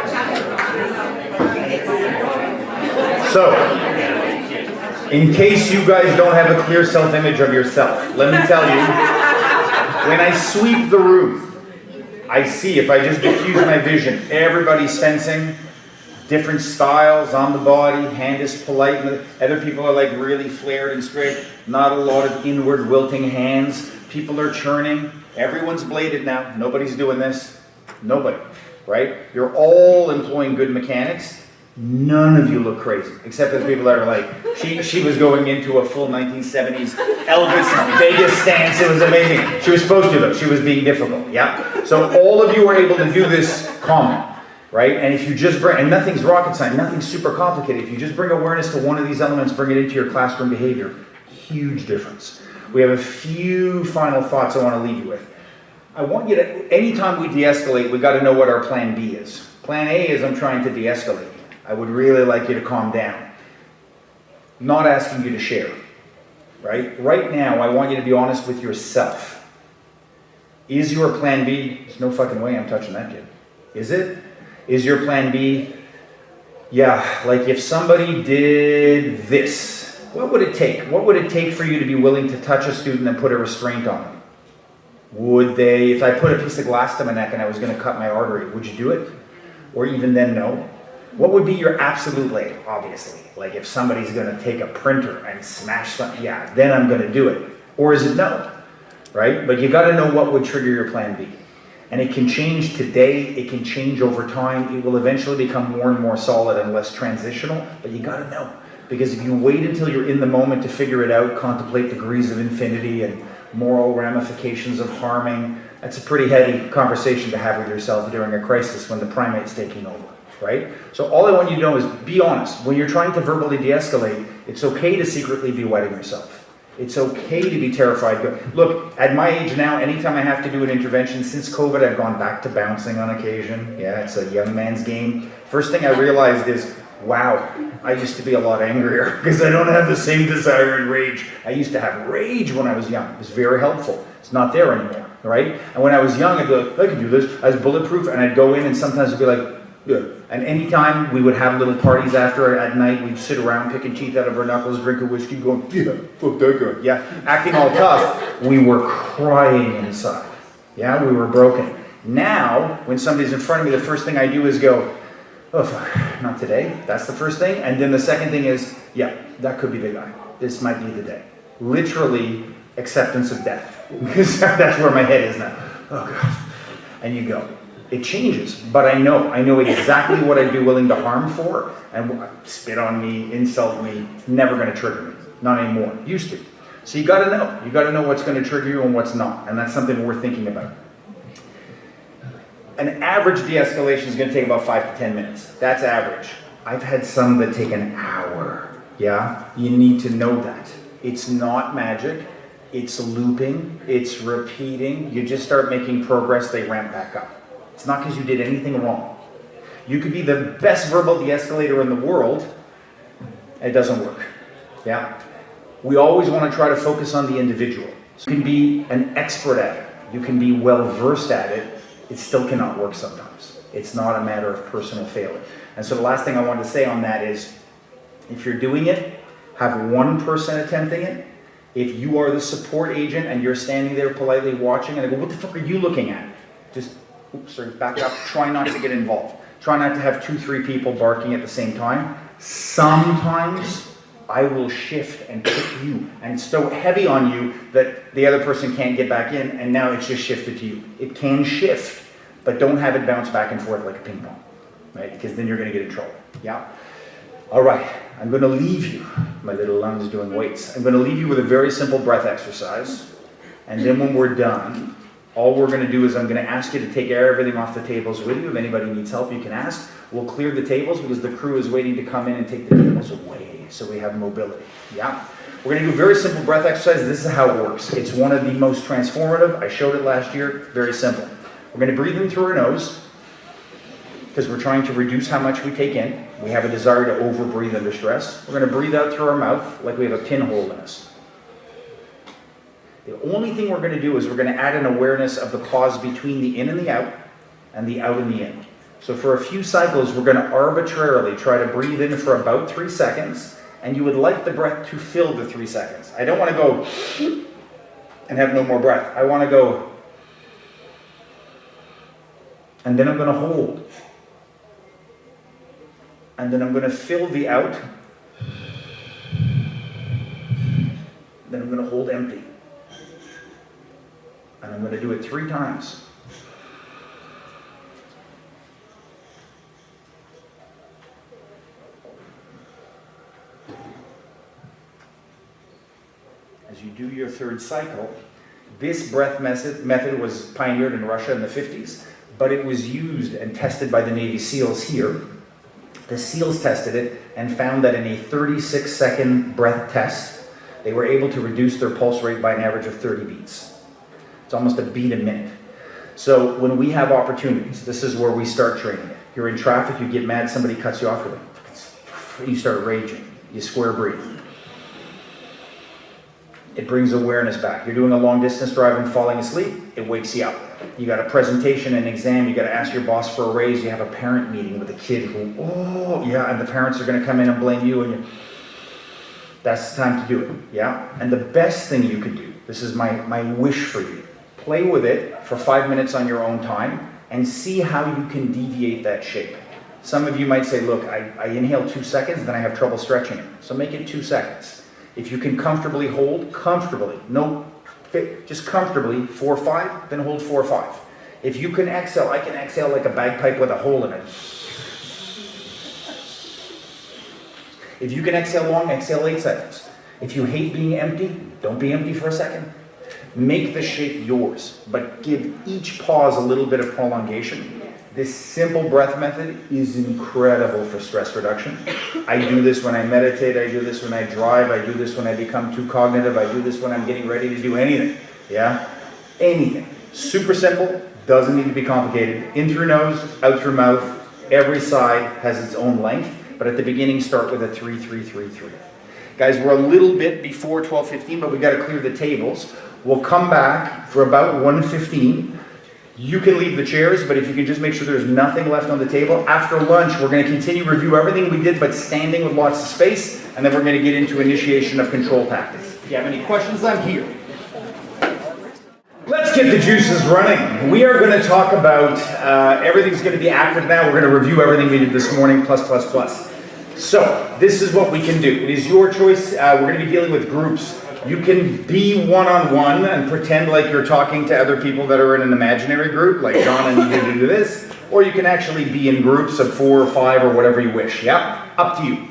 [SPEAKER 2] So, in case you guys don't have a clear self-image of yourself, let me tell you, when I sweep the room, I see, if I just diffuse my vision, everybody's sensing different styles on the body, hand is polite, other people are like really flared and straight, not a lot of inward wilting hands, people are churning, everyone's bladed now, nobody's doing this, nobody, right? You're all employing good mechanics, none of you look crazy, except for the people that are like, she was going into a full 1970s Elvis Vegas stance, it was amazing. She was supposed to though, she was being difficult, yeah? So all of you are able to do this calmly. Right? And if you just bring, and nothing's rocket science, nothing's super complicated. If you just bring awareness to one of these elements, bring it into your classroom behavior, huge difference. We have a few final thoughts I want to leave you with. I want you to, anytime we de-escalate, we got to know what our plan B is. Plan A is I'm trying to de-escalate. I would really like you to calm down. Not asking you to share. Right? Right now, I want you to be honest with yourself. Is your plan B, there's no fucking way I'm touching that kid. Is it? Is your plan B, yeah, like if somebody did this, what would it take? What would it take for you to be willing to touch a student and put a restraint on them? Would they, if I put a piece of glass to my neck and I was going to cut my artery, would you do it? Or even then, no? What would be your absolute like, obviously? Like if somebody's going to take a printer and smash something, yeah, then I'm going to do it. Or is it no? Right? But you got to know what would trigger your plan B. And it can change today, it can change over time, it will eventually become more and more solid and less transitional, but you gotta know. Because if you wait until you're in the moment to figure it out, contemplate degrees of infinity and moral ramifications of harming, that's a pretty heady conversation to have with yourself during a crisis when the primate's taking over, right? So all I want you to know is be honest. When you're trying to verbally de-escalate, it's okay to secretly be wetting yourself. It's okay to be terrified. Look, at my age now, anytime I have to do an intervention, since COVID, I've gone back to bouncing on occasion. Yeah, it's a young man's game. First thing I realized is, wow, I used to be a lot angrier because I don't have the same desire and rage. I used to have rage when I was young. It was very helpful. It's not there anymore, right? And when I was young, I'd be like, I can do this. I was bulletproof, and I'd go in, and sometimes I'd be like, yeah. And anytime we would have little parties after at night, we'd sit around picking teeth out of our knuckles, drinking whiskey, going, yeah, fuck that guy. Yeah, acting all tough. We were crying inside. Yeah, we were broken. Now, when somebody's in front of me, the first thing I do is go, oh, fuck, not today. That's the first thing. And then the second thing is, yeah, that could be the guy. This might be the day. Literally, acceptance of death. Because that's where my head is now. Oh, God. And you go. It changes, but I know exactly what I'd be willing to harm for, and spit on me, insult me, never going to trigger me, not anymore, used to. So you got to know what's going to trigger you and what's not, and that's something worth thinking about. An average de-escalation is going to take about 5 to 10 minutes, that's average. I've had some that take an hour, yeah? You need to know that. It's not magic, it's looping, it's repeating, you just start making progress, they ramp back up. It's not because you did anything wrong. You could be the best verbal de-escalator in the world, it doesn't work. Yeah? We always want to try to focus on the individual. So you can be an expert at it. You can be well versed at it. It still cannot work sometimes. It's not a matter of personal failure. And so the last thing I wanted to say on that is, if you're doing it, have one person attempting it. If you are the support agent and you're standing there politely watching and they go, what the fuck are you looking at? Just, oops, sorry, back up, try not to get involved. Try not to have 2-3 people barking at the same time. Sometimes I will shift and pick you and so heavy on you that the other person can't get back in, and now it's just shifted to you. It can shift, but don't have it bounce back and forth like a ping pong, right? Because then you're going to get in trouble. Yeah? All right, I'm going to leave you. My little lungs doing weights. I'm going to leave you with a very simple breath exercise, and then when we're done, all we're going to do is I'm going to ask you to take everything off the tables with you. If anybody needs help, you can ask. We'll clear the tables because the crew is waiting to come in and take the tables away so we have mobility. Yeah? We're going to do a very simple breath exercise. This is how it works. It's one of the most transformative. I showed it last year. Very simple. We're going to breathe in through our nose because we're trying to reduce how much we take in. We have a desire to over-breathe under stress. We're going to breathe out through our mouth like we have a pinhole in us. The only thing we're going to do is we're going to add an awareness of the pause between the in and the out and the out and the in. So for a few cycles, we're going to arbitrarily try to breathe in for about 3 seconds, and you would like the breath to fill the 3 seconds. I don't want to go and have no more breath. I want to go, and then I'm going to hold. And then I'm going to fill the out. Then I'm going to hold empty. And I'm going to do it 3 times. As you do your 3rd cycle, this breath method was pioneered in Russia in the 50s, but it was used and tested by the Navy SEALs here. The SEALs tested it and found that in a 36-second breath test, they were able to reduce their pulse rate by an average of 30 beats. It's almost a beat a minute. So when we have opportunities, this is where we start training it. You're in traffic, you get mad, somebody cuts you off, you start raging, you square breathe. It brings awareness back. You're doing a long distance drive and falling asleep, it wakes you up. You got a presentation, an exam, you got to ask your boss for a raise, you have a parent meeting with a kid who, oh, yeah, and the parents are going to come in and blame you, and that's the time to do it, yeah? And the best thing you could do, this is my wish for you, play with it for 5 minutes on your own time and see how you can deviate that shape. Some of you might say, look, I inhale 2 seconds, then I have trouble stretching it. So make it 2 seconds. If you can comfortably hold, comfortably, no, just comfortably, 4-5, then hold 4-5. If you can exhale, I can exhale like a bagpipe with a hole in it. If you can exhale long, exhale 8 seconds. If you hate being empty, don't be empty for a second. Make the shape yours, but give each pause a little bit of prolongation. This simple breath method is incredible for stress reduction. I do this when I meditate, I do this when I drive, I do this when I become too cognitive, I do this when I'm getting ready to do anything, yeah? Anything. Super simple, doesn't need to be complicated. In through nose, out through mouth, every side has its own length, but at the beginning start with a 3-3-3-3. Guys, we're a little bit before 12:15, but we got to clear the tables. We'll come back for about 1:15. You can leave the chairs, but if you can just make sure there's nothing left on the table. After lunch, we're going to continue review everything we did, but standing with lots of space, and then we're going to get into initiation of control tactics. If you have any questions, I'm here. Let's get the juices running. We are going to talk about, everything's going to be active now. We're going to review everything we did this morning, plus. So, this is what we can do. It is your choice. We're going to be dealing with groups. You can be one-on-one and pretend like you're talking to other people that are in an imaginary group, like John and you do this, or you can actually be in groups of 4 or 5 or whatever you wish, yeah? Up to you.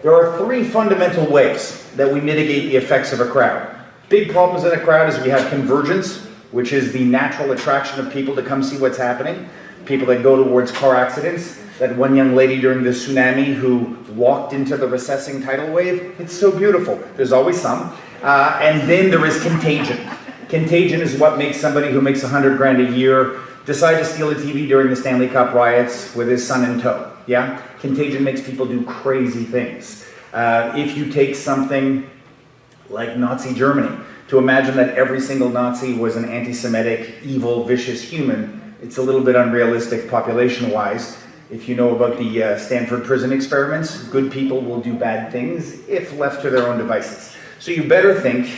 [SPEAKER 2] There are 3 fundamental ways that we mitigate the effects of a crowd. Big problems in a crowd is we have convergence, which is the natural attraction of people to come see what's happening. People that go towards car accidents. That one young lady during the tsunami who walked into the recessing tidal wave. It's so beautiful. There's always some. And then there is contagion. Contagion is what makes somebody who makes $100,000 a year decide to steal a TV during the Stanley Cup riots with his son in tow. Yeah? Contagion makes people do crazy things. If you take something like Nazi Germany, to imagine that every single Nazi was an anti-Semitic, evil, vicious human, it's a little bit unrealistic population-wise. If you know about the Stanford prison experiments, good people will do bad things if left to their own devices. So you better think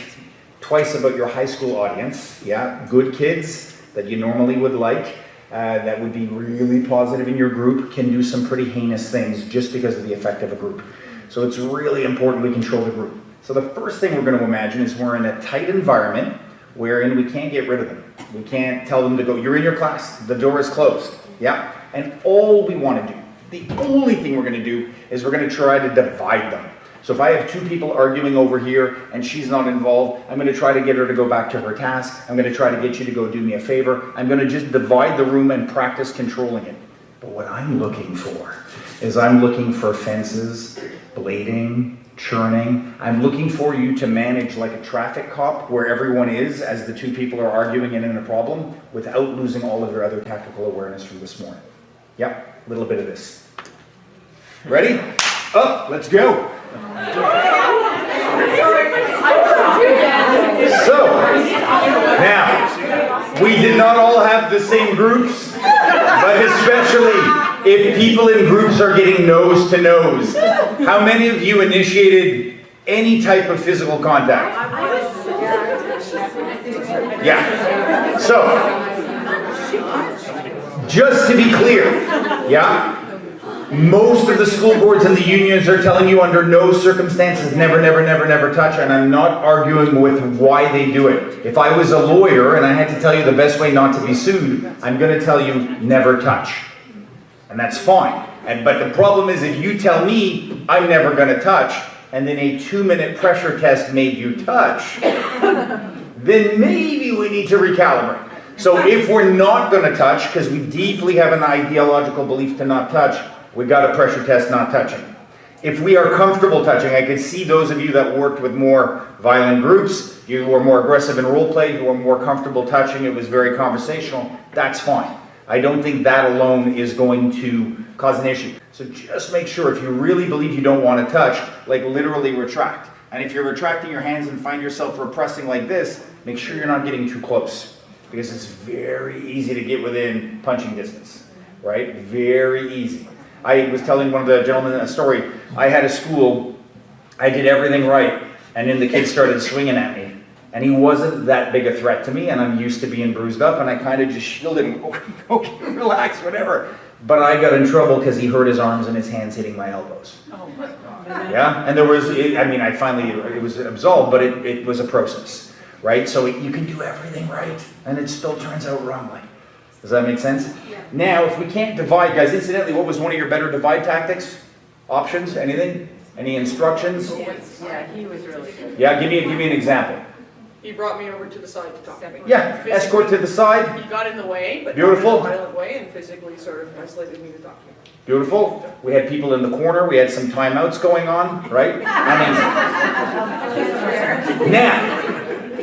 [SPEAKER 2] twice about your high school audience, yeah? Good kids that you normally would like, that would be really positive in your group, can do some pretty heinous things just because of the effect of a group. So it's really important we control the group. So the first thing we're going to imagine is we're in a tight environment wherein we can't get rid of them. We can't tell them to go, you're in your class, the door is closed, yeah? And all we want to do, the only thing we're going to do is we're going to try to divide them. So if I have two people arguing over here and she's not involved, I'm going to try to get her to go back to her task. I'm going to try to get you to go do me a favor. I'm going to just divide the room and practice controlling it. But what I'm looking for is I'm looking for fences, blading, churning. I'm looking for you to manage like a traffic cop where everyone is as the two people are arguing and in a problem without losing all of your other tactical awareness from this morning. Yep, a little bit of this. Ready? Up, let's go. So, now, we did not all have the same groups, but especially if people in groups are getting nose to nose. How many of you initiated any type of physical contact? Yeah. So, just to be clear, yeah? Most of the school boards and the unions are telling you under no circumstances, never, never, never, never touch, and I'm not arguing with why they do it. If I was a lawyer and I had to tell you the best way not to be sued, I'm going to tell you never touch. And that's fine. But the problem is if you tell me I'm never going to touch, and then a 2-minute pressure test made you touch, then maybe we need to recalibrate. So if we're not going to touch, because we deeply have an ideological belief to not touch, we got a pressure test not touching. If we are comfortable touching, I could see those of you that worked with more violent groups, you were more aggressive in role play, you were more comfortable touching, it was very conversational, that's fine. I don't think that alone is going to cause an issue. So just make sure if you really believe you don't want to touch, like literally retract. And if you're retracting your hands and find yourself repressing like this, make sure you're not getting too close. Because it's very easy to get within punching distance, right? Very easy. I was telling one of the gentlemen a story. I had a school, I did everything right, and then the kid started swinging at me. And he wasn't that big a threat to me, and I'm used to being bruised up, and I kind of just shielded him. Okay, relax, whatever. But I got in trouble because he hurt his arms and his hands hitting my elbows. Oh my God. Yeah, and there was, it was absolved, but it was a process, right? So you can do everything right, and it still turns out wrongly. Does that make sense? Yeah. Now, if we can't divide, guys, incidentally, what was one of your better divide tactics? Options? Anything? Any instructions?
[SPEAKER 4] Yeah, he was really good.
[SPEAKER 2] Yeah, give me an example.
[SPEAKER 4] He brought me over to the side to talk to me.
[SPEAKER 2] Yeah, escort to the side.
[SPEAKER 4] He got in the way, but
[SPEAKER 2] Beautiful.
[SPEAKER 4] not in a violent way, and physically sort of isolated me to talk to me.
[SPEAKER 2] Beautiful. We had people in the corner. We had some timeouts going on, right?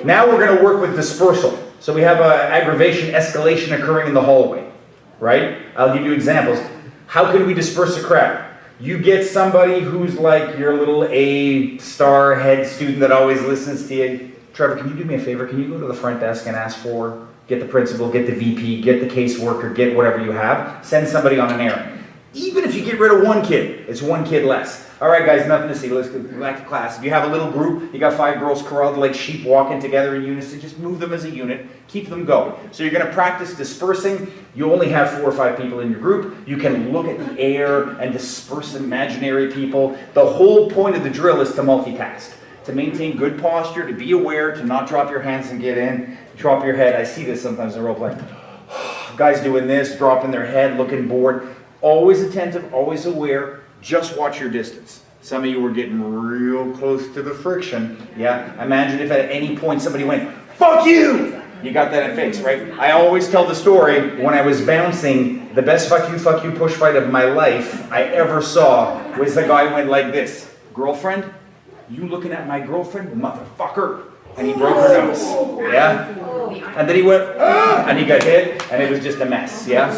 [SPEAKER 2] Now we're going to work with dispersal. So we have aggravation, escalation occurring in the hallway, right? I'll give you examples. How can we disperse a crowd? You get somebody who's like your little A-star head student that always listens to you. Trevor, can you do me a favor? Can you go to the front desk and ask for, get the principal, get the VP, get the caseworker, get whatever you have. Send somebody on an errand. Even if you get rid of one kid, it's one kid less. All right, guys, nothing to see. Let's go back to class. If you have a little group, you got 5 girls corralled like sheep walking together in unison, just move them as a unit, keep them going. So you're going to practice dispersing. You only have 4 or 5 people in your group. You can look at the air and disperse imaginary people. The whole point of the drill is to multitask, to maintain good posture, to be aware, to not drop your hands and get in, drop your head. I see this sometimes in role play. Guys doing this, dropping their head, looking bored. Always attentive, always aware. Just watch your distance. Some of you were getting real close to the friction. Yeah, imagine if at any point somebody went, "Fuck you!" You got that in face, right? I always tell the story, when I was bouncing, the best fuck you push fight of my life I ever saw was the guy went like this. "Girlfriend? You looking at my girlfriend? Motherfucker!" And he broke her nose. Yeah? And then he went, "Ah!" And he got hit, and it was just a mess. Yeah?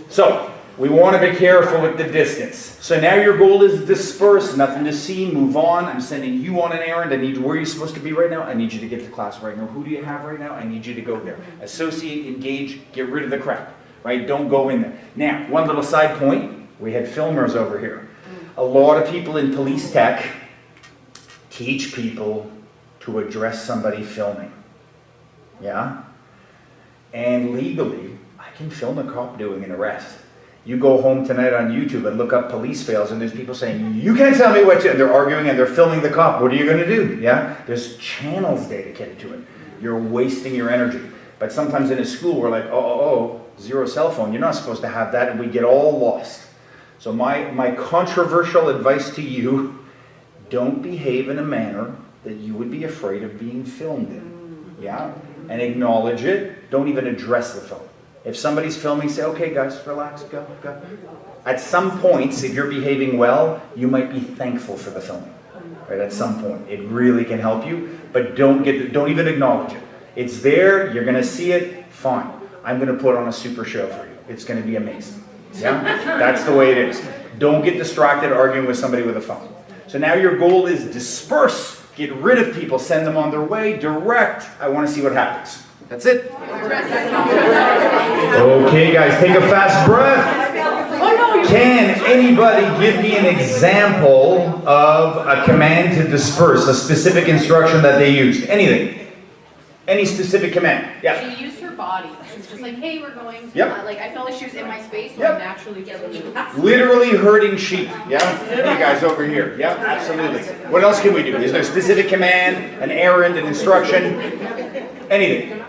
[SPEAKER 2] So, we want to be careful with the distance. So now your goal is disperse, nothing to see, move on. I'm sending you on an errand. I need you, where are you supposed to be right now? I need you to get to class right now. Who do you have right now? I need you to go there. Associate, engage, get rid of the crap, right? Don't go in there. Now, one little side point. We had filmers over here. A lot of people in police tech teach people to address somebody filming. Yeah? And legally, I can film a cop doing an arrest. You go home tonight on YouTube and look up police fails, and there's people saying, you can't tell me what to, and they're arguing and they're filming the cop. What are you going to do? Yeah? There's channels dedicated to it. You're wasting your energy. But sometimes in a school, we're like, zero cell phone. You're not supposed to have that, and we get all lost. So my controversial advice to you, don't behave in a manner that you would be afraid of being filmed in. Yeah? And acknowledge it. Don't even address the film. If somebody's filming, say, okay guys, relax, go. At some points, if you're behaving well, you might be thankful for the filming. Right? At some point. It really can help you, but don't even acknowledge it. It's there, you're gonna see it, fine. I'm gonna put on a super show for you. It's gonna be amazing. Yeah? That's the way it is. Don't get distracted arguing with somebody with a phone. So now your goal is disperse, get rid of people, send them on their way, direct. I want to see what happens. That's it. Okay guys, take a fast breath. Can anybody give me an example of a command to disperse, a specific instruction that they used? Anything? Any specific command? Yeah.
[SPEAKER 7] She used her body. She's just like, hey, we're going.
[SPEAKER 2] Yep.
[SPEAKER 7] Like, I felt like she was in my space, so
[SPEAKER 2] Yep.
[SPEAKER 7] I naturally just moved.
[SPEAKER 2] Literally herding sheep. Yeah? Hey guys over here. Yeah, absolutely. What else can we do? Is there a specific command, an errand, an instruction? Anything?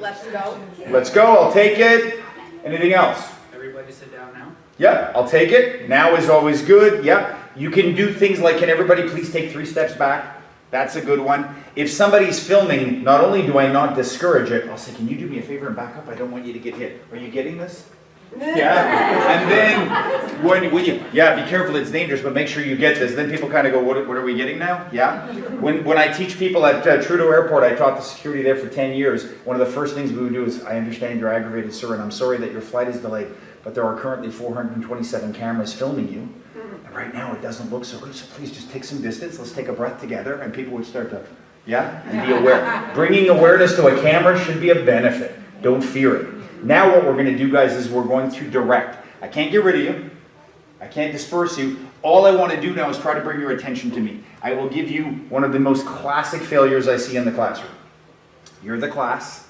[SPEAKER 7] Let's go.
[SPEAKER 2] Let's go, I'll take it. Anything else?
[SPEAKER 6] Everybody sit down now.
[SPEAKER 2] Yep, I'll take it. Now is always good. Yep. You can do things like, can everybody please take 3 steps back? That's a good one. If somebody's filming, not only do I not discourage it, I'll say, can you do me a favor and back up? I don't want you to get hit. Are you getting this? Yeah. And then, when you, be careful, it's dangerous, but make sure you get this. Then people kind of go, what are we getting now? Yeah. When I teach people at Trudeau Airport, I taught the security there for 10 years. One of the first things we would do is, I understand you're aggravated, sir, and I'm sorry that your flight is delayed, but there are currently 427 cameras filming you. And right now it doesn't look so good, so please just take some distance. Let's take a breath together. And people would start to, and be aware. Bringing awareness to a camera should be a benefit. Don't fear it. Now what we're going to do, guys, is we're going to direct. I can't get rid of you. I can't disperse you. All I want to do now is try to bring your attention to me. I will give you one of the most classic failures I see in the classroom. You're the class,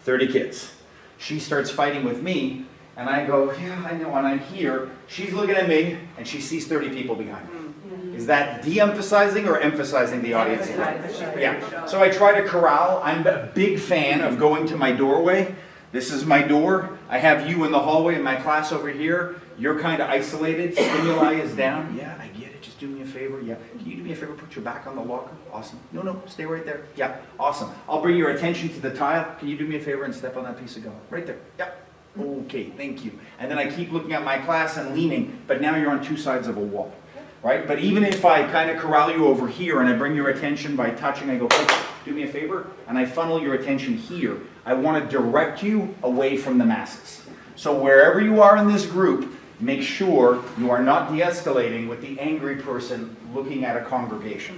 [SPEAKER 2] 30 kids. She starts fighting with me, and I go, yeah, I know, and I'm here. She's looking at me, and she sees 30 people behind me. Is that de-emphasizing or emphasizing the audience? Yeah. So I try to corral. I'm a big fan of going to my doorway. This is my door. I have you in the hallway in my class over here. You're kind of isolated. Stimuli is down. Yeah, I get it. Just do me a favor. Yeah. Can you do me a favor? Put your back on the locker. Awesome. No, stay right there. Yeah. Awesome. I'll bring your attention to the tile. Can you do me a favor and step on that piece of gum? Right there. Yep. Okay, thank you. And then I keep looking at my class and leaning, but now you're on 2 sides of a wall. Right? But even if I kind of corral you over here and I bring your attention by touching, I go, hey, do me a favor, and I funnel your attention here. I want to direct you away from the masses. So wherever you are in this group, make sure you are not de-escalating with the angry person looking at a congregation.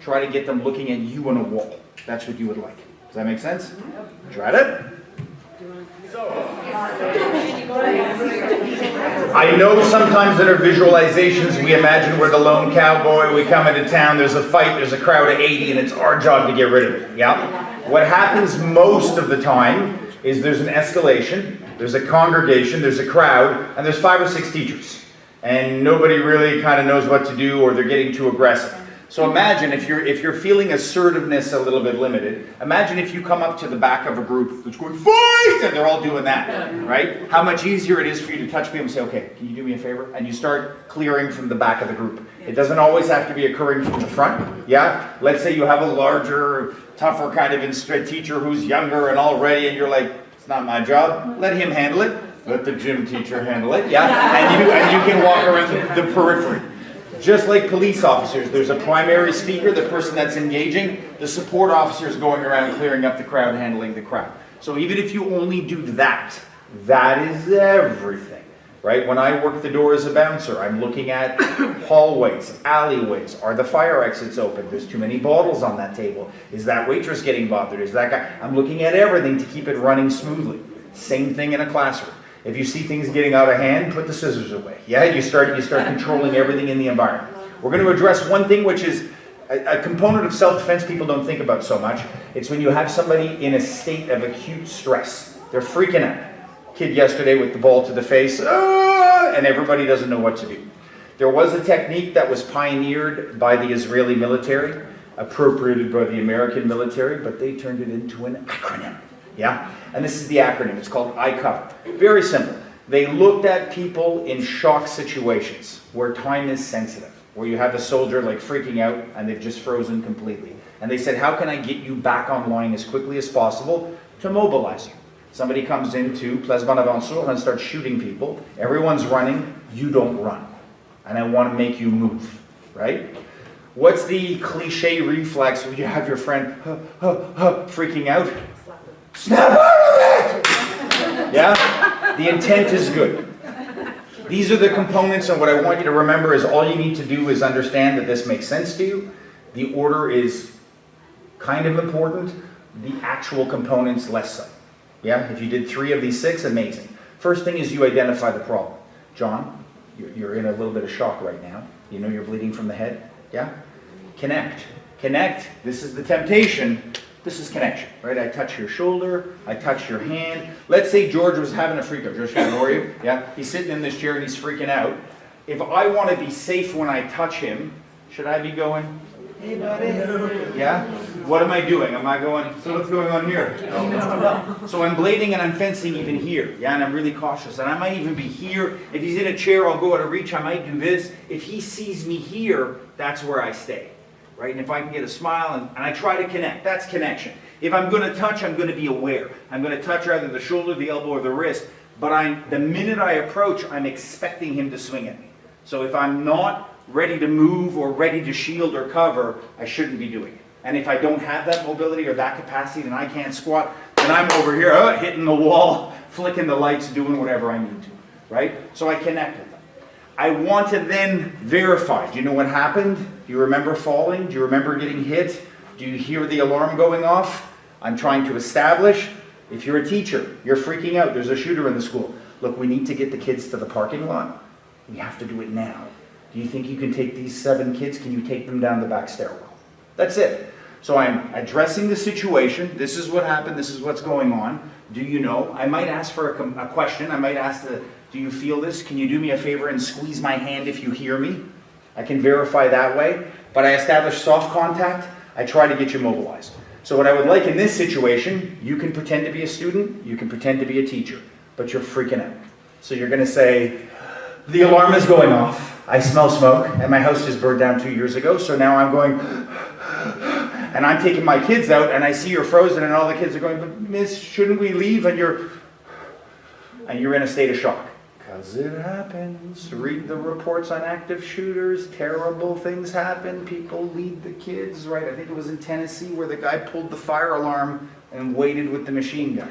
[SPEAKER 2] Try to get them looking at you on a wall. That's what you would like. Does that make sense? Try it. I know sometimes in our visualizations we imagine we're the lone cowboy, we come into town, there's a fight, there's a crowd of 80, and it's our job to get rid of it. Yeah? What happens most of the time is there's an escalation, there's a congregation, there's a crowd, and there's 5 or 6 teachers. And nobody really kind of knows what to do, or they're getting too aggressive. So imagine if you're feeling assertiveness a little bit limited, imagine if you come up to the back of a group that's going, fight! And they're all doing that, right? How much easier it is for you to touch people and say, okay, can you do me a favor? And you start clearing from the back of the group. It doesn't always have to be occurring from the front, yeah? Let's say you have a larger, tougher kind of teacher who's younger and all ready, and you're like, it's not my job, let him handle it. Let the gym teacher handle it, yeah? And you can walk around the periphery. Just like police officers, there's a primary speaker, the person that's engaging, the support officers going around clearing up the crowd, handling the crowd. So even if you only do that, that is everything, right? When I work the door as a bouncer, I'm looking at hallways, alleyways. Are the fire exits open? There's too many bottles on that table. Is that waitress getting bothered? Is that guy? I'm looking at everything to keep it running smoothly. Same thing in a classroom. If you see things getting out of hand, put the scissors away. Yeah, you start controlling everything in the environment. We're going to address one thing, which is a component of self-defense people don't think about so much. It's when you have somebody in a state of acute stress. They're freaking out. Kid yesterday with the ball to the face, and everybody doesn't know what to do. There was a technique that was pioneered by the Israeli military, appropriated by the American military, but they turned it into an acronym. Yeah? And this is the acronym. It's called I-COVER. Very simple. They looked at people in shock situations where time is sensitive, where you have a soldier like freaking out and they've just frozen completely. And they said, how can I get you back online as quickly as possible to mobilize you? Somebody comes into Place Bonaventure and starts shooting people. Everyone's running. You don't run. And I want to make you move, right? What's the cliche reflex when you have your friend freaking out? Snap out of it! Yeah? The intent is good. These are the components, and what I want you to remember is all you need to do is understand that this makes sense to you. The order is kind of important. The actual components, less so. Yeah? If you did 3 of these 6, amazing. First thing is you identify the problem. John, you're in a little bit of shock right now. You know you're bleeding from the head? Yeah? Connect. Connect. This is the temptation. This is connection, right? I touch your shoulder. I touch your hand. Let's say George was having a freak out. George, can I ignore you? Yeah? He's sitting in this chair and he's freaking out. If I want to be safe when I touch him, should I be going, hey buddy? Yeah? What am I doing? Am I going, so what's going on here? No. So I'm blading and I'm fencing even here. Yeah? And I'm really cautious. And I might even be here. If he's in a chair, I'll go out of reach. I might do this. If he sees me here, that's where I stay. Right? And if I can get a smile and I try to connect, that's connection. If I'm going to touch, I'm going to be aware. I'm going to touch either the shoulder, the elbow, or the wrist. But the minute I approach, I'm expecting him to swing at me. So if I'm not ready to move or ready to shield or cover, I shouldn't be doing it. And if I don't have that mobility or that capacity, then I can't squat, then I'm over here hitting the wall, flicking the lights, doing whatever I need to. Right? So I connect with them. I want to then verify. Do you know what happened? Do you remember falling? Do you remember getting hit? Do you hear the alarm going off? I'm trying to establish. If you're a teacher, you're freaking out, there's a shooter in the school. Look, we need to get the kids to the parking lot. We have to do it now. Do you think you can take these 7 kids? Can you take them down the back stairwell? That's it. So I'm addressing the situation. This is what happened. This is what's going on. Do you know? I might ask for a question. I might ask do you feel this? Can you do me a favor and squeeze my hand if you hear me? I can verify that way. But I establish soft contact. I try to get you mobilized. So what I would like in this situation, you can pretend to be a student. You can pretend to be a teacher. But you're freaking out. So you're going to say, the alarm is going off. I smell smoke. And my house just burned down 2 years ago. So now I'm going... And I'm taking my kids out, and I see you're frozen, and all the kids are going, but miss, shouldn't we leave? And you're in a state of shock. Because it happens. Read the reports on active shooters. Terrible things happen. People lead the kids, right? I think it was in Tennessee where the guy pulled the fire alarm and waited with the machine gun.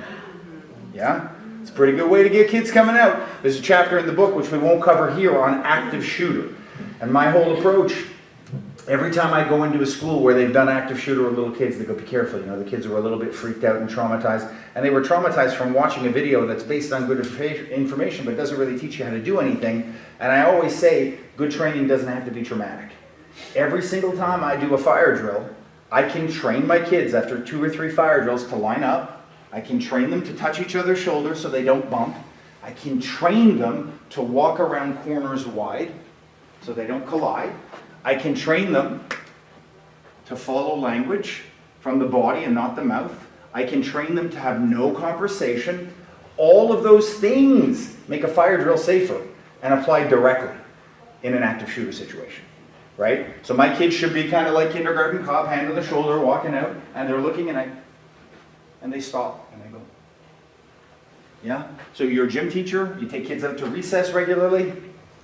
[SPEAKER 2] Yeah? It's a pretty good way to get kids coming out. There's a chapter in the book, which we won't cover here, on active shooter. And my whole approach... Every time I go into a school where they've done active shooter with little kids, they go, be careful. You know, the kids were a little bit freaked out and traumatized. And they were traumatized from watching a video that's based on good information, but doesn't really teach you how to do anything. And I always say, good training doesn't have to be traumatic. Every single time I do a fire drill, I can train my kids after 2 or 3 fire drills to line up. I can train them to touch each other's shoulders so they don't bump. I can train them to walk around corners wide so they don't collide. I can train them to follow language from the body and not the mouth. I can train them to have no conversation. All of those things make a fire drill safer and applied directly in an active shooter situation, right? So my kids should be kind of like kindergarten cop, hand on the shoulder, walking out, and they're looking and they stop and I go. Yeah? So you're a gym teacher, you take kids out to recess regularly,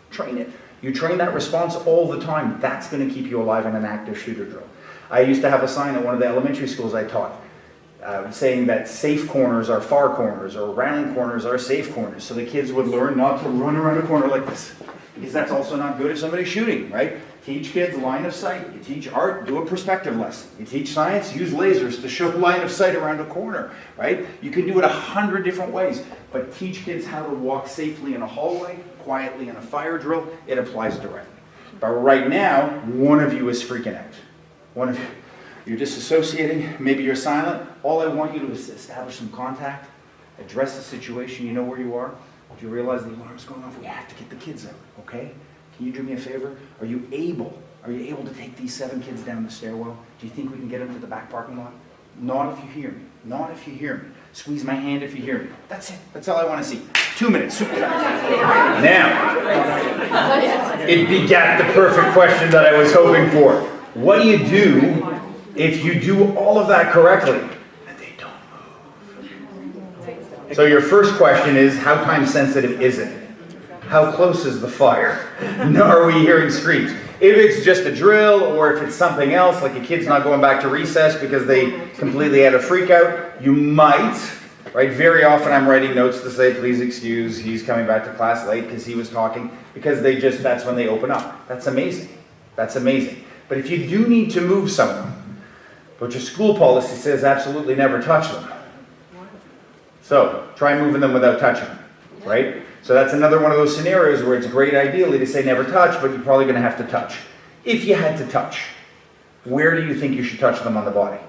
[SPEAKER 2] train it. You train that response all the time. That's going to keep you alive in an active shooter drill. I used to have a sign at one of the elementary schools I taught saying that safe corners are far corners or round corners are safe corners. So the kids would learn not to run around a corner like this. because that's also not good if somebody's shooting, right? Teach kids line of sight. You teach art, do a perspective lesson. You teach science, use lasers to show line of sight around a corner, right? You can do it 100 different ways, but teach kids how to walk safely in a hallway, quietly in a fire drill. It applies directly. But right now, one of you is freaking out. One of you, you're disassociating, maybe you're silent. All I want you to do is establish some contact, address the situation, you know where you are. Do you realize the alarm's going off? We have to get the kids out, okay? Can you do me a favor? Are you able to take these 7 kids down the stairwell? Do you think we can get them to the back parking lot? Not if you hear me. Not if you hear me. Squeeze my hand if you hear me. That's it. That's all I want to see. 2 minutes. Super fast. Now, it begat the perfect question that I was hoping for. What do you do if you do all of that correctly and they don't move? So your first question is, how time sensitive is it? How close is the fire? Are we hearing screams? If it's just a drill, or if it's something else, like a kid's not going back to recess because they completely had a freak out, you might, right? Very often I'm writing notes to say, please excuse, he's coming back to class late because he was talking, because that's when they open up. That's amazing. That's amazing. But if you do need to move someone, but your school policy says absolutely never touch them. So try moving them without touching them, right? So that's another one of those scenarios where it's great ideally to say never touch, but you're probably going to have to touch. If you had to touch, where do you think you should touch them on the body?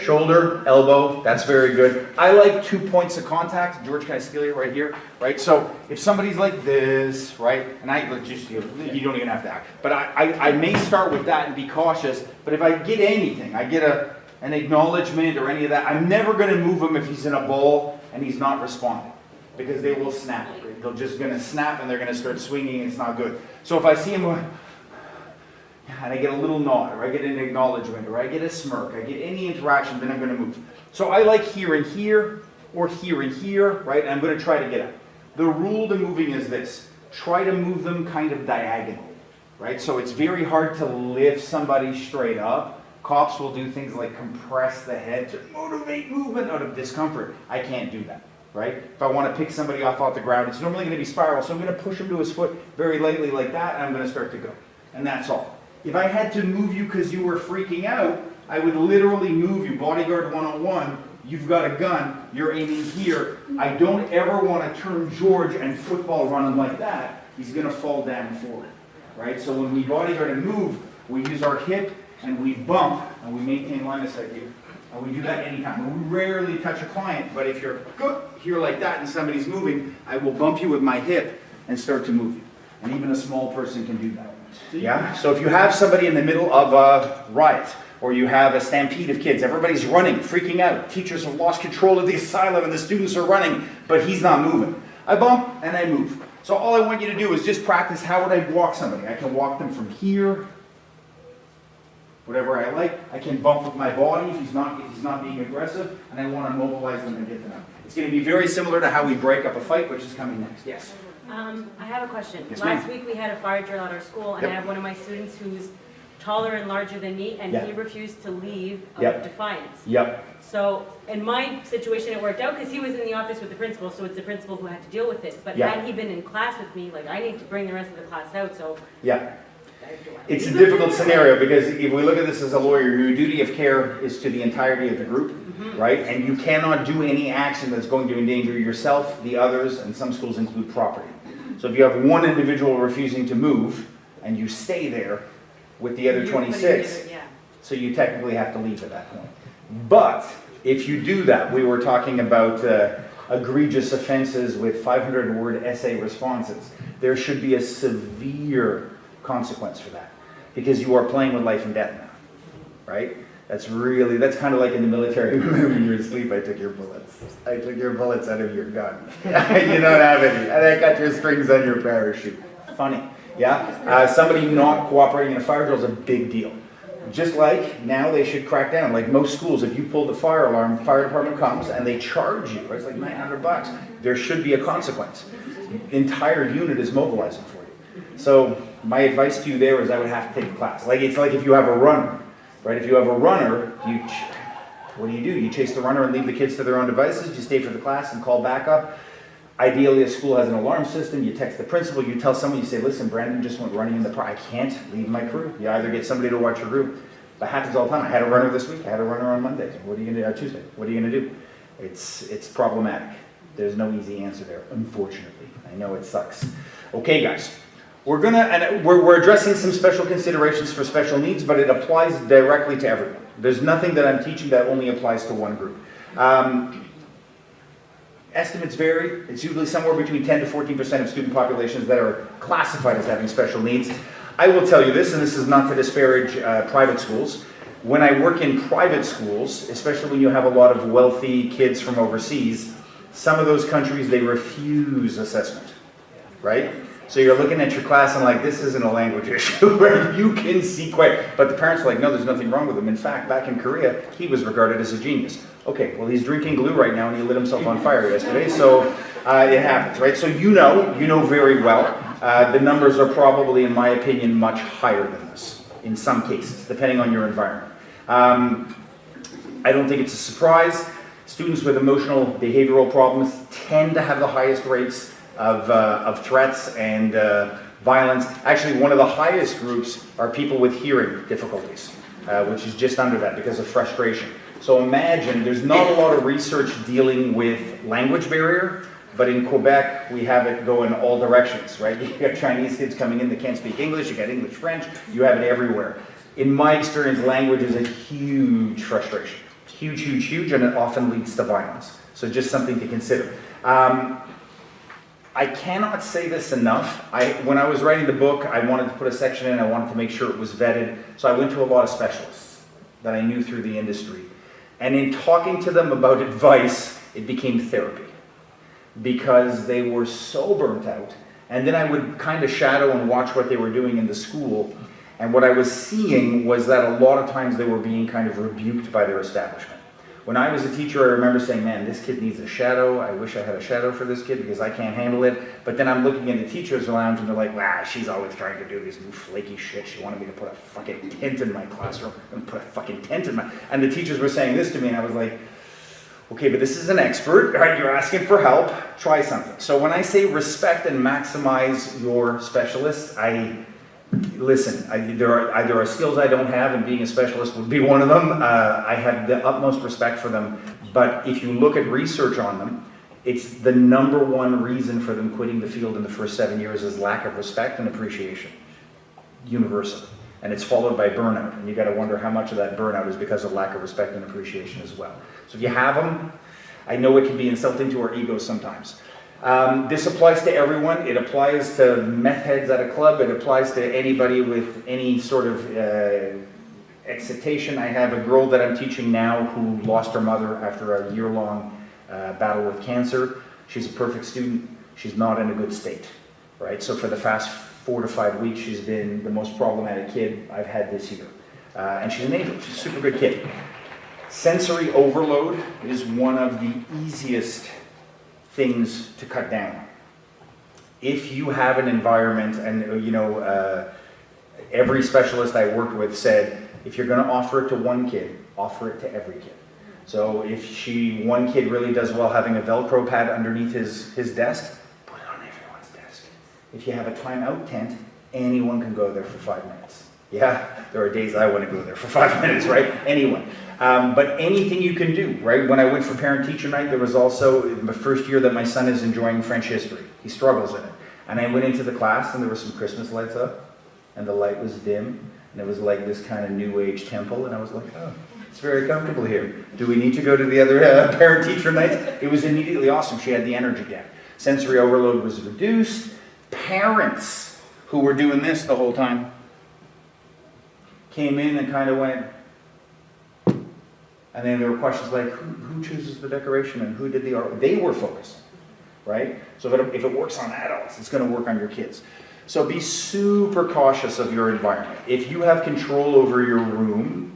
[SPEAKER 2] Shoulder, elbow, that's very good. I like 2 points of contact. George, can I steal you right here? Right, so if somebody's like this, right, and you don't even have to act, but I may start with that and be cautious, but if I get anything, I get an acknowledgement or any of that, I'm never going to move him if he's in a ball and he's not responding. Because they will snap. They're just going to snap and they're going to start swinging and it's not good. So if I see him and I get a little nod, or I get an acknowledgement, or I get a smirk, I get any interaction, then I'm going to move. So I like here and here, or here and here, right? And I'm going to try to get up. The rule to moving is this. Try to move them kind of diagonally, right? So it's very hard to lift somebody straight up. Cops will do things like compress the head to motivate movement out of discomfort. I can't do that. Right? If I want to pick somebody off the ground, it's normally going to be spiral, so I'm going to push him to his foot very lightly like that, and I'm going to start to go. And that's all. If I had to move you because you were freaking out, I would literally move you. Bodyguard 101, you've got a gun, you're aiming here. I don't ever want to turn George and football run him like that. He's going to fall down forward. Right? So when we bodyguard and move, we use our hip, and we bump, and we maintain line of sight here. And we do that anytime. We rarely touch a client, but if you're here like that and somebody's moving, I will bump you with my hip and start to move you. And even a small person can do that. Yeah? So if you have somebody in the middle of a riot, or you have a stampede of kids, everybody's running, freaking out, teachers have lost control of the asylum and the students are running, but he's not moving. I bump and I move. So all I want you to do is just practice how would I walk somebody. I can walk them from here, whatever I like. I can bump with my body if he's not being aggressive, and I want to mobilize them and get them out. It's going to be very similar to how we break up a fight, which is coming next. Yes?
[SPEAKER 8] I have a question.
[SPEAKER 2] Yes,
[SPEAKER 8] Last
[SPEAKER 2] ma'am.
[SPEAKER 8] week we had a fire drill at our school, and
[SPEAKER 2] Yep.
[SPEAKER 8] I have one of my students who's taller and larger than me, and
[SPEAKER 2] Yeah.
[SPEAKER 8] he refused to leave out
[SPEAKER 2] Yep.
[SPEAKER 8] of defiance.
[SPEAKER 2] Yep.
[SPEAKER 8] So in my situation, it worked out because he was in the office with the principal, so it's the principal who had to deal with it. But
[SPEAKER 2] Yeah.
[SPEAKER 8] had he been in class with me, like I need to bring the rest of the class out, so.
[SPEAKER 2] Yeah. It's a difficult scenario because if we look at this as a lawyer, your duty of care is to the entirety of the group, right? And you cannot do any action that's going to endanger yourself, the others, and some schools include property. So if you have one individual refusing to move and you stay there with the other
[SPEAKER 8] You're putting
[SPEAKER 2] 26,
[SPEAKER 8] together- yeah.
[SPEAKER 2] so you technically have to leave at that point. But if you do that, we were talking about egregious offenses with 500-word essay responses. There should be a severe consequence for that because you are playing with life and death now, right? That's kind of like in the military. When you're asleep, I took your bullets. I took your bullets out of your gun. You don't have any. And I got your strings on your parachute. Funny, yeah? Somebody not cooperating in a fire drill is a big deal. Just like now they should crack down. Like most schools, if you pull the fire alarm, fire department comes and they charge you. It's like $900. There should be a consequence. The entire unit is mobilizing for you. So my advice to you there is I would have to take a class. It's like if you have a runner, right? If you have a runner, what do? You chase the runner and leave the kids to their own devices? You stay for the class and call back up? Ideally, a school has an alarm system. You text the principal, you tell someone, you say, listen, Brandon just went running in the park. I can't leave my crew. You either get somebody to watch your group. That happens all the time. I had a runner this week. I had a runner on Monday. What are you going to do? Tuesday. What are you going to do? It's problematic. There's no easy answer there, unfortunately. I know it sucks. Okay, guys. We're addressing some special considerations for special needs, but it applies directly to everyone. There's nothing that I'm teaching that only applies to one group. Estimates vary. It's usually somewhere between 10 to 14% of student populations that are classified as having special needs. I will tell you this, and this is not to disparage private schools. When I work in private schools, especially when you have a lot of wealthy kids from overseas, some of those countries, they refuse assessment, right? So you're looking at your class and like, this isn't a language issue, where you can see quite, but the parents are like, no, there's nothing wrong with him. In fact, back in Korea, he was regarded as a genius. Okay, well, he's drinking glue right now and he lit himself on fire yesterday, so it happens, right? So you know very well. The numbers are probably, in my opinion, much higher than this in some cases, depending on your environment. I don't think it's a surprise. Students with emotional behavioral problems tend to have the highest rates of threats and violence. Actually, one of the highest groups are people with hearing difficulties, which is just under that because of frustration. So imagine, there's not a lot of research dealing with language barrier, but in Quebec, we have it go in all directions, right? You got Chinese kids coming in that can't speak English, you got English, French, you have it everywhere. In my experience, language is a huge frustration. Huge, huge, huge, and it often leads to violence. So just something to consider. I cannot say this enough. When I was writing the book, I wanted to put a section in, I wanted to make sure it was vetted. So I went to a lot of specialists that I knew through the industry. And in talking to them about advice, it became therapy. Because they were so burnt out. And then I would kind of shadow and watch what they were doing in the school. And what I was seeing was that a lot of times they were being kind of rebuked by their establishment. When I was a teacher, I remember saying, man, this kid needs a shadow. I wish I had a shadow for this kid because I can't handle it. But then I'm looking in the teacher's lounge and they're like, wow, she's always trying to do this new flaky shit. She wanted me to put a fucking tent in my classroom and put a fucking tent in my... And the teachers were saying this to me and I was like, okay, but this is an expert, right? You're asking for help. Try something. So when I say respect and maximize your specialists, there are skills I don't have, and being a specialist would be one of them. I have the utmost respect for them, but if you look at research on them, it's the number one reason for them quitting the field in the first 7 years is lack of respect and appreciation, universal. And it's followed by burnout, and you got to wonder how much of that burnout is because of lack of respect and appreciation as well. So if you have them, I know it can be insulting to our egos sometimes. This applies to everyone. It applies to meth heads at a club. It applies to anybody with any sort of excitation. I have a girl that I'm teaching now who lost her mother after a year-long battle with cancer. She's a perfect student. She's not in a good state, right? So for the past 4 to 5 weeks, she's been the most problematic kid I've had this year. And she's an angel. She's a super good kid. Sensory overload is one of the easiest things to cut down. If you have an environment, and every specialist I worked with said, if you're going to offer it to one kid, offer it to every kid. So if one kid really does well having a Velcro pad underneath his desk, put it on everyone's desk. If you have a timeout tent, anyone can go there for 5 minutes. Yeah, there are days I want to go there for 5 minutes, right? Anyone. But anything you can do, right? When I went for parent-teacher night, there was also the first year that my son is enjoying French history. He struggles in it. And I went into the class and there were some Christmas lights up and the light was dim and it was like this kind of new age temple and I was like, oh, it's very comfortable here. Do we need to go to the other parent-teacher nights? It was immediately awesome. She had the energy down. Sensory overload was reduced. Parents who were doing this the whole time came in and kind of went, and then there were questions like, who chooses the decoration and who did the art? They were focused, right? So if it works on adults, it's going to work on your kids. So be super cautious of your environment. If you have control over your room,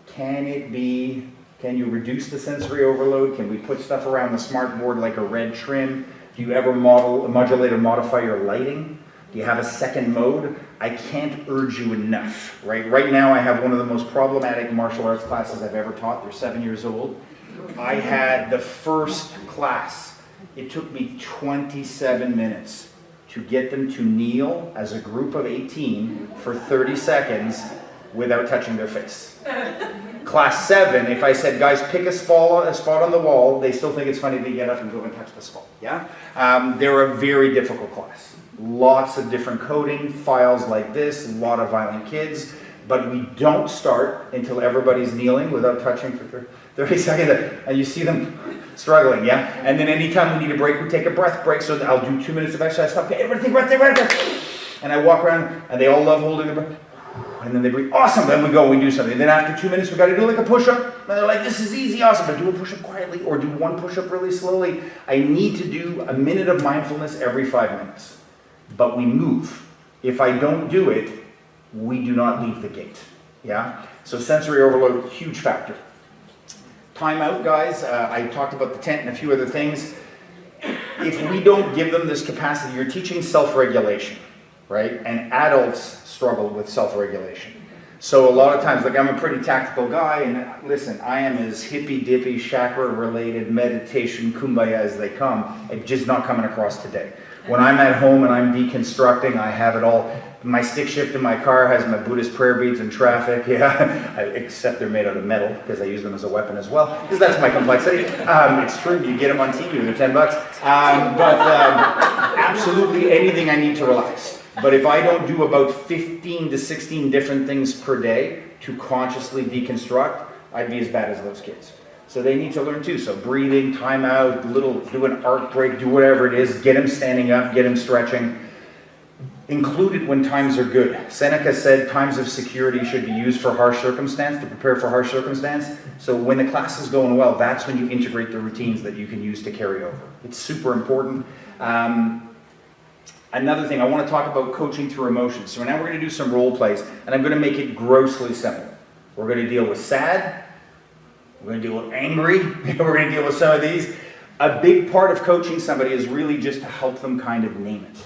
[SPEAKER 2] can you reduce the sensory overload? Can we put stuff around the smart board like a red trim? Do you ever modulate or modify your lighting? Do you have a second mode? I can't urge you enough, right? Right now I have one of the most problematic martial arts classes I've ever taught. They're 7 years old. I had the first class It took me 27 minutes to get them to kneel as a group of 18 for 30 seconds without touching their face. Class 7, if I said, guys, pick a spot on the wall, they still think it's funny to get up and go and touch the spot. Yeah? They're a very difficult class. Lots of different coding, files like this, a lot of violent kids, but we don't start until everybody's kneeling without touching for 30 seconds, and you see them struggling, yeah? And then anytime we need a break, we take a breath break, so I'll do 2 minutes of exercise, okay, everybody take a breath, and I walk around, and they all love holding their breath, and then they breathe, awesome, then we go, we do something. Then after 2 minutes, we gotta do like a push-up, and they're like, this is easy, awesome, but do a push-up quietly, or do one push-up really slowly. I need to do a minute of mindfulness every 5 minutes, but we move. If I don't do it, we do not leave the gate, yeah? So sensory overload, huge factor. Timeout, guys, I talked about the tent and a few other things. If we don't give them this capacity, you're teaching self-regulation, right? And adults struggle with self-regulation. So a lot of times, like I'm a pretty tactical guy, and listen, I am as hippy-dippy, chakra-related, meditation, kumbaya as they come. It's just not coming across today. When I'm at home and I'm deconstructing, I have it all. My stick shift in my car has my Buddhist prayer beads in traffic, yeah. Except they're made out of metal, because I use them as a weapon as well, because that's my complexity. It's true, you get them on TV, they're $10. Absolutely anything I need to relax. But if I don't do about 15 to 16 different things per day to consciously deconstruct, I'd be as bad as those kids. So they need to learn too. So breathing, time out, do an arc break, do whatever it is, get them standing up, get them stretching. Include it when times are good. Seneca said times of security should be used for harsh circumstance, to prepare for harsh circumstance. So when the class is going well, that's when you integrate the routines that you can use to carry over. It's super important. Another thing, I want to talk about coaching through emotions. So now we're going to do some role plays, and I'm going to make it grossly simple. We're going to deal with sad, we're going to deal with angry, we're going to deal with some of these. A big part of coaching somebody is really just to help them kind of name it,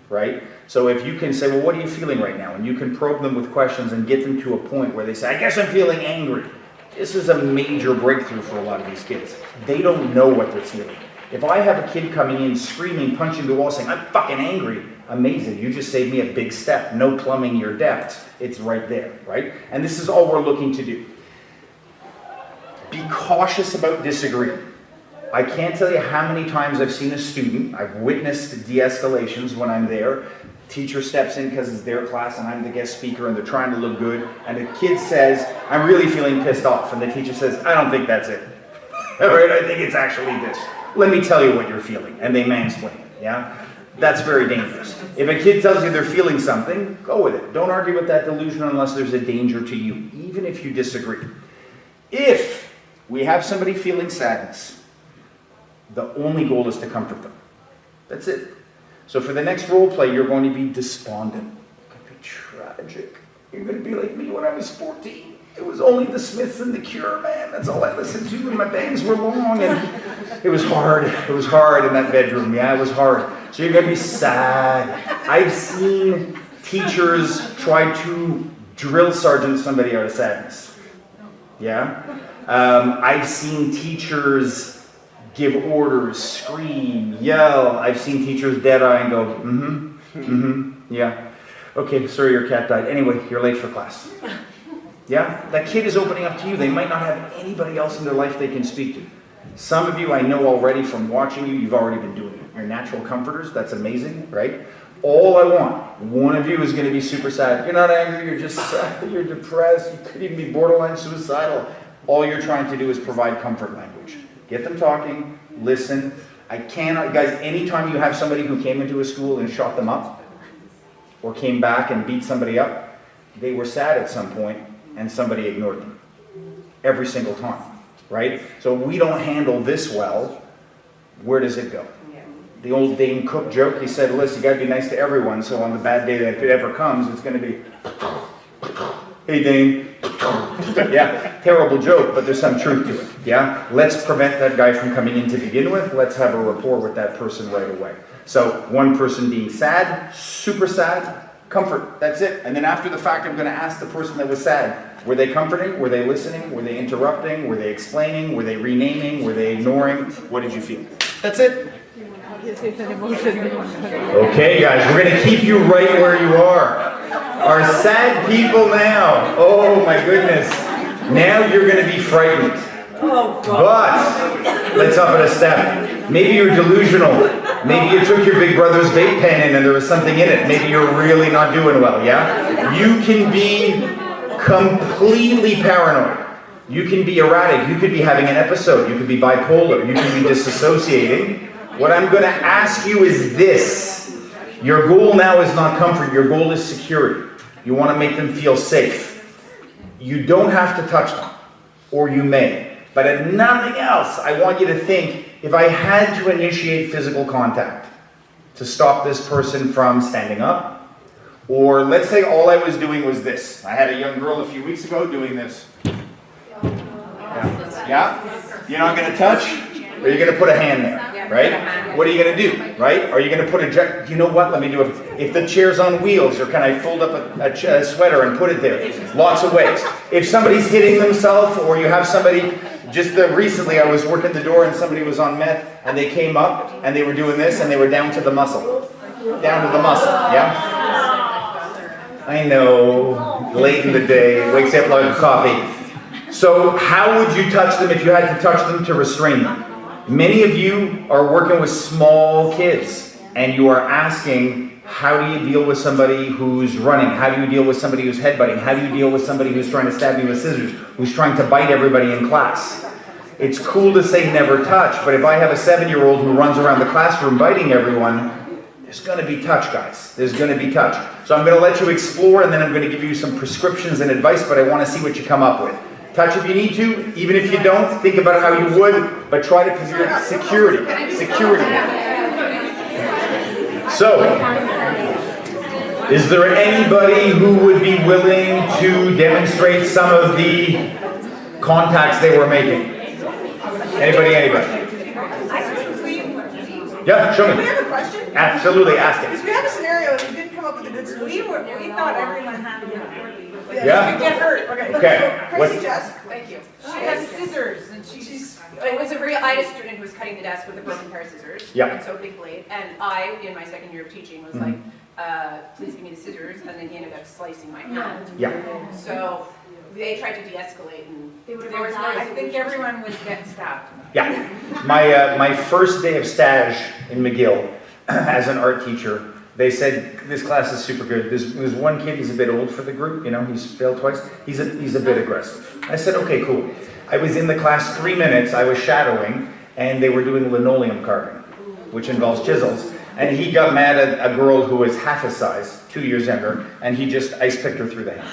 [SPEAKER 2] right? So if you can say, well, what are you feeling right now? And you can probe them with questions and get them to a point where they say, I guess I'm feeling angry. This is a major breakthrough for a lot of these kids. They don't know what they're feeling. If I have a kid coming in screaming, punching the wall, saying, I'm fucking angry, amazing, you just saved me a big step. No plumbing your depths. It's right there, right? And this is all we're looking to do. Be cautious about disagreeing. I can't tell you how many times I've seen a student, I've witnessed de-escalations when I'm there. Teacher steps in because it's their class and I'm the guest speaker and they're trying to look good. And the kid says, I'm really feeling pissed off. And the teacher says, I don't think that's it. All right, I think it's actually this. Let me tell you what you're feeling. And they mansplain it, yeah? That's very dangerous. If a kid tells you they're feeling something, go with it. Don't argue with that delusion unless there's a danger to you, even if you disagree. If we have somebody feeling sadness, the only goal is to comfort them. That's it. So for the next role play, you're going to be despondent. It's going to be tragic. You're going to be like me when I was 14. It was only the Smiths and the Cure, man. That's all I listened to, and my bangs were long, and it was hard. It was hard in that bedroom. Yeah, it was hard. So you're going to be sad. I've seen teachers try to drill sergeant somebody out of sadness. Yeah? I've seen teachers give orders, scream, yell. I've seen teachers dead-eye and go, yeah. Okay, sorry your cat died. Anyway, you're late for class. Yeah? That kid is opening up to you. They might not have anybody else in their life they can speak to. Some of you I know already from watching you, you've already been doing it. You're natural comforters. That's amazing, right? All I want, one of you is going to be super sad. You're not angry, you're just sad, you're depressed, you could even be borderline suicidal. All you're trying to do is provide comfort language. Get them talking, listen. I cannot, guys, anytime you have somebody who came into a school and shot them up, or came back and beat somebody up, they were sad at some point, and somebody ignored them. Every single time, right? So we don't handle this well, where does it go? The old Dane Cook joke, he said, listen, you gotta be nice to everyone, so on the bad day that if it ever comes, it's gonna be, hey Dane. Yeah, terrible joke, but there's some truth to it, yeah? Let's prevent that guy from coming in to begin with. Let's have a rapport with that person right away. So one person being sad, super sad, comfort, that's it. And then after the fact, I'm gonna ask the person that was sad, were they comforting? Were they listening? Were they interrupting? Were they explaining? Were they renaming? Were they ignoring? What did you feel? That's it. Okay, guys, we're going to keep you right where you are. Our sad people now. Oh my goodness. Now you're going to be frightened. But let's up it a step. Maybe you're delusional. Maybe you took your big brother's vape pen in and there was something in it. Maybe you're really not doing well, yeah? You can be completely paranoid. You can be erratic. You could be having an episode. You could be bipolar. You can be disassociating. What I'm going to ask you is this. Your goal now is not comfort. Your goal is security. You want to make them feel safe. You don't have to touch them, or you may. But if nothing else, I want you to think, if I had to initiate physical contact to stop this person from standing up, or let's say all I was doing was this. I had a young girl a few weeks ago doing this. Yeah? You're not going to touch, or you're going to put a hand there, right? What are you going to do, right? Are you going to put a, you know what, let me do it. If the chair's on wheels, or can I fold up a sweater and put it there? Lots of ways. If somebody's hitting themselves, or you have somebody, recently I was working the door and somebody was on meth, and they came up, and they were doing this, and they were down to the muscle. Down to the muscle, yeah? I know, late in the day, wakes up like a coffee. So how would you touch them if you had to touch them to restrain them? Many of you are working with small kids, and you are asking, how do you deal with somebody who's running? How do you deal with somebody who's headbutting? How do you deal with somebody who's trying to stab you with scissors, who's trying to bite everybody in class? It's cool to say never touch, but if I have a 7-year-old who runs around the classroom biting everyone, there's going to be touch, guys. There's going to be touch. So I'm going to let you explore, and then I'm going to give you some prescriptions and advice, but I want to see what you come up with. Touch if you need to. Even if you don't, think about how you would, but try to preserve security. Security. So, is there anybody who would be willing to demonstrate some of the contacts they were making? Anybody? Yeah, show me.
[SPEAKER 4] We have a question.
[SPEAKER 2] Absolutely, ask it.
[SPEAKER 4] Because we have a scenario and we didn't come up with a good solution.
[SPEAKER 8] We thought everyone had to get
[SPEAKER 2] Yeah?
[SPEAKER 4] You get hurt. Okay.
[SPEAKER 2] Okay.
[SPEAKER 4] So, Crazy Jess.
[SPEAKER 7] Thank you.
[SPEAKER 4] She has scissors and she's.
[SPEAKER 7] It was I had a student who was cutting the desk with a broken pair of scissors.
[SPEAKER 2] Yeah.
[SPEAKER 7] And so big blade. And I, in my second year of teaching, was like, please give me the scissors. And then he ended up slicing my hand.
[SPEAKER 2] Yeah.
[SPEAKER 7] So they tried to de-escalate, and there was no.
[SPEAKER 4] I think everyone was getting stabbed.
[SPEAKER 2] Yeah. My first day of stage in McGill as an art teacher, they said, this class is super good. There's one kid, he's a bit old for the group, you know, he's failed twice. He's a bit aggressive. I said, okay, cool. I was in the class 3 minutes, I was shadowing, and they were doing linoleum carving, which involves chisels. And he got mad at a girl who was half his size, 2 years younger, and he just ice picked her through the hand.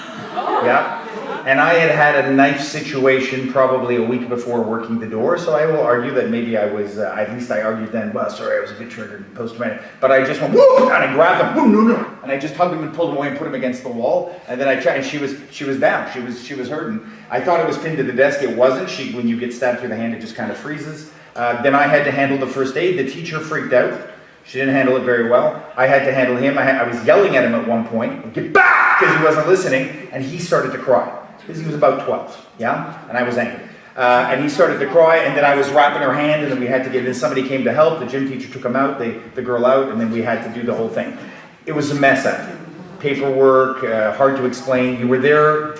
[SPEAKER 2] Yeah? And I had a knife situation probably a week before working the door, so I will argue that maybe I was, at least I argued then, well, sorry, I was a bit triggered post-traumatic, but I just went, whoa, and I grabbed him, whoa, no, and I just hugged him and pulled him away and put him against the wall, and then I tried, and she was down, she was hurting. I thought it was pinned to the desk, it wasn't. When you get stabbed through the hand, it just kind of freezes. Then I had to handle the first aid. The teacher freaked out. She didn't handle it very well. I had to handle him. I was yelling at him at one point, get back, because he wasn't listening, and he started to cry. Because he was about 12, yeah? And I was angry. And he started to cry, and then I was wrapping her hand, and then we had to then somebody came to help. The gym teacher took him out, the girl out, and then we had to do the whole thing. It was a mess after. Paperwork, hard to explain. You were there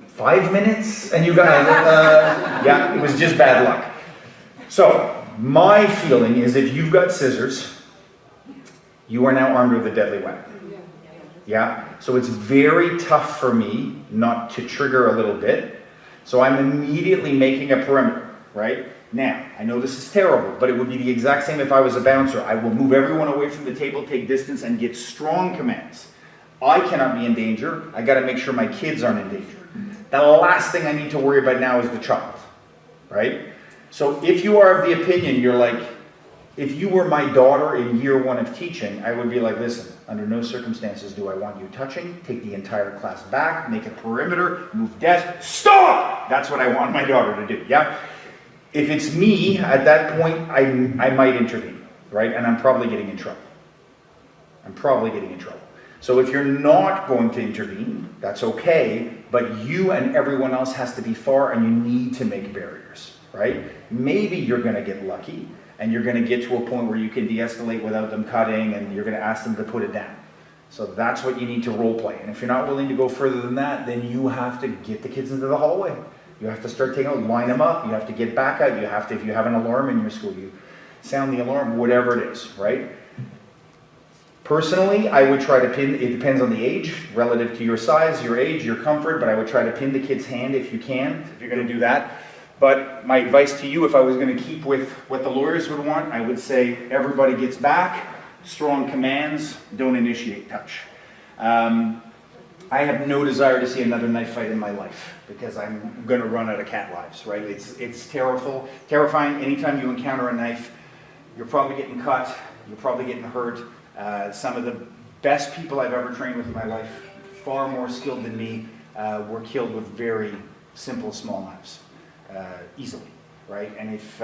[SPEAKER 2] 5 minutes, and you got, yeah, it was just bad luck. So, my feeling is if you've got scissors, you are now armed with a deadly weapon. Yeah? So it's very tough for me not to trigger a little bit. So I'm immediately making a perimeter, right? Now, I know this is terrible, but it would be the exact same if I was a bouncer. I will move everyone away from the table, take distance, and get strong commands. I cannot be in danger. I got to make sure my kids aren't in danger. The last thing I need to worry about now is the child, right? So if you are of the opinion, you're like, if you were my daughter in year 1 of teaching, I would be like, listen, under no circumstances do I want you touching. Take the entire class back, make a perimeter, move desk, stop! That's what I want my daughter to do, yeah? If it's me, at that point, I might intervene, right? And I'm probably getting in trouble. So if you're not going to intervene, that's okay, but you and everyone else has to be far, and you need to make barriers, right? Maybe you're going to get lucky. and you're going to get to a point where you can de-escalate without them cutting, and you're going to ask them to put it down. So that's what you need to role play. And if you're not willing to go further than that, then you have to get the kids into the hallway. You have to start taking out, line them up. You have to get back out. You have to, if you have an alarm in your school, you sound the alarm, whatever it is, right? Personally, I would try to pin, it depends on the age, relative to your size, your age, your comfort, but I would try to pin the kid's hand if you can, if you're going to do that. But my advice to you, if I was going to keep with what the lawyers would want, I would say everybody gets back, strong commands, don't initiate touch. I have no desire to see another knife fight in my life because I'm going to run out of cat lives, right? It's terrifying. Anytime you encounter a knife, you're probably getting cut, you're probably getting hurt. Some of the best people I've ever trained with in my life, far more skilled than me, were killed with very simple small knives, easily, right? And if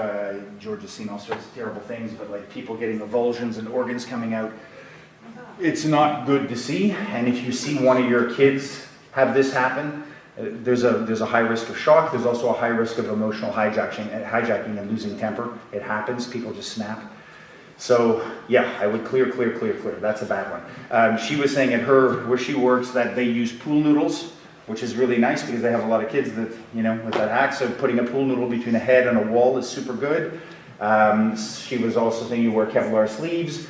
[SPEAKER 2] George has seen all sorts of terrible things, but like people getting avulsions and organs coming out, it's not good to see. And if you see one of your kids have this happen, there's a high risk of shock. There's also a high risk of emotional hijacking and losing temper. It happens. People just snap. So yeah, I would clear. That's a bad one. She was saying at where she works that they use pool noodles, which is really nice because they have a lot of kids that, you know, with that hack. So putting a pool noodle between a head and a wall is super good. She was also saying you wear Kevlar sleeves.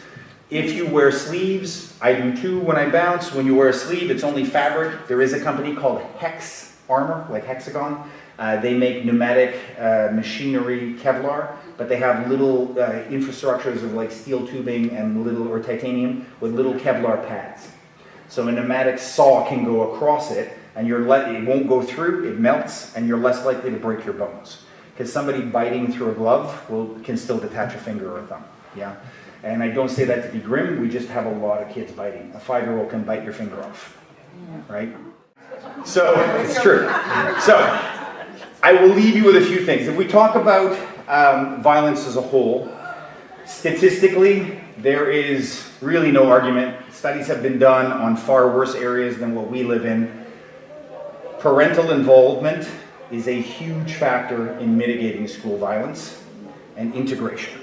[SPEAKER 2] If you wear sleeves, I do too when I bounce. When you wear a sleeve, it's only fabric. There is a company called Hex Armor, like Hexagon. They make pneumatic machinery Kevlar, but they have little infrastructures of like steel tubing and or titanium with little Kevlar pads. So a pneumatic saw can go across it, and it won't go through, it melts, and you're less likely to break your bones. Because somebody biting through a glove can still detach a finger or a thumb, yeah? And I don't say that to be grim, we just have a lot of kids biting. A 5-year-old can bite your finger off, right? So, it's true. So, I will leave you with a few things. If we talk about violence as a whole, statistically, there is really no argument. Studies have been done on far worse areas than what we live in. Parental involvement is a huge factor in mitigating school violence and integration.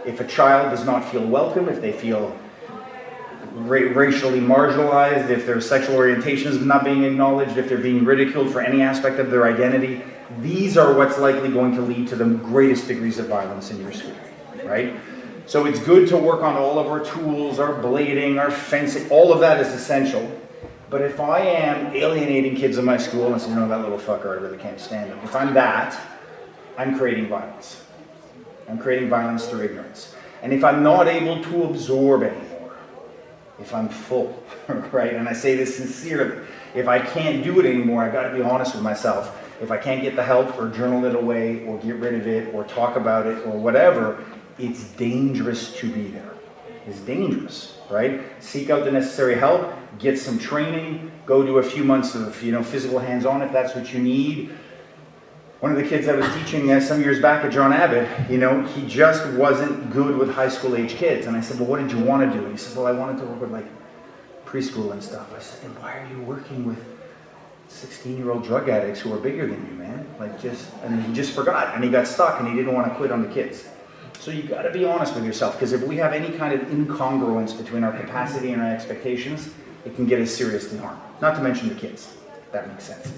[SPEAKER 2] If a child does not feel welcome, if they feel racially marginalized, if their sexual orientation is not being acknowledged, if they're being ridiculed for any aspect of their identity, these are what's likely going to lead to the greatest degrees of violence in your school, right? So it's good to work on all of our tools, our blading, our fencing, all of that is essential. But if I am alienating kids in my school and say, you know, that little fucker, I really can't stand him. If I'm that, I'm creating violence. I'm creating violence through ignorance. And if I'm not able to absorb anymore, if I'm full, right? And I say this sincerely, if I can't do it anymore, I've got to be honest with myself. If I can't get the help or journal it away or get rid of it or talk about it or whatever, it's dangerous to be there. It's dangerous, right? Seek out the necessary help, get some training, go do a few months of, physical hands-on if that's what you need. One of the kids I was teaching some years back at John Abbott, he just wasn't good with high school age kids. And I said, well, what did you want to do? And he said, well, I wanted to work with like preschool and stuff. I said, then why are you working with 16-year-old drug addicts who are bigger than you, man? And he just forgot and he got stuck and he didn't want to quit on the kids. So you got to be honest with yourself, because if we have any kind of incongruence between our capacity and our expectations, it can get us seriously harmed. Not to mention the kids, if that makes sense.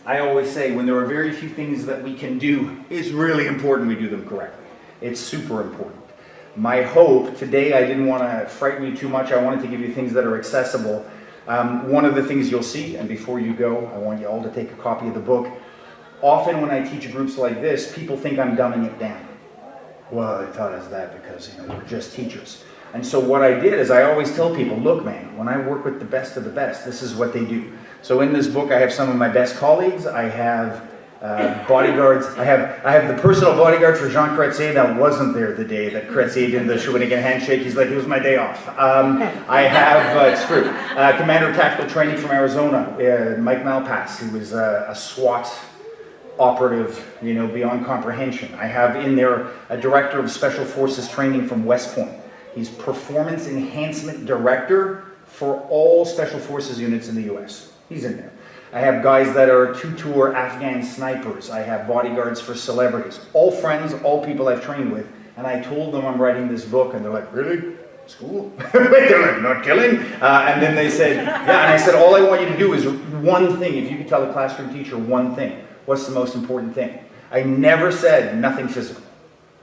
[SPEAKER 2] I always say when there are very few things that we can do, it's really important we do them correctly. It's super important. My hope today, I didn't want to frighten you too much. I wanted to give you things that are accessible. One of the things you'll see, and before you go, I want you all to take a copy of the book. Often when I teach groups like this, people think I'm dumbing it down. Well, they taught us that because we're just teachers. And so what I did is I always tell people, look, man, when I work with the best of the best, this is what they do. So in this book, I have some of my best colleagues. I have bodyguards. I have the personal bodyguard for Jean Chrétien that wasn't there the day that Chrétien did the Shawinigan handshake. He's like, it was my day off. I have, it's true, Commander of Tactical Training from Arizona, Mike Malpass, who was a SWAT operative, beyond comprehension. I have in there a Director of Special Forces Training from West Point. He's Performance Enhancement Director for all Special Forces units in the U.S. He's in there. I have guys that are two-tour Afghan snipers. I have bodyguards for celebrities. All friends, all people I've trained with. And I told them I'm writing this book, and they're like, really? School? They're like, not killing? And then they said, yeah, and I said, all I want you to do is one thing. If you could tell a classroom teacher one thing, what's the most important thing? I never said nothing physical.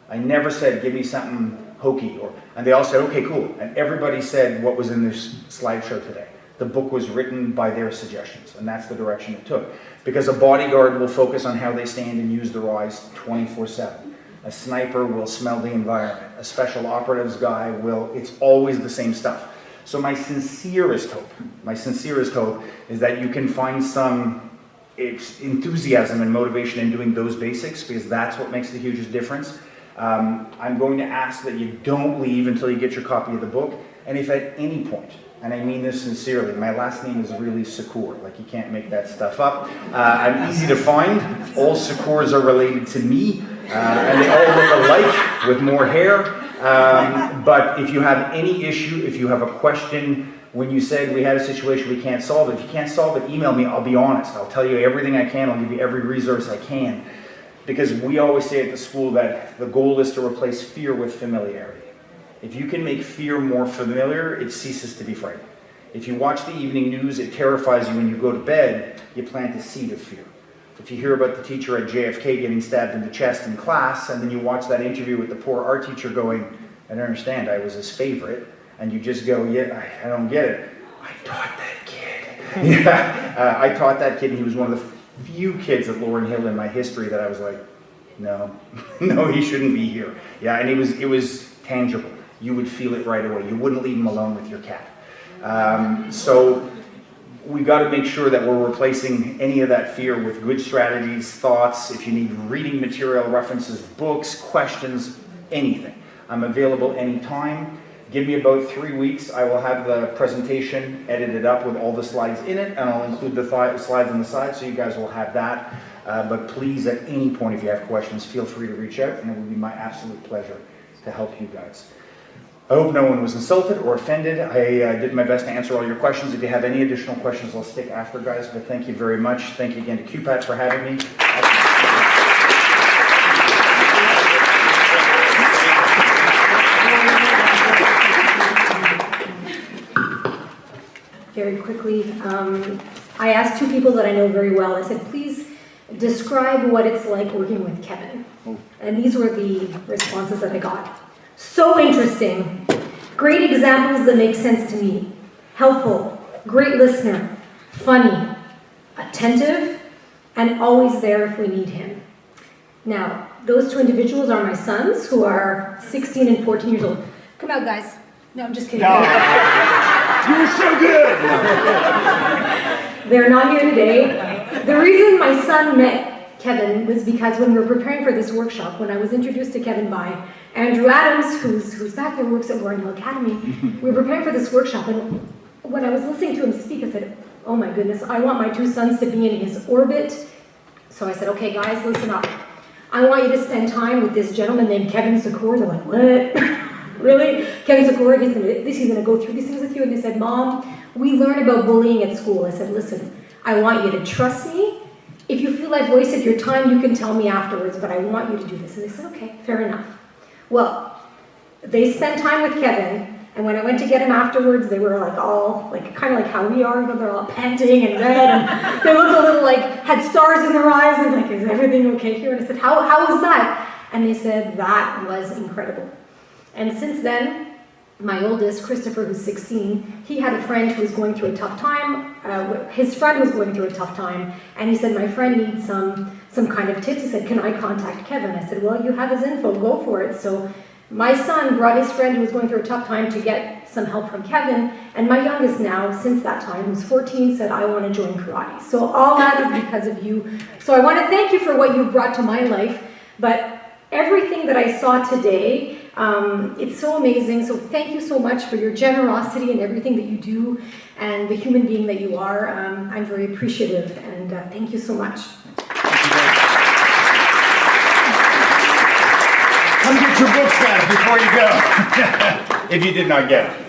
[SPEAKER 2] I never said, give me something hokey. And they all said, okay, cool. And everybody said what was in this slideshow today. The book was written by their suggestions, and that's the direction it took. Because a bodyguard will focus on how they stand and use their eyes 24/7. A sniper will smell the environment. A special operatives guy will, it's always the same stuff. So my sincerest hope is that you can find some enthusiasm and motivation in doing those basics, because that's what makes the hugest difference. I'm going to ask that you don't leave until you get your copy of the book. And if at any point, and I mean this sincerely, my last name is really Secours, like you can't make that stuff up. I'm easy to find. All Secours are related to me, and they all look alike with more hair. But if you have any issue, if you have a question, when you said we had a situation we can't solve it, if you can't solve it, email me, I'll be honest. I'll tell you everything I can, I'll give you every resource I can. Because we always say at the school that the goal is to replace fear with familiarity. If you can make fear more familiar, it ceases to be frightening. If you watch the evening news, it terrifies you when you go to bed, you plant a seed of fear. If you hear about the teacher at JFK getting stabbed in the chest in class, and then you watch that interview with the poor art teacher going, I don't understand, I was his favorite, and you just go, yeah, I don't get it. I taught that kid. Yeah, I taught that kid, and he was one of the few kids at Laurel Hill in my history that I was like, no, no, he shouldn't be here. Yeah, and it was tangible. You would feel it right away. You wouldn't leave him alone with your cat. So we got to make sure that we're replacing any of that fear with good strategies, thoughts. If you need reading material, references, books, questions, anything, I'm available anytime. Give me about 3 weeks. I will have the presentation edited up with all the slides in it, and I'll include the slides on the side, so you guys will have that. But please, at any point, if you have questions, feel free to reach out, and it will be my absolute pleasure to help you guys. I hope no one was insulted or offended. I did my best to answer all your questions. If you have any additional questions, I'll stick after, guys. But thank you very much. Thank you again to QPAT for having me.
[SPEAKER 1] Very quickly, I asked two people that I know very well. I said, please describe what it's like working with Kevin. And these were the responses that I got. So interesting. Great examples that make sense to me. Helpful. Great listener. Funny. Attentive. And always there if we need him. Now, those two individuals are my sons, who are 16 and 14 years old. Come out, guys. No, I'm just kidding.
[SPEAKER 2] No. You were so good!
[SPEAKER 1] They're not here today. The reason my son met Kevin was because when we were preparing for this workshop, when I was introduced to Kevin by Andrew Adams, who's back there, works at Laurel Hill Academy, we were preparing for this workshop, and when I was listening to him speak, I said, oh my goodness, I want my two sons to be in his orbit. So I said, okay guys, listen up. I want you to spend time with this gentleman named Kevin Secours. They're like, what? Really? Kevin Secours, he's going to go through these things with you. And they said, Mom, we learn about bullying at school. I said, listen, I want you to trust me. If you feel I've wasted your time, you can tell me afterwards, but I want you to do this. And they said, okay, fair enough. Well, they spent time with Kevin, and when I went to get him afterwards, they were like all, like kind of like how we are, you know, they're all panting and red, and they looked a little like, had stars in their eyes, and like, is everything okay here? And I said, how was that? And they said, that was incredible. And since then, my oldest, Christopher, who's 16, he had a friend who was going through a tough time. His friend was going through a tough time, and he said, my friend needs some kind of tips. He said, can I contact Kevin? I said, well, you have his info, go for it. So my son brought his friend who was going through a tough time to get some help from Kevin, and my youngest now, since that time, who's 14, said, I want to join karate. So all that is because of you. So I want to thank you for what you've brought to my life, but everything that I saw today, it's so amazing. So thank you so much for your generosity and everything that you do and the human being that you are. I'm very appreciative, and thank you so much.
[SPEAKER 2] Come get your books, guys, before you go. If you did not get it.